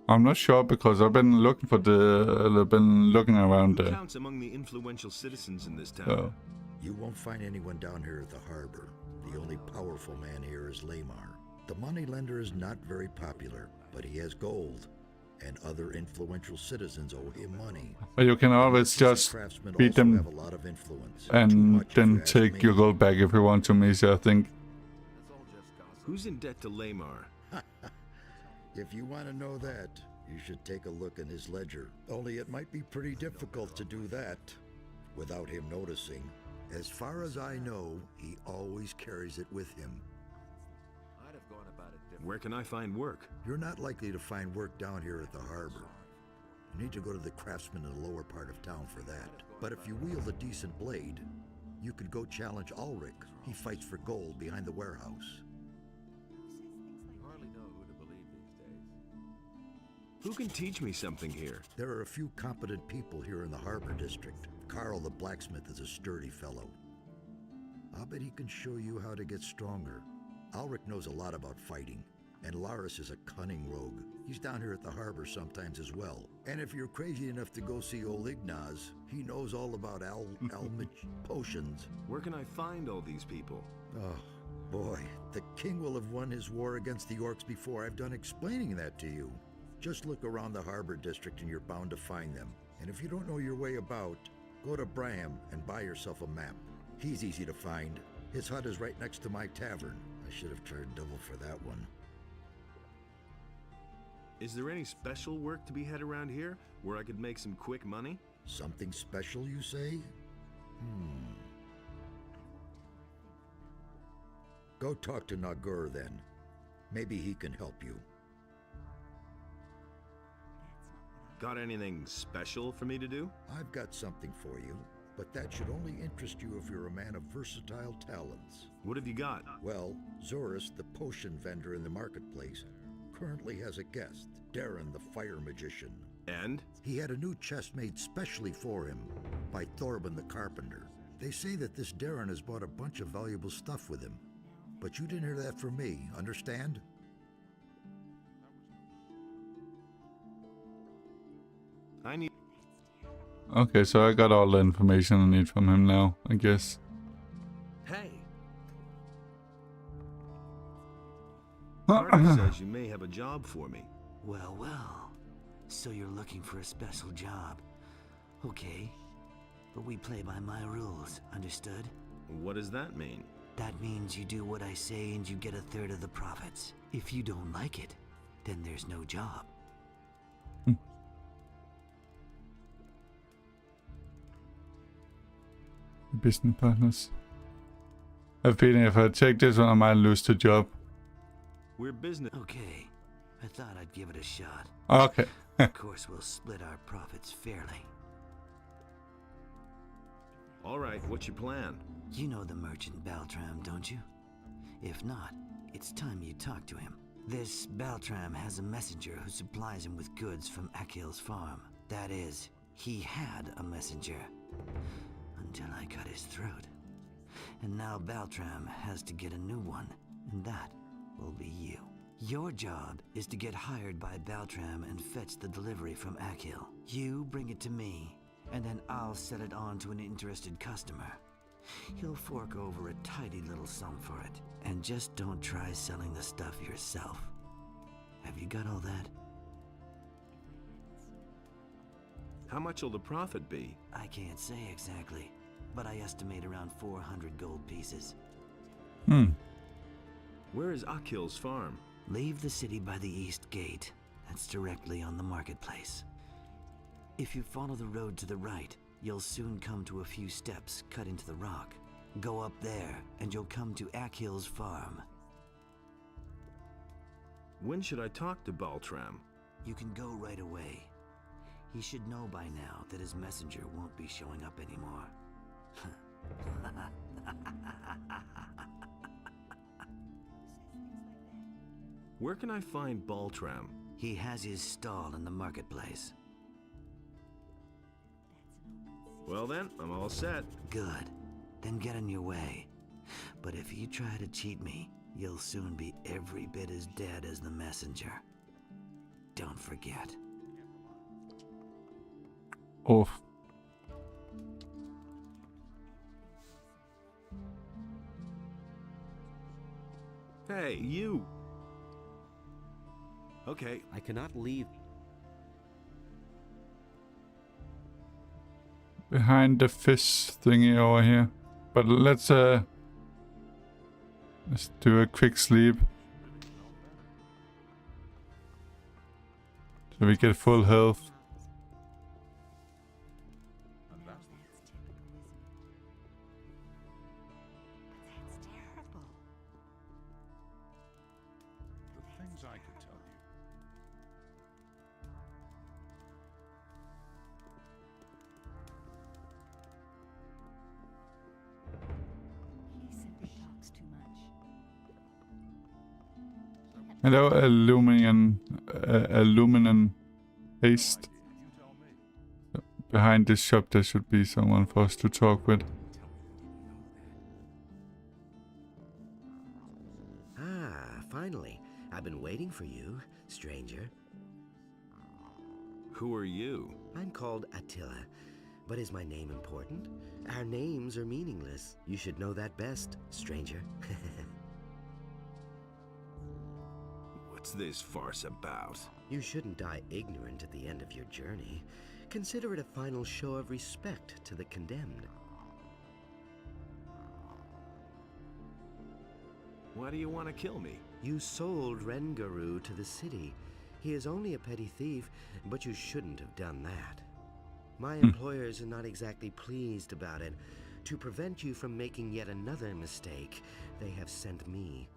I'm not sure because I've been looking for around Who there. counts among the influential citizens in this town? So, You won't find anyone down here at the harbor. The only powerful man here is Lamar. The moneylender is not very popular, but he has gold, and other influential citizens owe him money. but you can always just Craftsmen beat also them have a lot of influence. Too and much, if you then ask take me. your gold back if you want to, Misa, I think. That's all just gossip. Who's in debt to Lamar? If you want to know that, you should take a look in his ledger. Only it might be pretty difficult to do that without him noticing. As far as I know, he always carries it with him. I'd have gone about it differently. Where can I find work? You're not likely to find work down here at the harbor. You need to go to the craftsman in the lower part of town for that. But if you wield a decent blade, you could go challenge Ulrich. He fights for gold behind the warehouse. Hardly know who to believe these days. Who can teach me something here? There are a few competent people here in the harbor district. Carl the blacksmith is a sturdy fellow. I'll bet he can show you how to get stronger. Ulrich knows a lot about fighting, and Laris is a cunning rogue. He's down here at the harbor sometimes as well. And if you're crazy enough to go see old Ignaz, he knows all about almich potions. Where can I find all these people? Oh, boy. The king will have won his war against the orcs before I've done explaining that to you. Just look around the harbor district and you're bound to find them. And if you don't know your way about, go to Braham and buy yourself a map. He's easy to find. His hut is right next to my tavern. I should have charged double for that one. Is there any special work to be had around here where I could make some quick money? Something special, you say? Go talk to Nagur then. Maybe he can help you. Got anything special for me to do? I've got something for you, but that should only interest you if you're a man of versatile talents. What have you got? Well, Zorus, the potion vendor in the marketplace, currently has a guest, Darren the fire magician. And? He had a new chest made specially for him by Thorben the carpenter. They say that this Darren has bought a bunch of valuable stuff with him. But you didn't hear that from me, understand? I need... Okay, so I got all the information I need from him now, I guess. Hey! Carter says you may have a job for me. Well, well. So you're looking for a special job. Okay. But we play by my rules, understood? What does that mean? That means you do what I say and you get a third of the profits. If you don't like it, then there's no job. Business partners. I have a feeling if I take this one, I might lose the job. We're business. Okay. I thought I'd give it a shot. Okay. Of course, we'll split our profits fairly. All right, what's your plan? You know the merchant Baltram, don't you? If not, it's time you talk to him. This Baltram has a messenger who supplies him with goods from Akil's farm. That is, he had a messenger. Until I cut his throat. And now Baltram has to get a new one, and that will be you. Your job is to get hired by Baltram and fetch the delivery from Akil. You bring it to me, and then I'll sell it on to an interested customer. He'll fork over a tidy little sum for it. And just don't try selling the stuff yourself. Have you got all that? How much will the profit be? I can't say exactly, but I estimate around 400 gold pieces. Where is Akil's farm? Leave the city by the east gate. That's directly on the marketplace. If you follow the road to the right, you'll soon come to a few steps cut into the rock. Go up there, and you'll come to Akil's farm. When should I talk to Baltram? You can go right away. He should know by now that his messenger won't be showing up anymore. Where can I find Baltram? He has his stall in the marketplace. Well then, I'm all set. Good. Then get on your way. But if you try to cheat me, you'll soon be every bit as dead as the messenger. Don't forget. Off. Hey, you! Okay. I cannot leave. Behind the fish thingy over here. But let's do a quick sleep. So we get full health. I could tell you. He simply talks too much. Hello, aluminum paste. Behind this shop there should be someone for us to talk with. Ah, finally. I've been waiting for you, stranger. Who are you? I'm called Attila, but is my name important? Our names are meaningless. You should know that best, stranger. What's this farce about? You shouldn't die ignorant at the end of your journey. Consider it a final show of respect to the condemned. Why do you want to kill me? You sold Rengaru to the city. He is only a petty thief, but you shouldn't have done that. My employers are not exactly pleased about it. To prevent you from making yet another mistake, they have sent me.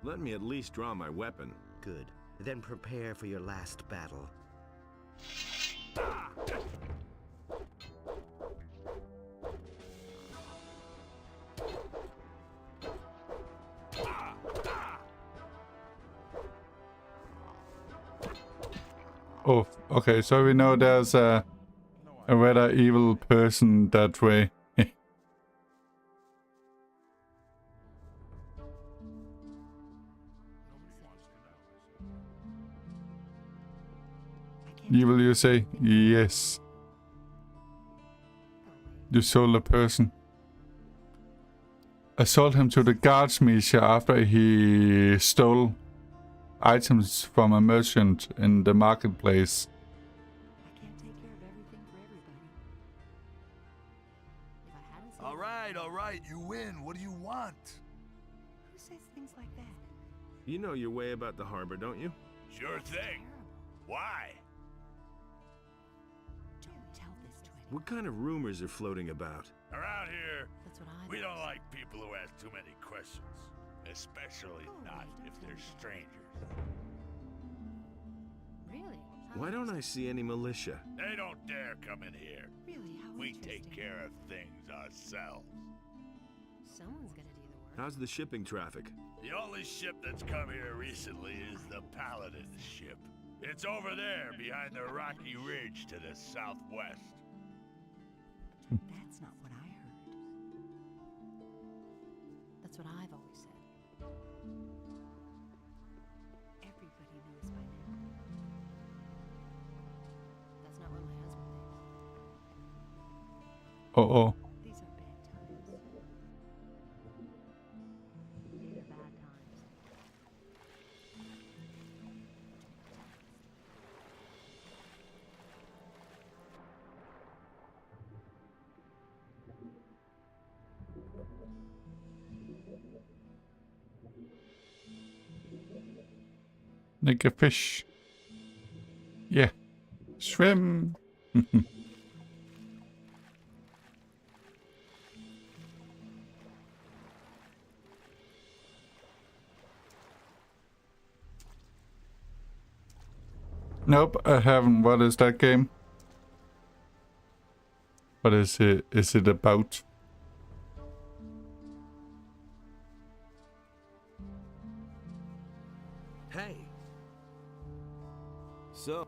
Let me at least draw my weapon. Good. Then prepare for your last battle. Oh, okay, so we know there's a rather evil person that way. Evil, you say? Yes. You sold a person. I sold him to the guardsmith after he stole items from a merchant in the marketplace. I can't take care of everything for everybody. All right, you win. What do you want? Who says things like that? You know your way about the harbor, don't you? Sure thing. Why? Don't tell this to anyone. What kind of rumors are floating about? Around here, That's what I we don't like people who ask too many questions. Especially not if they're strangers. Really? Why don't I see any militia? They don't dare come in here. Really? How We interesting. take care of things ourselves. Someone's gonna do the work. How's the shipping traffic? The only ship that's come here recently is the Paladin ship. It's over there behind the rocky ridge to the southwest. That's not what I heard. That's what I've always said. Everybody knows by now. That's not what my husband thinks. Uh-oh. These are bad times. Like a fish. Yeah. Swim. Nope, I haven't. What is that game? What is it? Is it about? Hey. So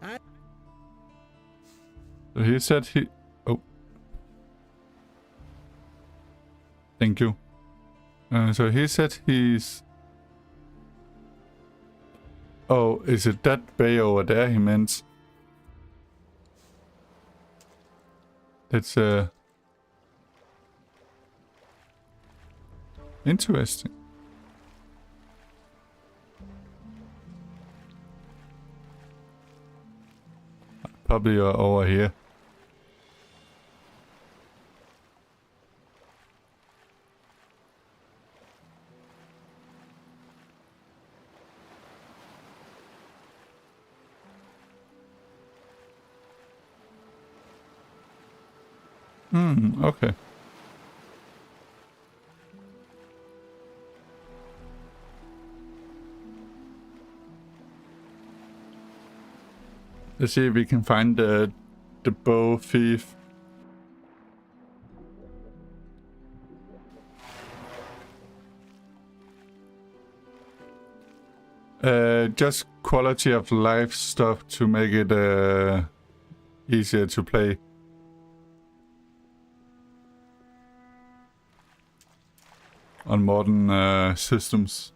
He said he... Oh. Thank you. So he said he's... Oh, is it that bay over there he meant? That's interesting. Probably over here. Okay. Let's see if we can find the bow thief. Just quality of life stuff to make it easier to play. On modern systems.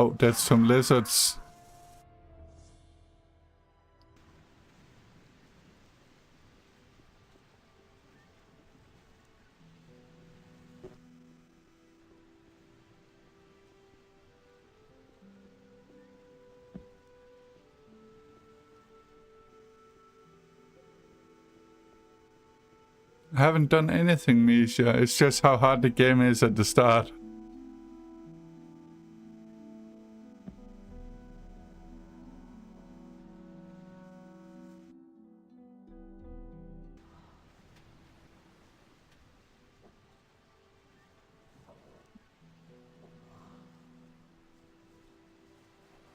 Oh, that's some lizards. I haven't done anything, Misha. It's just how hard the game is at the start.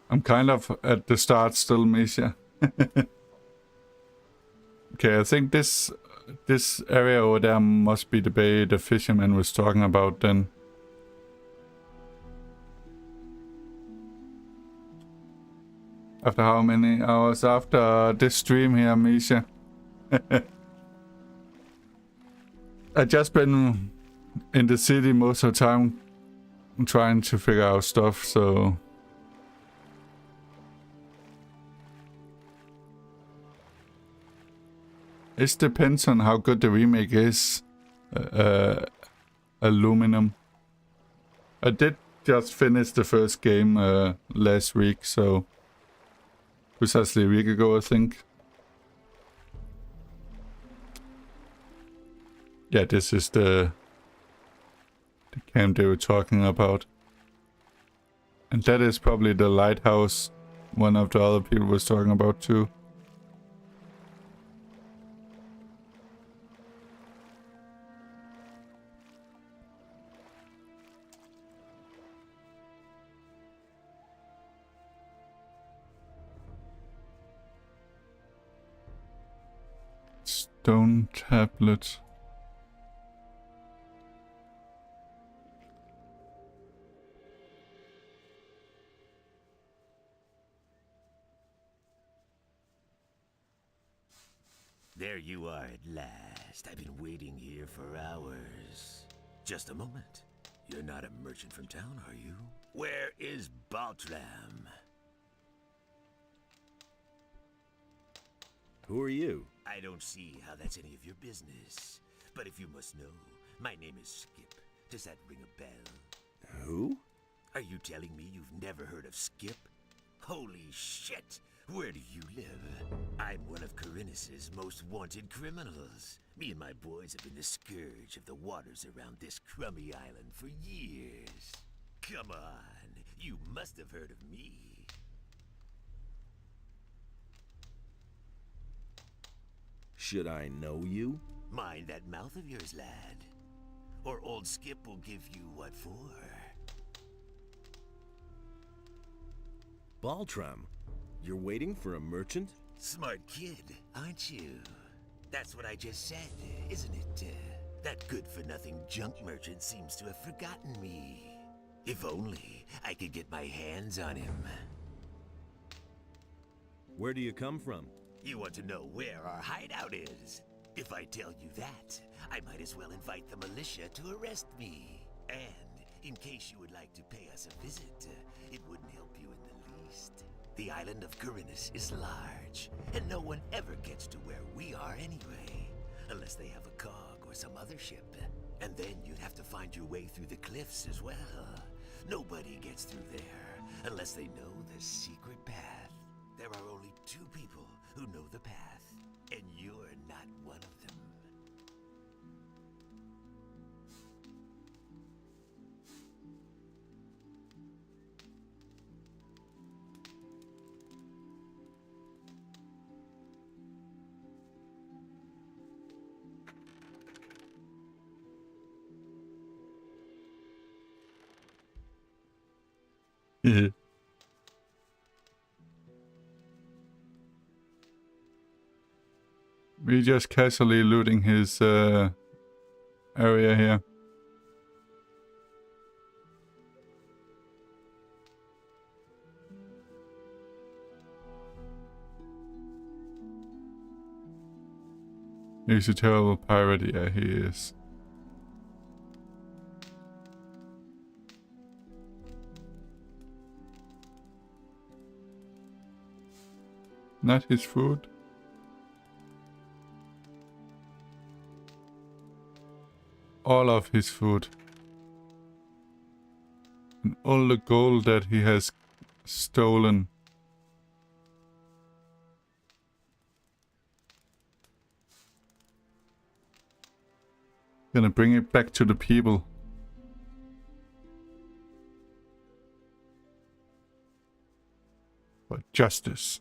I'm kind of at the start still, Misha. Okay, I think this area over there must be the bay the fisherman was talking about then. After how many hours after this stream here, Misha? I've just been in the city most of the time trying to figure out stuff, so... It depends on how good the remake is. Aluminum. I did just finish the first game last week, so... Precisely a week ago, I think. Yeah, this is the camp they were talking about. And that is probably the lighthouse one of the other people was talking about too. Stone tablet. There you are at last. I've been waiting here for hours. Just a moment. You're not a merchant from town, are you? Where is Baltram? Who are you? I don't see how that's any of your business. But if you must know, my name is Skip. Does that ring a bell? Who? Are you telling me you've never heard of Skip? Holy shit! Where do you live? I'm one of Corinus's most wanted criminals. Me and my boys have been the scourge of the waters around this crummy island for years. Come on, you must have heard of me. Should I know you? Mind that mouth of yours, lad. Or old Skip will give you what for. Baltram, you're waiting for a merchant? Smart kid, aren't you? That's what I just said, isn't it? That good-for-nothing junk merchant seems to have forgotten me. If only I could get my hands on him. Where do you come from? You want to know where our hideout is? If I tell you that, I might as well invite the militia to arrest me. And in case you would like to pay us a visit, it wouldn't help you in the least. The island of Corinus is large, and no one ever gets to where we are anyway, unless they have a cog or some other ship. And then you'd have to find your way through the cliffs as well. Nobody gets through there unless they know the secret path. There are only 2 people who know the path, and you're not one of them. We just casually looting his area here. He's a terrible pirate, yeah, he is. Not his food. All of his food. And all the gold that he has stolen. Gonna bring it back to the people. For justice.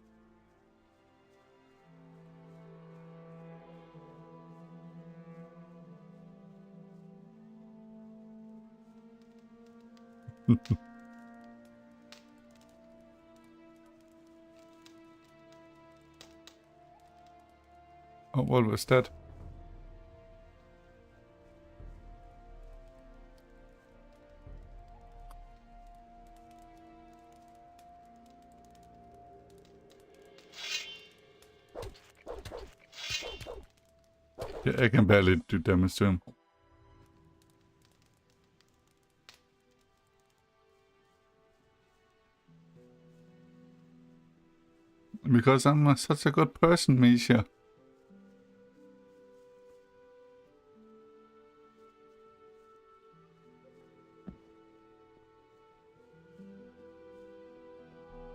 Oh, what was that? Yeah, I can barely do damage to him. Because I'm such a good person, Misha.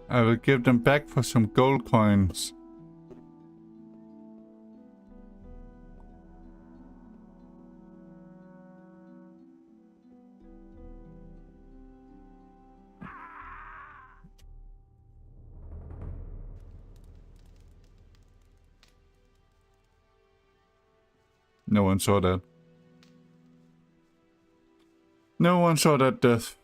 I will give them back for some gold coins. No one saw that. No one saw that death.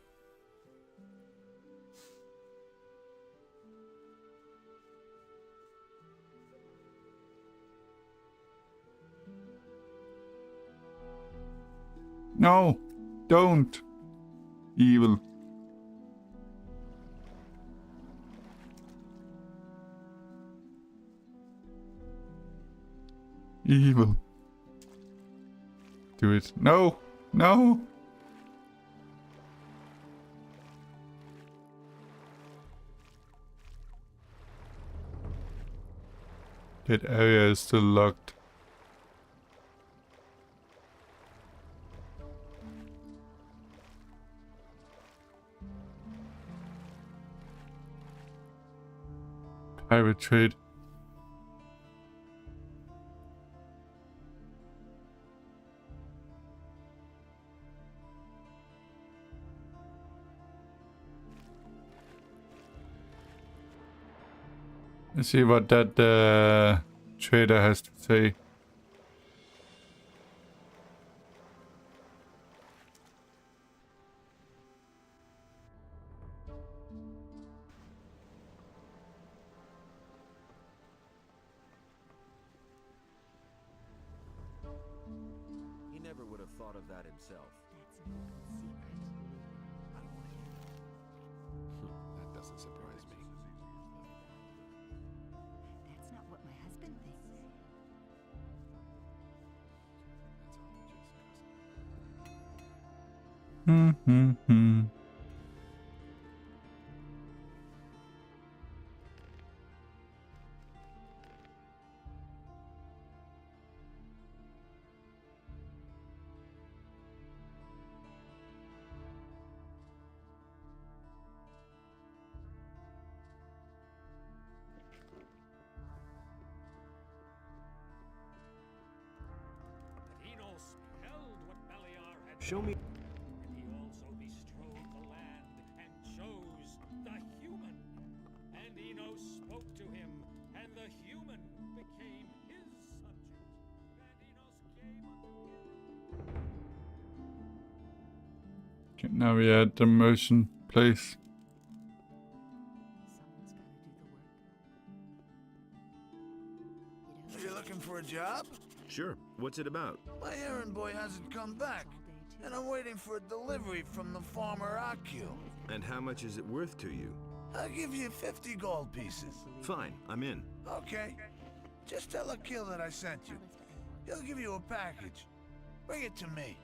No, don't. Evil. Evil. Do it. No, no. That area is still locked. Pirate trade. Let's see what that trader has to say. He never would have thought of that himself. That doesn't surprise me. That's not what my husband thinks. Hmm. Enos held what Beliar had Show me. and he also bestrode the land and chose the human. And Enos spoke to him, and the human became his subject. And Enos gave unto him. Okay, now we are at the motion place. So you're looking for a job? Sure. What's it about? My errand boy hasn't come back, and I'm waiting for a delivery from the farmer Akil. And how much is it worth to you? I'll give you 50 gold pieces. Fine, I'm in. Okay. Just tell Akil that I sent you. He'll give you a package. Bring it to me.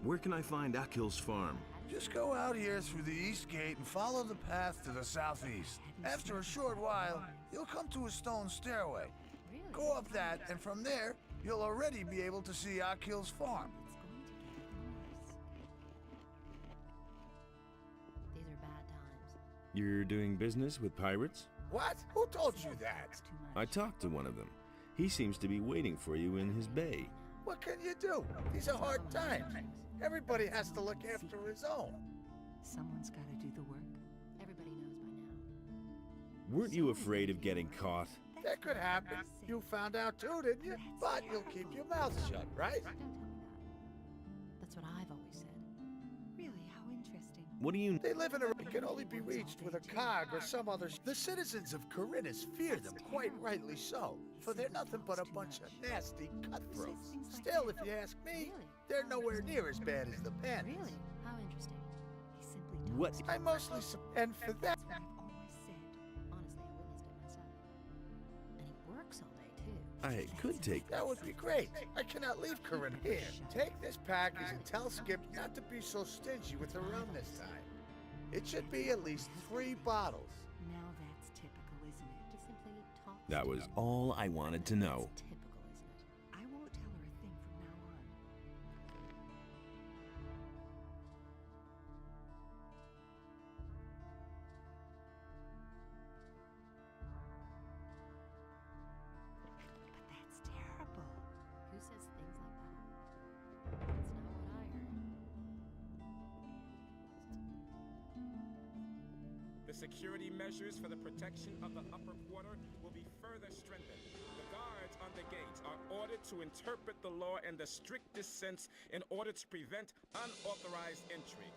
Where can I find Akil's farm? Just go out here through the east gate and follow the path to the southeast. After a short while, you'll come to a stone stairway. Go up that, and from there, you'll already be able to see Akil's farm. These are bad times. You're doing business with pirates? What? Who told you that? I talked to one of them. He seems to be waiting for you in his bay. What can you do? These are hard times. Everybody has to look after his own. Someone's got to do the work. Everybody knows by now. Weren't you afraid of getting caught? That could happen. You found out too, didn't you? But you'll keep your mouth shut, right? Don't tell me that. That's what I've always said. Really, how interesting. What do you... They live in a... It can only be reached with a cog or some other... The citizens of Corinthus fear them, quite rightly so, for they're nothing but a bunch of nasty cutthroats. Still, if you ask me, they're nowhere near as bad as the Panties. Really? How interesting. He simply What? I mostly... And for that... I've always said. Honestly, I witnessed it myself. And he works all day, too. I could take... That would be great. I cannot leave Corinth here. Take this package and tell Skip not to be so stingy with the rum this time. It should be at least 3 bottles. Now that's typical, isn't it? He simply talks. That was all I wanted to know. That's typical, isn't it? I won't tell her a thing from now on. But that's terrible. Who says things like that? That's not what I heard. The security measures for the protection of the upper quarter will be further strengthened. The guards on the gates are ordered to interpret the law in the strictest sense in order to prevent unauthorized entry.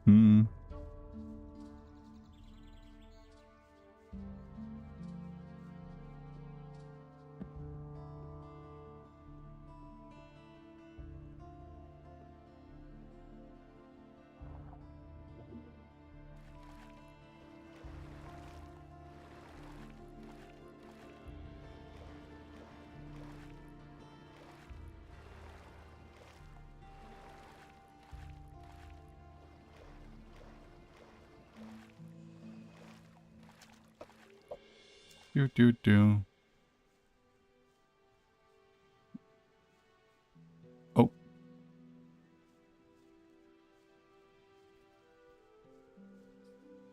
Hmm. Do. Oh.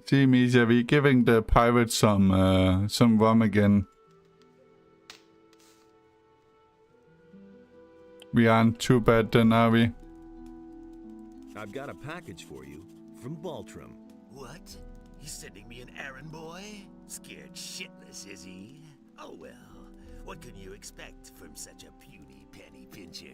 See, Misha, we're giving the pirates some rum again. We aren't too bad then, are we? I've got a package for you from Baltram. What? He's sending me an errand boy? Scared shitless, is he? Oh well, what can you expect from such a puny penny pincher?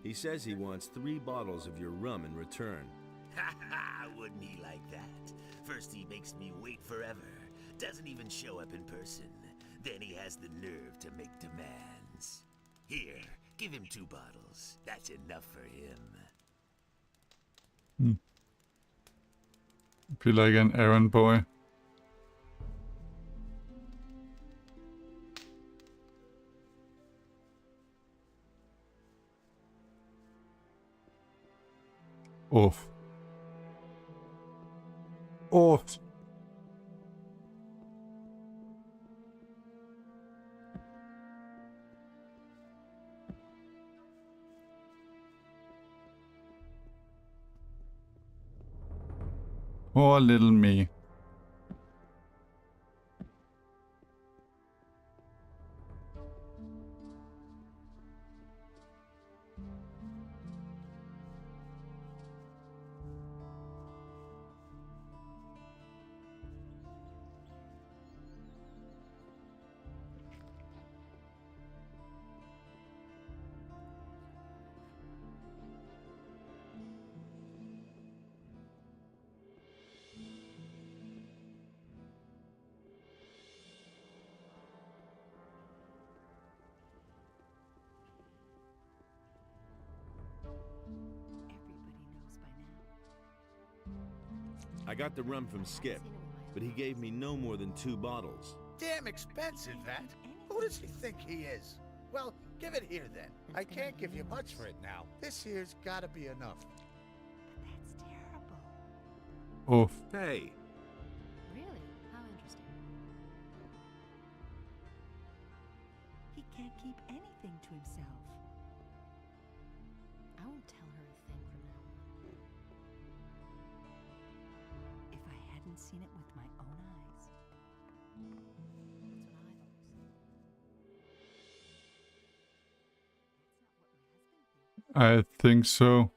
He says he wants 3 bottles of your rum in return. Ha ha, wouldn't he like that? First he makes me wait forever, doesn't even show up in person. Then he has the nerve to make demands. Here, give him 2 bottles. That's enough for him. Feel like an errand boy. Off. Off. Poor little me. I got the rum from Skip, but he gave me no more than 2 bottles. Damn expensive, that. Who does he think he is? Well, give it here then. I can't give you much for it now. This here's gotta be enough. That's terrible. Off. Hey. Really? How interesting. He can't keep anything to himself. I won't tell her a thing from now on. If I hadn't seen it with my own eyes. I think so.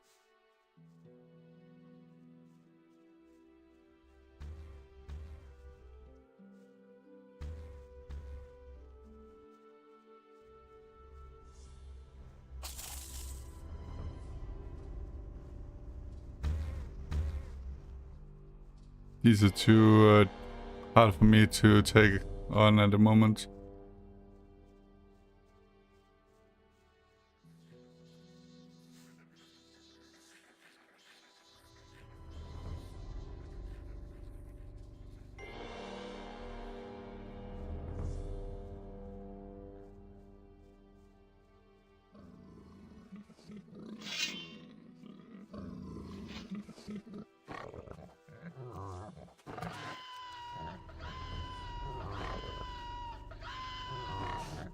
These are too hard for me to take on at the moment.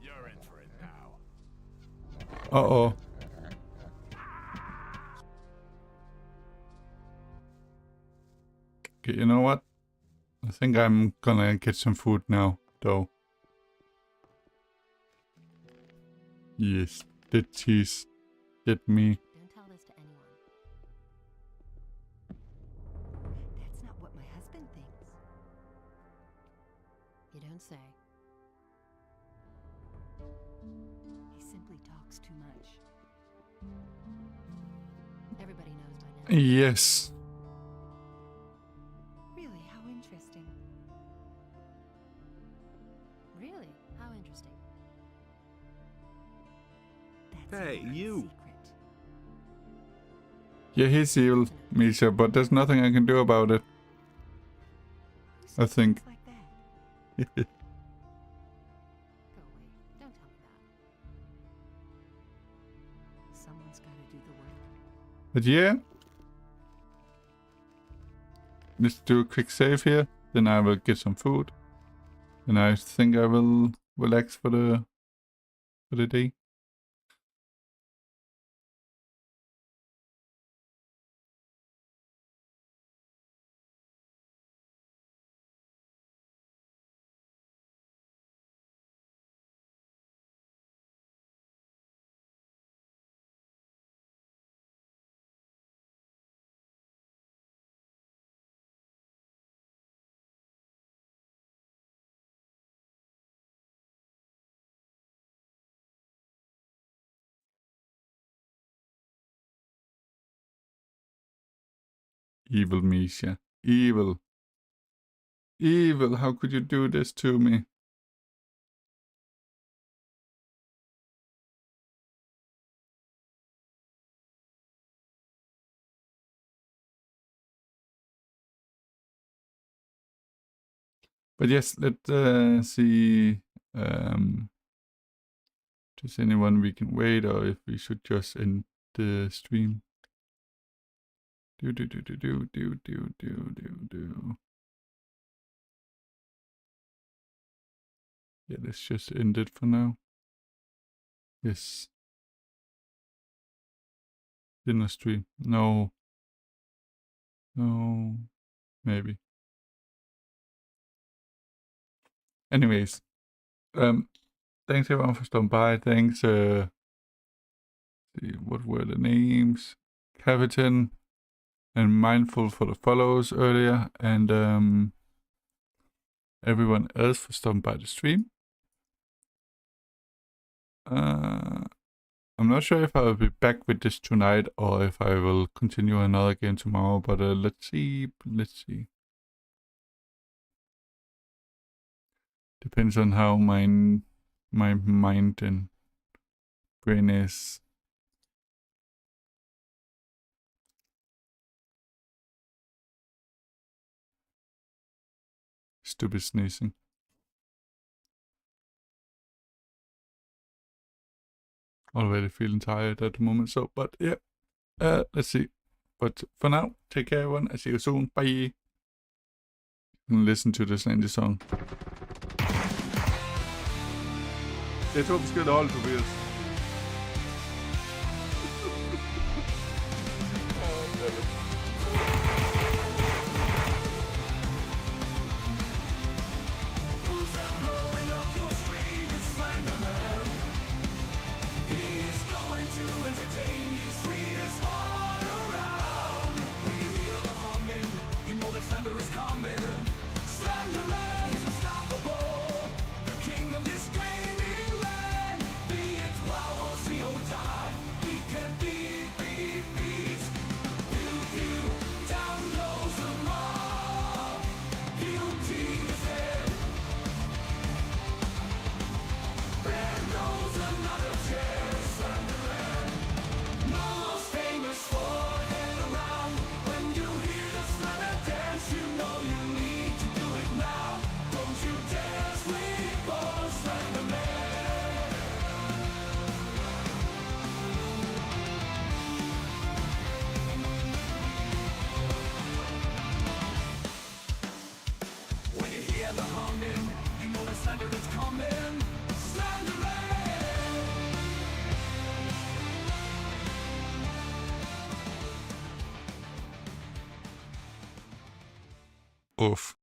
You're in for it now. Uh-oh. Okay, you know what? I think I'm gonna get some food now, though. Yes, the cheese did me. Don't tell this to anyone. That's not what my husband thinks. You don't say. He simply talks too much. Everybody knows by now. Yes. Really, how interesting. Really? How interesting. Hey, you! Yeah, he's evil, Misha, but there's nothing I can do about it. I think. Like that. Go away. Don't tell me that. Someone's got to do the work. But yeah. Let's do a quick save here. Then I will get some food. And I think I will relax for the day. Evil Misha. Evil. Evil, how could you do this to me? But yes, let's see. Does anyone we can wait, or if we should just end the stream? Do. Yeah, let's just end it for now. Yes. Dinner stream. No. No. Maybe. Anyways. Thanks everyone for stopping by. Thanks, see, what were the names? Captain and Mindful for the follows earlier, and everyone else for stopping by the stream. I'm not sure if I will be back with this tonight or if I will continue another game tomorrow, but let's see. Depends on how my mind and brain is. Stupid sneezing. Already feeling tired at the moment, so, but yeah, let's see. But for now, take care everyone, I see you soon, bye. You can listen to this Landy song. Jeg tror, vi skal holde, Tobias. Oof.